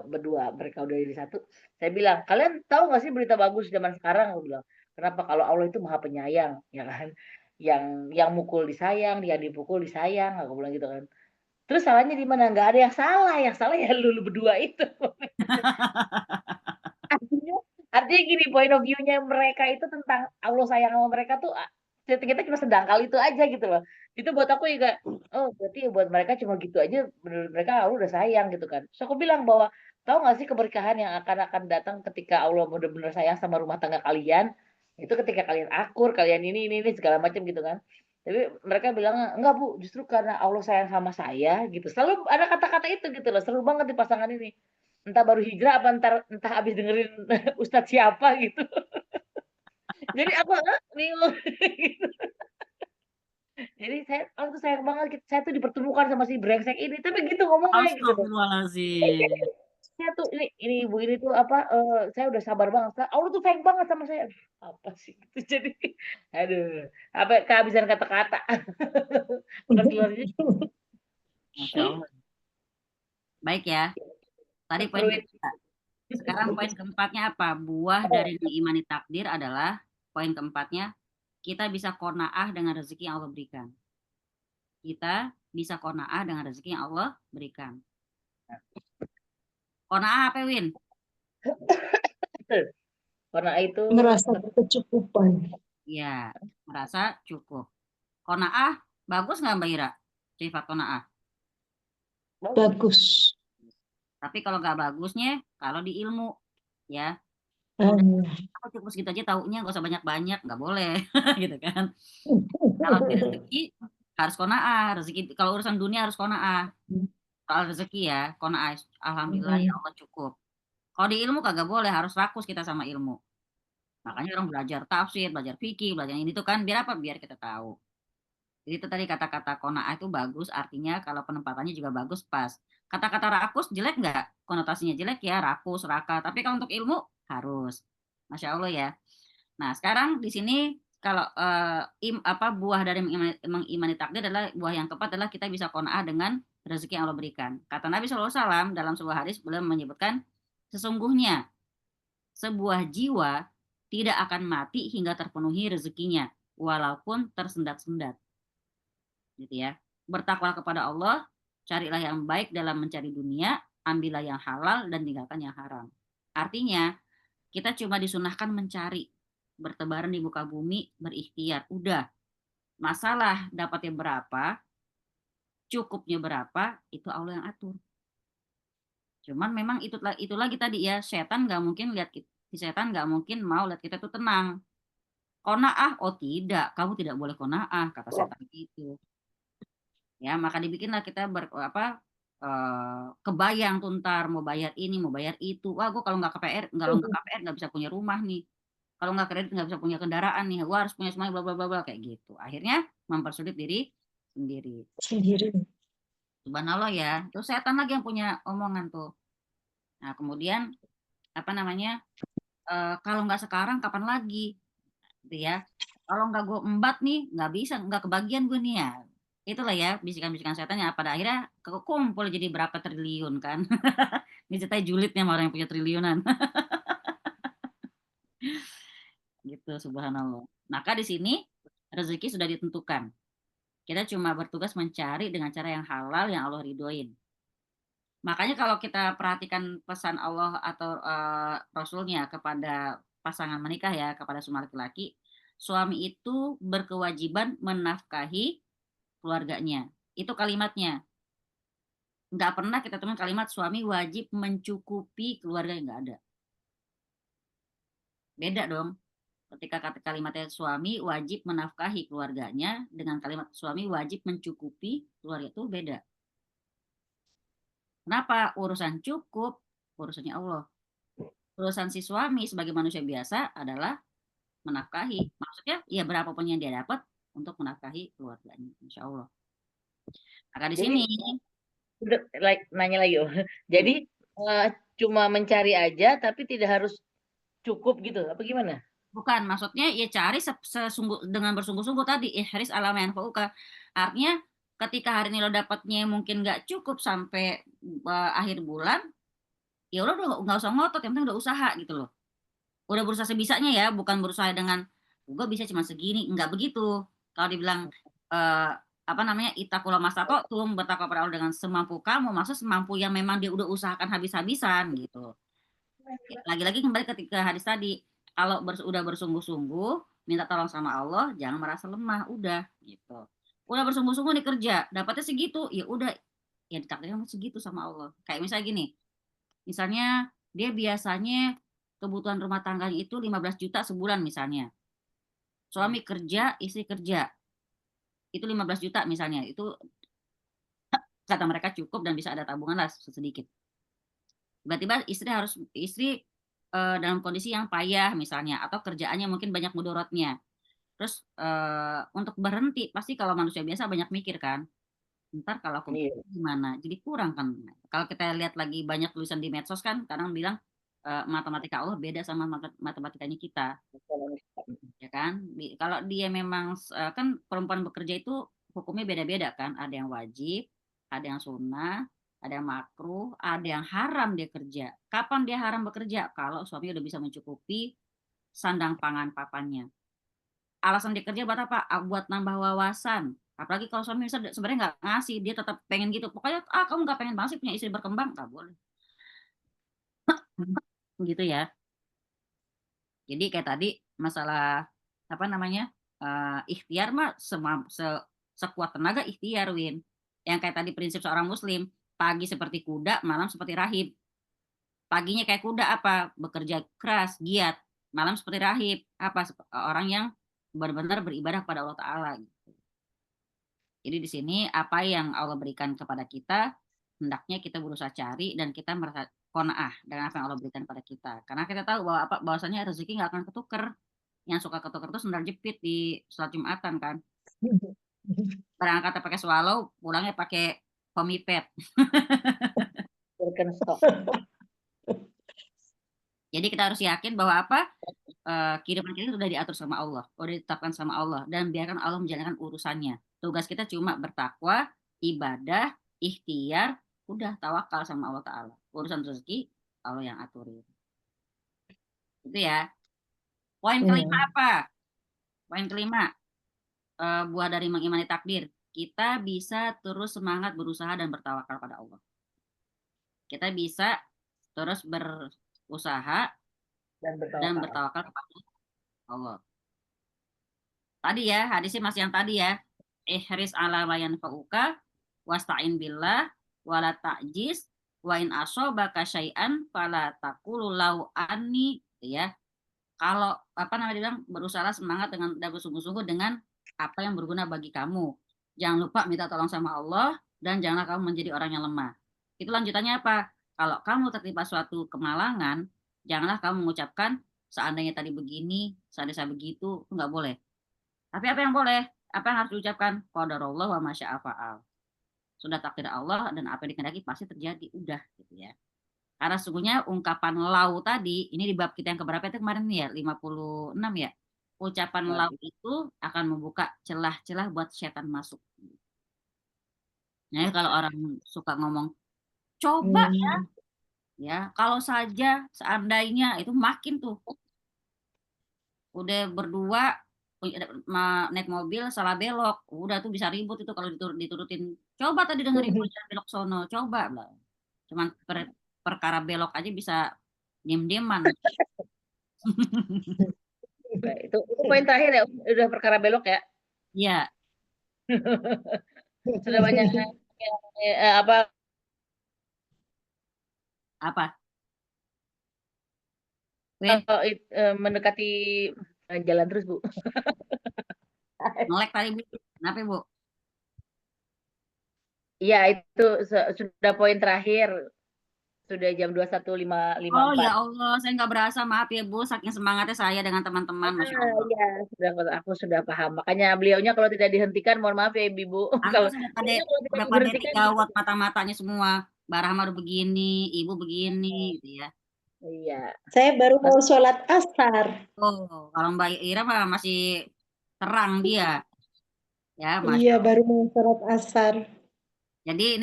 berdua mereka udah jadi satu, saya bilang, "Kalian tahu nggak sih berita bagus zaman sekarang?" Aku bilang. "Kenapa? Kalau Allah itu Maha Penyayang, ya kan. Yang mukul disayang, yang dipukul disayang," aku bilang gitu kan. Terus salahnya di mana? Nggak ada yang salah ya lu berdua itu. Artinya artinya gini, point of view-nya mereka itu tentang Allah sayang sama mereka tuh, kita cuma sedangkal itu aja gitu loh. Itu buat aku juga, oh berarti buat mereka cuma gitu aja, menurut mereka Allah udah sayang gitu kan. Terus aku bilang bahwa, tahu nggak sih keberkahan yang akan datang ketika Allah benar-benar sayang sama rumah tangga kalian, itu ketika kalian akur, kalian ini segala macam gitu kan. Tapi mereka bilang, "Enggak Bu, justru karena Allah sayang sama saya," gitu. Selalu ada kata-kata itu gitu loh, seru banget di pasangan ini. Entah baru hijrah apa entah habis dengerin ustadz siapa gitu. Jadi aku bingung gitu. Jadi aku tuh sayang banget saya tuh dipertemukan sama si brengsek ini, tapi gitu ngomongnya gitu loh. Astagfirullahaladzim. Saya tuh ini ibu ini tuh saya udah sabar banget. Allah tuh sayang banget sama saya. Aduh, apa sih gitu. Jadi aduh, sampai kehabisan kata-kata. Bukan keluarnya. Masya Allah. Baik ya. Tadi poin ketiga. Sekarang poin keempatnya apa? Buah dari mengimani takdir adalah poin keempatnya, kita bisa qanaah dengan rezeki yang Allah berikan. Kita bisa qanaah dengan rezeki yang Allah berikan. Qanaah apa, Win? Qanaah itu Merasa kecukupan. Iya, merasa cukup. Qanaah bagus nggak Mbak Ira? Sifat qanaah. Bagus. Tapi kalau nggak bagusnya, kalau di ilmu, ya. Aku cukup segitu aja taunya, nggak usah banyak-banyak, nggak boleh, gitu kan. Kalau di rezeki harus qanaah, rezeki kalau urusan dunia harus qanaah. Soal rezeki ya, qanaah, alhamdulillah ya Allah cukup. Kalau di ilmu kagak boleh, harus rakus kita sama ilmu. Makanya orang belajar tafsir, belajar fikih, belajar ini tuh kan biar apa? Biar kita tahu. Jadi itu tadi kata-kata qanaah itu bagus, artinya kalau penempatannya juga bagus pas. Kata-kata rakus jelek nggak? Konotasinya jelek ya, rakus, raka. Tapi kalau untuk ilmu harus. Masya Allah ya. Nah, sekarang di sini kalau buah dari mengimani takdir adalah buah yang keempat adalah kita bisa qanaah dengan rezeki yang Allah berikan. Kata Nabi SAW dalam sebuah hadis beliau menyebutkan sesungguhnya sebuah jiwa tidak akan mati hingga terpenuhi rezekinya walaupun tersendat-sendat. Gitu ya. Bertakwa kepada Allah, carilah yang baik dalam mencari dunia, ambillah yang halal dan tinggalkan yang haram. Artinya, kita cuma disunahkan mencari, bertebaran di muka bumi, berikhtiar. Udah. Masalah dapatnya berapa, cukupnya berapa, itu Allah yang atur. Cuman memang itu lagi tadi ya, setan nggak mungkin lihat kita, setan nggak mungkin mau lihat kita tuh tenang. Qanaah, oh tidak, kamu tidak boleh qanaah, kata setan itu. Ya, maka dibikinlah kita kebayang tuh ntar mau bayar ini, mau bayar itu. Wah, gue kalau nggak KPR nggak bisa punya rumah nih. Kalau nggak kredit nggak bisa punya kendaraan nih. Gue harus punya semuanya bla bla bla kayak gitu. Akhirnya mempersulit diri sendiri. Subhanallah ya. Terus setan lagi yang punya omongan tuh. Nah, kemudian kalau nggak sekarang kapan lagi? Gitu ya. Kalau nggak gue embat nih, nggak bisa, nggak kebagian gue nih ya. Itulah ya bisikan-bisikan setannya pada akhirnya kekumpul jadi berapa triliun kan. Ini ceritanya julidnya sama orang yang punya triliunan. Gitu, subhanallah. Maka di sini rezeki sudah ditentukan. Kita cuma bertugas mencari dengan cara yang halal yang Allah ridhoin. Makanya kalau kita perhatikan pesan Allah atau Rasulnya kepada pasangan menikah ya, kepada semua laki-laki, suami itu berkewajiban menafkahi keluarganya. Itu kalimatnya. Nggak pernah kita temukan kalimat suami wajib mencukupi keluarga, yang nggak ada. Beda dong. Ketika kata kalimatnya suami wajib menafkahi keluarganya dengan kalimat suami wajib mencukupi keluarga, itu beda. Kenapa? Urusan cukup, urusannya Allah. Urusan si suami sebagai manusia biasa adalah menafkahi. Maksudnya ya berapapun yang dia dapat untuk menafkahi keluarganya. Insya Allah. Maka di sini nanya lagi, jadi cuma mencari aja tapi tidak harus cukup gitu, apa gimana? Bukan, maksudnya ya cari dengan bersungguh-sungguh tadi, ihris ala ma yanfa'uka. Artinya ketika hari ini lo dapatnya mungkin nggak cukup sampai akhir bulan, ya udah nggak usah ngotot, yang penting udah usaha gitu loh. Udah berusaha sebisanya ya, bukan berusaha dengan gue bisa cuma segini, nggak begitu. Kalau dibilang apa namanya, ittaqullah mastata'tum, bertakwa pada Allah dengan semampu kamu, maksud semampu yang memang dia udah usahakan habis-habisan gitu. Lagi-lagi kembali ketika hadis tadi, kalau udah bersungguh-sungguh minta tolong sama Allah, jangan merasa lemah, udah gitu. Udah bersungguh-sungguh nih kerja, dapatnya segitu, ya udah, ya ditakdirkan segitu sama Allah. Kayak misalnya gini, misalnya dia biasanya kebutuhan rumah tangganya itu 15 juta sebulan misalnya. Suami kerja, istri kerja. Itu 15 juta misalnya. Itu kata mereka cukup dan bisa ada tabungan lah sedikit. Tiba-tiba istri dalam kondisi yang payah misalnya, atau kerjaannya mungkin banyak mudorotnya. Terus untuk berhenti, pasti kalau manusia biasa banyak mikir kan, ntar kalau aku gimana, jadi kurang kan. Kalau kita lihat lagi banyak tulisan di medsos kan, kadang bilang matematika Allah beda sama matematikanya kita, ya kan. Kalau dia memang kan perempuan bekerja itu hukumnya beda-beda kan, ada yang wajib, ada yang sunnah, ada yang makruh, ada yang haram dia kerja. Kapan dia haram bekerja? Kalau suami udah bisa mencukupi sandang pangan papannya. Alasan dia kerja buat apa? Buat nambah wawasan. Apalagi kalau suami sebenarnya nggak ngasih, dia tetap pengen gitu. Pokoknya kamu nggak pengen banget sih punya istri berkembang, nggak boleh. Gitu ya. Jadi kayak tadi masalah apa namanya, ikhtiar mah sekuat tenaga ikhtiar, Win. Yang kayak tadi prinsip seorang muslim, pagi seperti kuda, malam seperti rahib. Paginya kayak kuda apa? Bekerja keras, giat. Malam seperti rahib, apa? Orang yang benar-benar beribadah pada Allah Ta'ala. Gitu. Jadi di sini apa yang Allah berikan kepada kita, hendaknya kita berusaha cari dan kita merasa qanaah dengan apa yang Allah berikan pada kita. Karena kita tahu bahwa bahwasanya rezeki nggak akan ketuker. Yang suka ketuker itu sendal jepit di sholat Jumatan kan. Berangkatnya pakai swallow, pulangnya pakai komipet. Jadi kita harus yakin bahwa apa, kehidupan kita sudah diatur sama Allah, sudah ditetapkan sama Allah, dan biarkan Allah menjalankan urusannya. Tugas kita cuma bertakwa, ibadah, ikhtiar, udah tawakal sama Allah Ta'ala. Urusan rezeki Allah yang aturin. Itu ya. Poin kelima apa? Poin kelima, buah dari mengimani takdir. Kita bisa terus semangat berusaha dan bertawakal pada Allah. Kita bisa terus berusaha dan bertawakal kepada Allah. Tadi ya, hadisnya masih yang tadi ya. Ihris ala ma yanfa'uka wasta'in billah wala ta'jiz wa in asobaka syai'an fala taqulu law anni, ya. Kalau apa namanya bilang, berusaha semangat dengan dan bersungguh-sungguh dengan apa yang berguna bagi kamu. Jangan lupa minta tolong sama Allah dan janganlah kamu menjadi orang yang lemah. Itu lanjutannya apa? Kalau kamu tertimpa suatu kemalangan, janganlah kamu mengucapkan seandainya tadi begini, seandainya saya begitu, itu nggak boleh. Tapi apa yang boleh? Apa yang harus diucapkan? Qadarullah wa masya'a fa'al. Sudah takdir Allah dan apa yang dikehendaki pasti terjadi, udah gitu ya. Karena sesungguhnya ungkapan lau tadi, ini di bab kita yang keberapa itu kemarin nih ya, 56 ya. Ucapan lau itu akan membuka celah-celah buat setan masuk. Nah, kalau orang suka ngomong, coba ya, kalau saja, seandainya, itu makin tuh. Udah berdua, naik mobil, salah belok, udah tuh bisa ribut itu kalau diturutin. Coba tadi dengerin belok sono, coba lah. Cuman perkara belok aja bisa diem-dieman. Itu poin terakhir ya, udah perkara belok ya. Iya. Sudah banyak apa? Mendekati jalan terus, Bu. Melek tadi, Bu. Kenapa, Bu? Iya, itu sudah poin terakhir. Sudah jam 21.54. Oh ya Allah, saya nggak berasa, maaf ya Bu, saking semangatnya saya dengan teman-teman, Masya Allah. Iya, aku sudah paham. Makanya beliaunya kalau tidak dihentikan, mohon maaf ya Ibu. Kalau udah pada 3 watt mata-matanya semua. Mbak Rahma begini, Ibu begini, gitu ya. Iya. Saya baru mau sholat asar. Oh, kalau Mbak Ira mah masih terang dia. Ya, Masya Iya, Allah. baru mau sholat asar. Jadi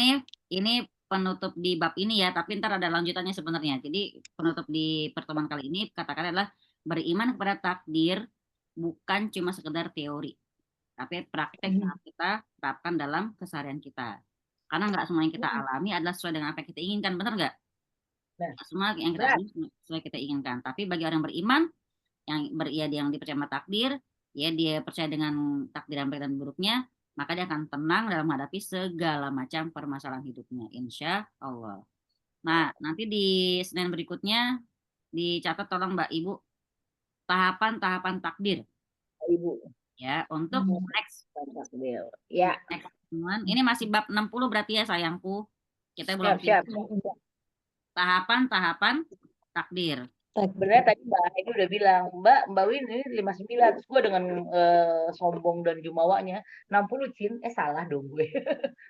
ini penutup di bab ini ya, tapi ntar ada lanjutannya sebenarnya. Jadi penutup di pertemuan kali ini katakan adalah beriman kepada takdir bukan cuma sekedar teori, tapi praktek yang kita terapkan dalam keseharian kita. Karena nggak semua yang kita alami adalah sesuai dengan apa yang kita inginkan, benar nggak? Nah, Nggak semua yang kita benar. alami sesuai kita inginkan. Tapi bagi orang beriman, yang dipercaya sama takdir, ya dia percaya dengan takdir yang baik dan buruknya, maka dia akan tenang dalam menghadapi segala macam permasalahan hidupnya, insya Allah. Nah, nanti di Senin berikutnya dicatat tolong Mbak Ibu tahapan-tahapan takdir Ibu. ya untuk next Takdir. Ya. next pertemuan. Ini masih bab 60 berarti ya sayangku. Kita belum Siap. tahapan-tahapan takdir. Sebenarnya tadi Mbak Heidi udah bilang, Mbak Win ini 59, terus gue dengan sombong dan jumawanya 60 Cin, salah dong gue.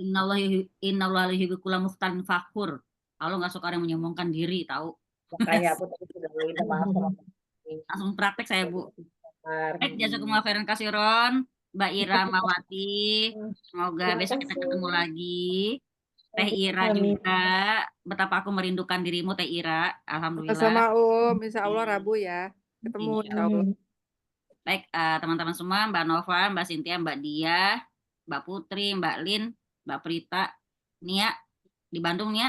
Innallaha yuhibbu kulla mukhtalin fakhur. Allah nggak suka orang yang menyombongkan diri, tahu? Makanya aku tadi sudah minta maaf sama Langsung praktek saya, Bu. Baik, jazakumullah khairan kasiron, Mbak Ira Mawati. Semoga besok kita ketemu lagi. Teh Ira juga. Betapa aku merindukan dirimu, Teh Ira. Alhamdulillah. Sama insya Allah Rabu ya. Ketemu insya Allah. Baik, teman-teman semua, Mbak Nova, Mbak Cynthia, Mbak Dia, Mbak Putri, Mbak Lin, Mbak Prita, Nia, di Bandung Nia,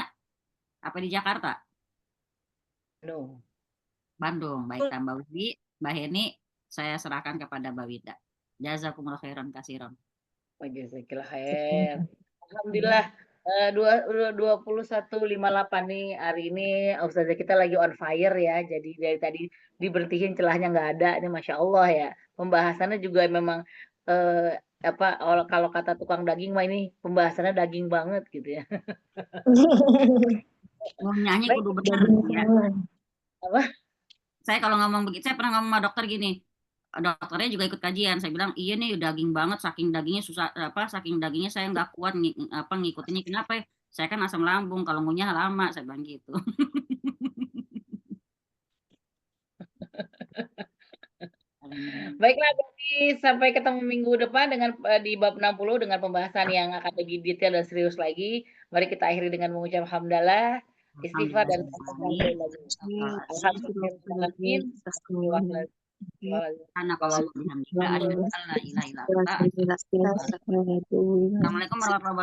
apa di Jakarta? Bandung. Baik, Mbak Wibi, Mbak Heni, saya serahkan kepada Mbak Wida. Jazakumullah khairan kasiron. Jazakallah khair. Alhamdulillah 21.58 nih hari ini Ustazah kita lagi on fire ya. Jadi dari tadi diberhentiin celahnya nggak ada. Ini Masya Allah ya. Pembahasannya juga memang kalau kata tukang daging mah ini pembahasannya daging banget gitu ya. Mau nyanyi kudu benar ya. Apa? Saya kalau ngomong begitu, saya pernah ngomong sama dokter gini. Dokternya juga ikut kajian. Saya bilang, iya nih daging banget, saking dagingnya susah saking dagingnya saya nggak kuat ngikutinnya. Kenapa? Saya kan asam lambung, kalau ngunyah lama, saya bilang gitu. Baiklah, berarti sampai ketemu minggu depan dengan di bab 60 dengan pembahasan yang akan lebih detail dan serius lagi. Mari kita akhiri dengan mengucap hamdalah, istighfar dan Assalamualaikum warahmatullahi wabarakatuh.